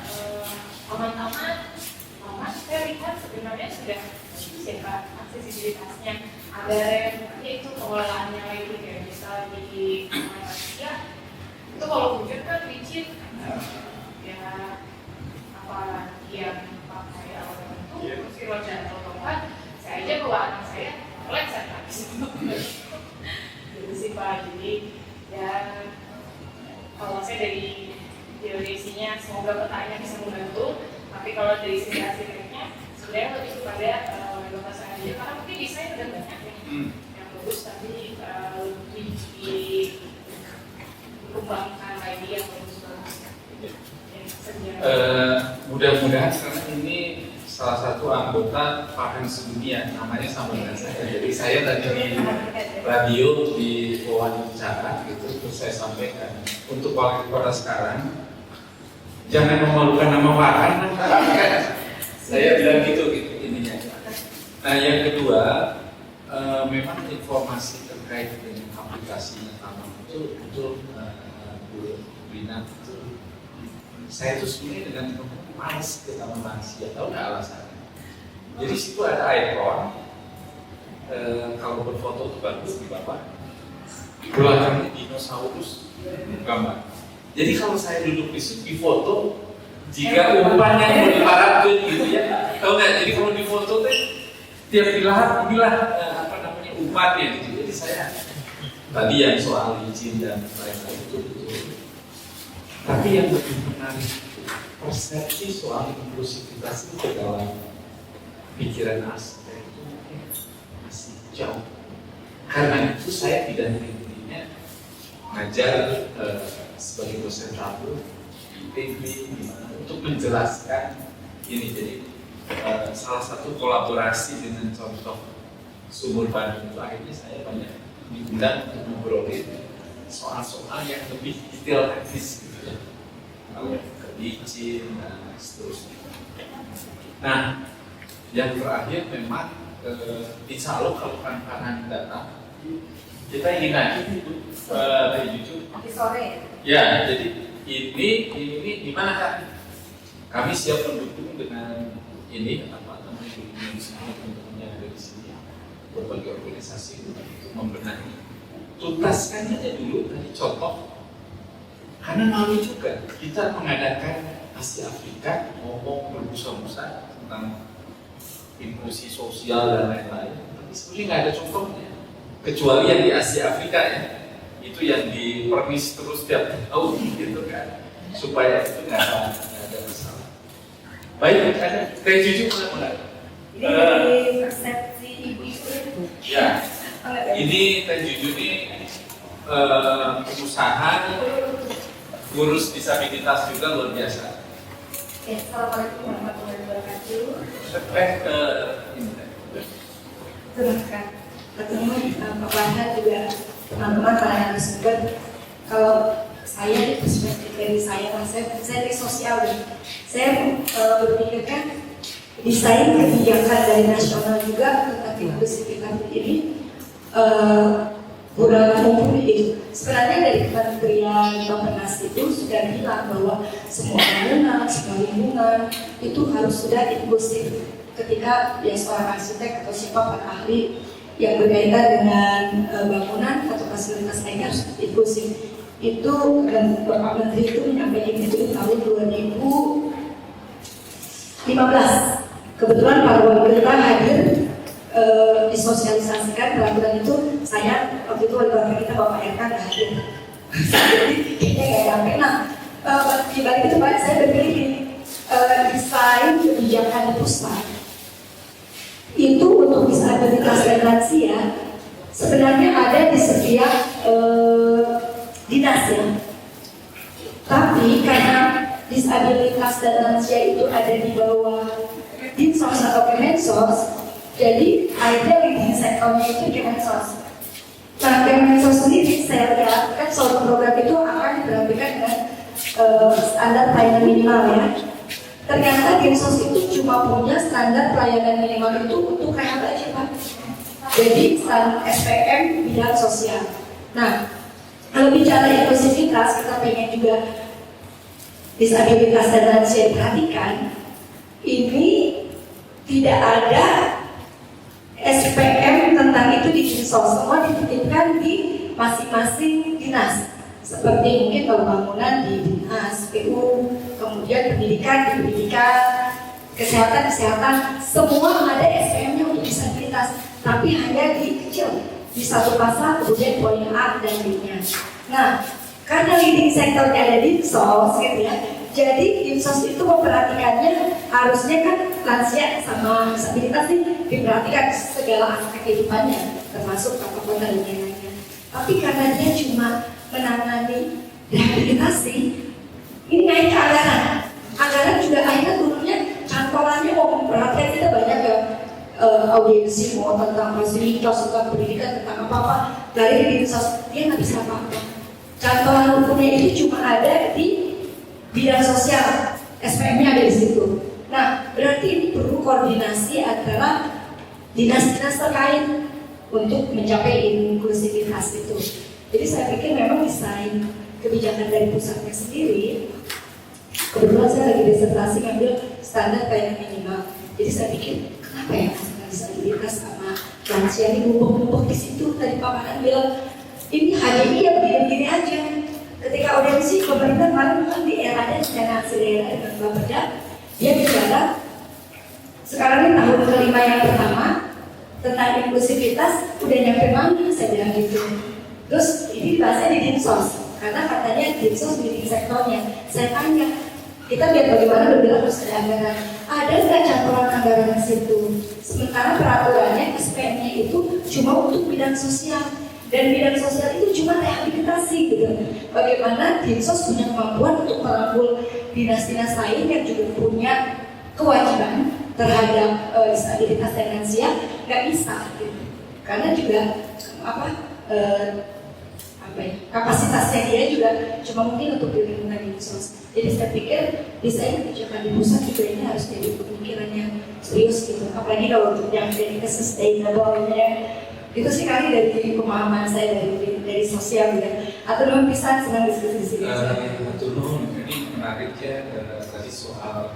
taman-taman, saya lihat sebenarnya sudah bagus ya Pak aksesibilitasnya. Ada yang itu pengelolaannya lagi kayak misal di taman manusia, itu kalau hujan kan licin, ya apa yang pakai alat itu terus kalau jatuh atau enggak, saya aja bawa anak saya lecet habis itu. Gitu sih Pak. Jadi ya kalau saya dari teorisinya semoga petanya bisa membantu, tapi kalau dari sisi hasilnya sebenarnya lebih kepada batasan aja, karena mungkin desain udah banyak ya yang bagus, tapi lebih dikembangkan lagi yang bagus-bagus. Mudah-mudahan karena ini salah satu anggota Farhan Sedunia, namanya sama dengan saya. Jadi saya tadi di radio di wawancara gitu, terus saya sampaikan untuk wali kota sekarang jangan memalukan nama Farhan. Saya bilang gitu ininya. Nah yang kedua, memang informasi terkait dengan aplikasi Tamang itu Bu Rina itu saya tuh sebenarnya dengan males ke Taman Lansia, tahu nggak alasannya? Jadi situ ada ikon, kalau berfoto tuh bagus di bawah, belakangnya dinosaurus gambar. Jadi kalau saya duduk di situ di foto, jika umpannya mau diparapkan gitu ya, tahu nggak? Jadi kalau di foto tuh tiap dilihat apa namanya umpannya gitu. Jadi saya tadi yang soal izin dan lain-lain itu betul. Tapi yang lebih menarik persepsi soal inklusivitas itu dalam pikiran aspek itu masih jauh. Karena itu saya tidak intinya ngajar sebagai dosen tabur di PB untuk menjelaskan ini. Jadi salah satu kolaborasi dengan contoh Sumur Bandung itu akhirnya saya banyak diundang untuk ngobrolin soal-soal yang lebih detail teknis gitu ya, kalau izin dan seterusnya. Nah, yang terakhir memang insya Allah kalau kan datang kita ingin lagi jujur sore ya. Jadi ini di mana kan kami siap mendukung dengan ini apa namanya di sini tentunya dari sini berbagai organisasi untuk membenahi. Tuntaskan aja dulu tadi contoh, karena malu juga kita mengadakan Asia Afrika ngomong berbusa-busa tentang inklusi sosial dan lain-lain, tapi sebenarnya nggak ada contohnya kecuali yang di Asia Afrika ya, itu yang dipermis terus tiap tahun gitu kan, supaya itu nggak ada masalah. Baik, ada kayak jujur mulai. ini dari persepsi ibu-ibu itu Ya, ini Teh Juju ini pengusaha ngurus disabilitas juga luar biasa. Assalamualaikum warahmatullahi wabarakatuh. Terima kasih ketemu Pak Farhan juga teman-teman para narasumber. Kalau saya di perspektif dari saya dari sosial, saya berpikirkan desain kebijakan dari nasional juga tentang inklusivitas ini kurang mumpuni itu. Sebenarnya dari Kementerian Bappenas itu sudah bilang bahwa semua bangunan, semua lingkungan itu harus sudah inklusif. Ketika ya seorang arsitek atau siapa ahli yang berkaitan dengan bangunan atau fasilitas lainnya harus inklusif. Itu dan Bapak Menteri itu menyampaikan itu tahun 2015. Kebetulan Pak Wali Kota hadir disosialisasikan peraturan itu. Saya waktu itu wali kota kita Bapak RK nggak hadir, jadi kayaknya nggak nyampe. Nah, di balik itu Pak, saya berpikir desain kebijakan pusat itu untuk disabilitas dan lansia sebenarnya ada di setiap dinas ya. Tapi karena disabilitas dan lansia itu ada di bawah Dinsos atau Kemensos, jadi akhirnya leading sektornya itu Kemensos. Nah, Kemensos sendiri saya lihat kan suatu program itu akan dirapikan dengan standar pelayanan minimal ya. Ternyata Dinsos itu cuma punya standar pelayanan minimal itu untuk rehab aja Pak. Jadi standar SPM bidang sosial. Nah, kalau bicara inklusivitas, kita pengen juga disabilitas dan lansia diperhatikan. Ini tidak ada SPM tentang itu di Dinsos, semua dititipkan di masing-masing dinas. seperti mungkin kalau bangunan di dinas PU, kemudian pendidikan di pendidikan, kesehatan, semua ada SPM-nya untuk disabilitas, tapi hanya di kecil, di satu pasal, kemudian poin A dan B-nya. Nah, karena leading sektornya ada Dinsos gitu ya, jadi Dinsos itu memperhatikannya harusnya kan lansia sama disabilitas ini diperhatikan segala aspek kehidupannya, termasuk apapun dan lain-lainnya. Tapi karena dia cuma menangani rehabilitasi, ini naik ke anggaran juga akhirnya turunnya cantolannya mau memperhatikan kita banyak ya, audiensi mau tentang fasilitas, tentang pendidikan, tentang apa-apa dari Dinsos, dia nggak bisa apa-apa. Cantolan hukumnya itu cuma ada di bidang sosial, SPM-nya ada di situ. Nah, berarti ini perlu koordinasi antara dinas-dinas terkait untuk mencapai inklusivitas itu. Jadi saya pikir memang desain kebijakan dari pusatnya sendiri. Kebetulan saya lagi disertasi ngambil standar pelayanan minimal. Jadi saya pikir kenapa ya masalah disabilitas sama lansia ini numpuk-numpuk di situ. Tadi Pak Manan bilang ini HDI yang begini-begini aja. Ketika audiensi pemerintah kemarin kan di eranya dana hasil daerah dengan Bapeda, dia bicara sekarang ini tahun kelima yang pertama tentang inklusivitas udah nyampe mana, saya bilang gitu. Terus ini bahasanya di Dinsos, karena katanya Dinsos leading sektornya. Saya tanya, kita lihat bagaimana bergerak harus ada anggaran. Ada nggak cantolan anggaran di situ? Sementara peraturannya SPM-nya itu cuma untuk bidang sosial. Dan bidang sosial itu cuma rehabilitasi gitu. Bagaimana Dinsos punya kemampuan untuk merangkul dinas-dinas lain yang juga punya kewajiban terhadap disabilitas dan lansia, nggak bisa gitu. Karena juga kapasitasnya dia juga cuma mungkin untuk di lingkungan Dinsos. Jadi saya pikir desain kebijakan di pusat juga ini harus jadi pemikiran yang serius gitu. Apalagi kalau untuk yang jadi sustainable-nya. Itu sih kali dari pemahaman saya dari sosial ya. Atau memang bisa senang diskusi di sini. Ini menariknya tadi soal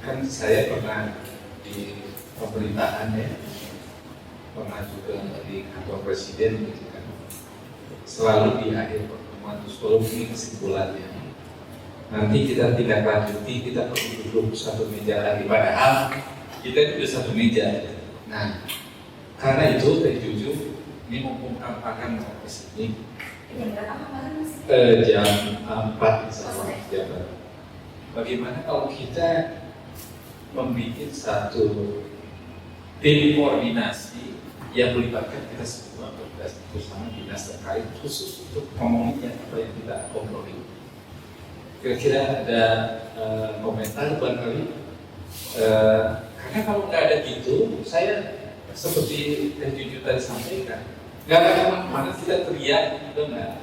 kan saya pernah di pemerintahan ya, pernah juga di kantor presiden gitu kan. Selalu di akhir pertemuan itu selalu ini kesimpulannya. Nanti kita tidak lanjuti, kita perlu duduk satu meja lagi. Padahal kita juga satu meja. Nah, karena itu tadi jujur, ini mumpung akan mau ke sini. Jam 4 insya jam. Bagaimana kalau kita membuat satu tim koordinasi yang melibatkan kita semua bersama dinas terkait khusus untuk ngomongin apa yang kita obrolin. Kira-kira ada komentar barangkali? Karena kalau nggak ada gitu, saya seperti yang jujur tadi sampaikan, nggak ada kemana-mana kita teriak gitu nggak.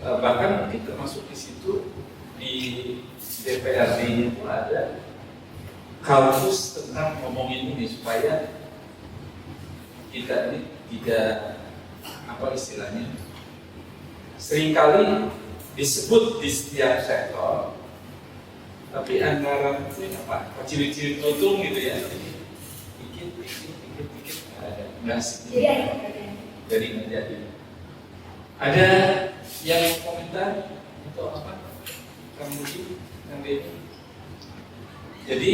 Bahkan mungkin termasuk di situ di DPRD itu ada kaukus tentang ngomongin ini supaya kita ini tidak apa istilahnya seringkali disebut di setiap sektor, tapi anggaran itu apa ciri-ciri tutung gitu ya. Jadi menjadi ada yang komentar atau apa kamu yang ini. Jadi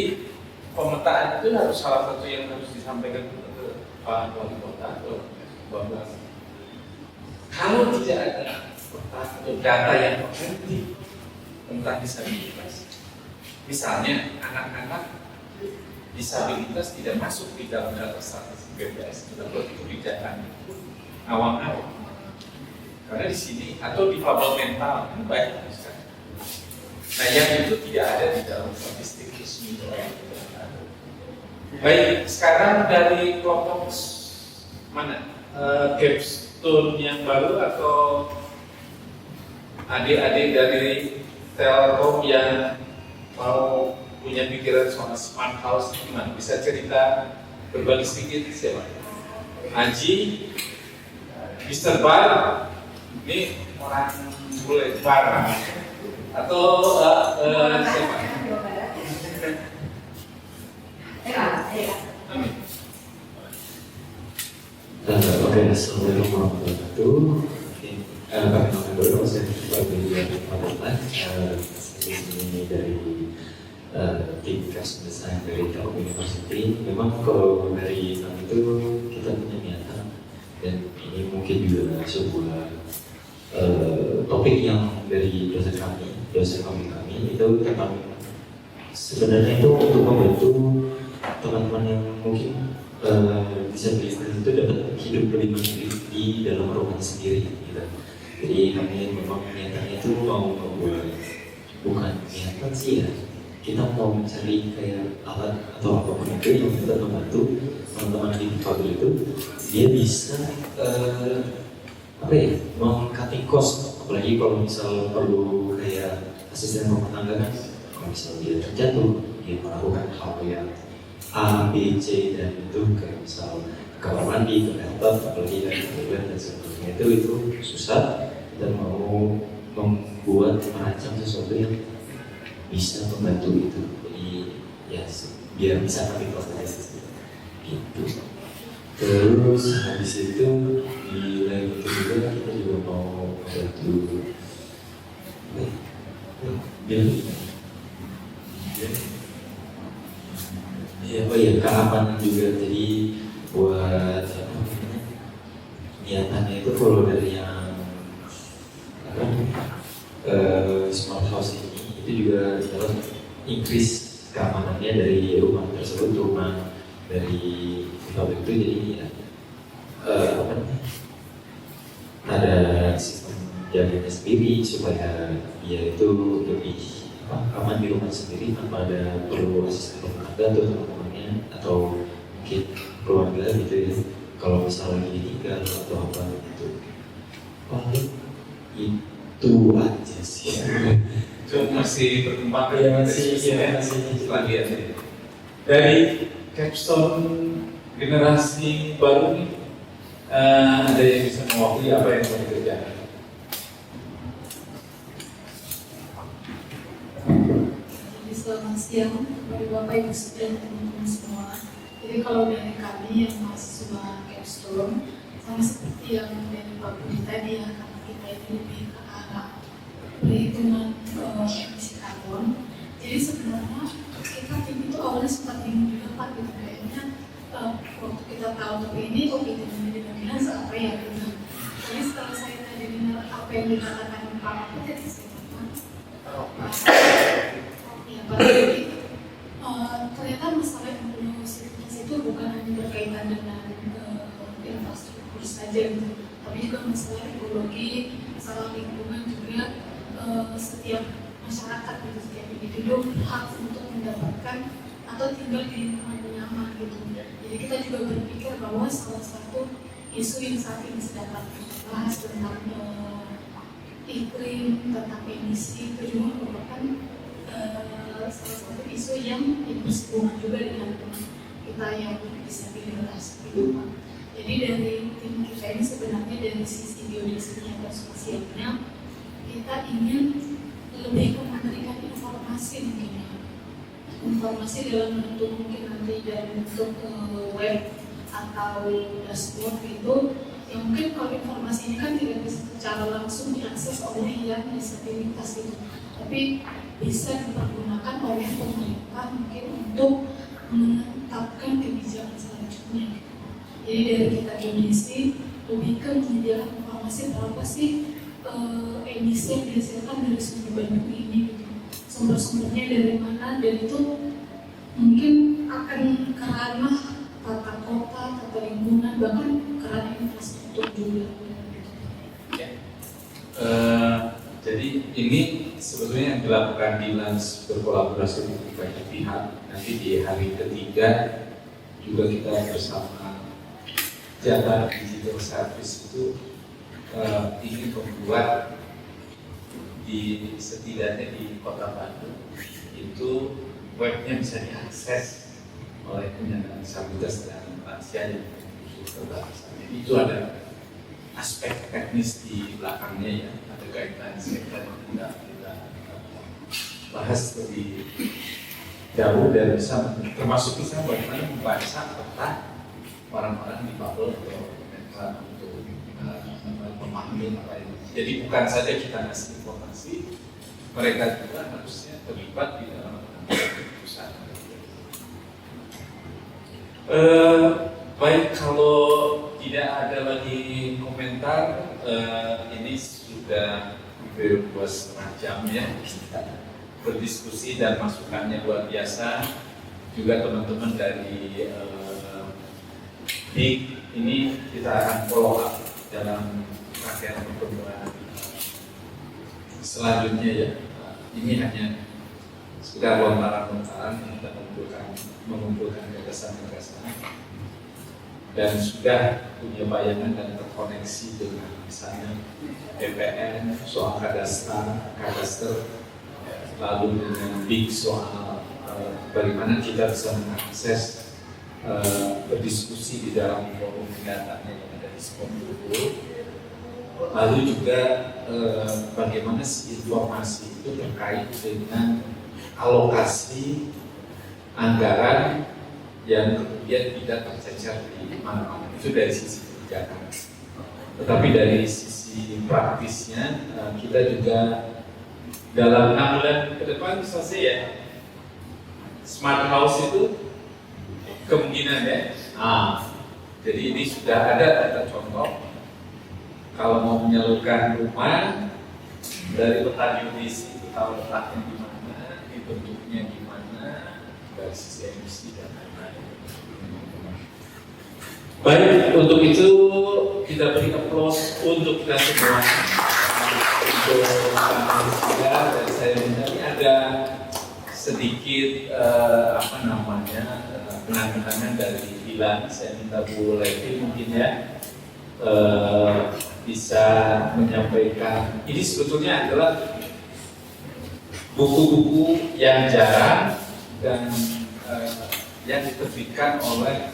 pemetaan itu harus salah satu yang harus disampaikan ke Pak Wali Kota atau bahwa kalau tidak ada peta atau data yang otentik tentang disabilitas, misalnya anak-anak disabilitas tidak masuk di dalam data statistik BPS, kita buat kebijakan awang-awang. Karena di sini atau di difabel mental kan banyak sekali. Nah yang itu tidak ada di dalam statistik resmi. Baik, sekarang dari kelompok mana? Capstone yang baru atau adik-adik dari Telkom yang mau punya pikiran soal smart house gimana? Bisa cerita berbagi sedikit siapa? Aji, Mr. Bar, ini orang bule Bar atau siapa? Amin. Oke, assalamualaikum warahmatullahi wabarakatuh. saya ini dari tim Cast Design dari Telkom University. Memang kalau dari kami itu kita punya niatan, dan ini mungkin juga sebuah topik yang dari dosen kami itu tentang sebenarnya itu untuk membantu teman-teman yang mungkin disabilitas itu dapat hidup lebih mandiri di dalam rumah sendiri gitu. Jadi kami memang niatannya itu mau membuat, bukan niatan sih ya, kita mau mencari kayak alat atau apapun itu yang bisa membantu teman-teman di difabel itu dia bisa meng-cutting cost, apalagi kalau misal perlu kayak asisten rumah tangga kan, kalau misal dia terjatuh, dia melakukan hal yang A, B, C dan itu kayak misal ke kamar mandi, ke laptop, apalagi dari toilet dan sebagainya itu susah, dan mau membuat merancang sesuatu yang bisa membantu itu. Jadi ya biar bisa kami proses gitu. Terus habis itu di lain itu juga kita juga mau membantu keamanan juga. Jadi buat niatannya itu kalau dari yang smart house ini itu juga dalam increase keamanannya dari rumah tersebut, rumah dari pabrik itu. Jadi ya, ada sistem jaganya sendiri supaya dia itu lebih aman di rumah sendiri tanpa ada perlu asisten rumah tangga atau teman-temannya atau mungkin keluarga gitu ya, kalau misalnya lagi ditinggal atau apa gitu. Paling itu aja sih. Itu masih berkembang ya, masih lihat dari Capstone generasi baru nih, ada yang bisa mewakili apa yang mau dikerjakan? Selamat siang kepada Bapak Ibu dan teman-teman semua. Jadi kalau dari kami yang mahasiswa Capstone, sama seperti yang dari Pak Budi tadi ya, karena kita ini lebih ke arah perhitungan emisi karbon. Jadi sebenarnya kita tim itu awalnya sempat bingung juga Pak, gitu kayaknya waktu kita tahu tapi ini kok kita menjadi apa ya gitu. Jadi setelah saya tadi dengar apa yang dikatakan Pak Mahfud, jadi saya jadi ternyata masalah inklusivitas itu bukan hanya berkaitan dengan infrastruktur saja gitu, tapi juga masalah ekologi, masalah lingkungan juga. Setiap masyarakat gitu, setiap individu hak untuk mendapatkan atau tinggal di lingkungan yang nyaman gitu. Jadi kita juga berpikir bahwa salah satu isu yang saat ini sedang dibahas tentang iklim, tentang emisi itu juga merupakan salah satu isu yang bersinggungan juga dengan kita yang disabilitas gitu Pak. Jadi dari tim kita ini sebenarnya dari sisi geodesinya dan sosialnya kita ingin lebih memberikan informasi mungkin ya. Informasi dalam bentuk mungkin nanti dalam bentuk web atau dashboard gitu. Yang mungkin kalau informasi ini kan tidak bisa secara langsung diakses oleh yang disabilitas itu, tapi bisa dipergunakan oleh pemerintah mungkin untuk menetapkan kebijakan selanjutnya. Jadi dari kita geodesi lebih ke menyediakan informasi berapa sih emisi yang dihasilkan dari sumber Bandung ini gitu. Sumber-sumbernya dari mana, dan itu mungkin akan ke ranah tata kota, tata lingkungan, bahkan ke ranah infrastruktur juga. Jadi ini sebetulnya yang dilakukan Dinas berkolaborasi dengan banyak pihak. Nanti di hari ketiga juga kita bersama Jakarta Digital Service itu ingin membuat di setidaknya di Kota Bandung itu webnya bisa diakses oleh penyandang disabilitas dan lansia yang terbatasan. Jadi itu ada aspek teknis di belakangnya ya, ada kaitan sektor yang kita bahas lebih jauh dan bisa termasuk bisa bagaimana membaca peta orang-orang difabel atau mereka untuk memahami apa ini. Jadi bukan saja kita ngasih informasi, mereka juga harusnya terlibat di dalam keputusan. Baik, kalau tidak ada lagi komentar, ini sudah hampir 2,5 jam ya kita berdiskusi dan masukannya luar biasa. Juga teman-teman dari DIK ini kita akan follow up dalam rangkaian pertemuan selanjutnya ya. Ini hanya sekedar lontaran-lontaran kita mengumpulkan gagasan-gagasan dan sudah punya bayangan dan terkoneksi dengan misalnya BPN soal kadaster, lalu dengan BIK soal bagaimana kita bisa mengakses berdiskusi di dalam forum kegiatannya yang ada di Sekolah. Lalu juga bagaimana informasi itu terkait dengan alokasi anggaran yang kemudian tidak tercecer di mana-mana. Itu dari sisi kebijakan. Tetapi dari sisi praktisnya kita juga dalam 6 bulan ke depan selesai ya. Smart house itu kemungkinan ya. Jadi ini sudah ada contoh. Kalau mau menyalurkan rumah dari peta geodesi itu tahu letaknya di mana, bentuknya gimana, dari sisi emisi dan lain-lain. Baik, untuk itu kita beri applause untuk kita semua. Untuk dan saya minta ini ada sedikit penanganan dari Dilan. Saya minta Bu Levi mungkin ya bisa menyampaikan. Ini sebetulnya adalah buku-buku yang jarang dan yang diterbitkan oleh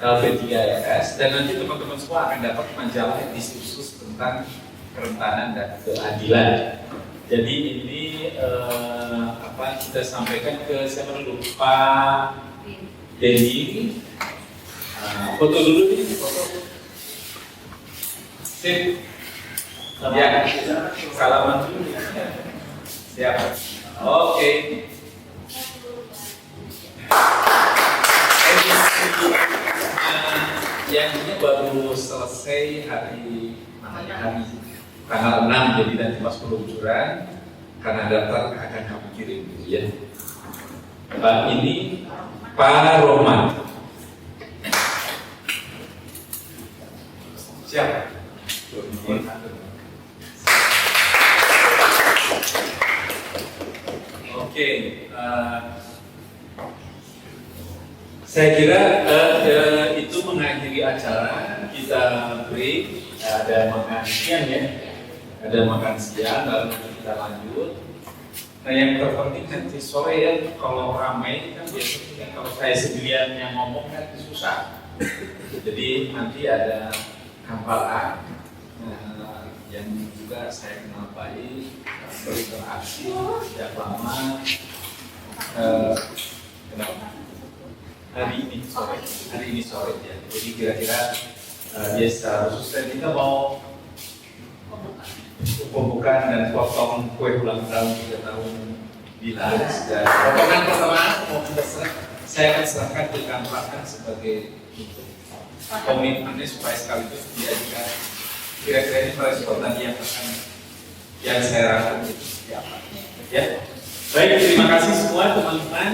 LP3RS, dan nanti teman-teman semua akan dapat majalah edisi khusus tentang kerentanan dan keadilan. Jadi ini kita sampaikan ke siapa dulu? Pak Dedi. Foto dulu nih, foto. Sip. Ya, salaman dulu. Siap. Oke. Edisi yang ini baru selesai hari tanggal 6, jadi nanti pas peluncuran karena daftar akan kami kirim gitu ya. Ini Pak Roman. Siap. Oke, saya kira itu mengakhiri acara. Kita break, ada makan siang ya, ada makan siang, lalu kita lanjut. Nah yang terpenting nanti sore ya, kalau ramai kan biasanya kalau saya sendirian yang ngomong kan susah. Jadi nanti ada Kampal yang juga saya kenal baik, berinteraksi sejak lama. Kenapa? Hari ini sore ya. Jadi kira-kira dia secara khusus dan kita mau pembukaan dan potong kue ulang tahun 3 tahun Dilan. Dan potongan pertama mau saya akan serahkan ke Kang Prakan sebagai komitmennya supaya sekaligus dia juga kira-kira ini merespon tadi yang saya rasa itu seperti apa. Ya, baik, terima kasih semua teman-teman.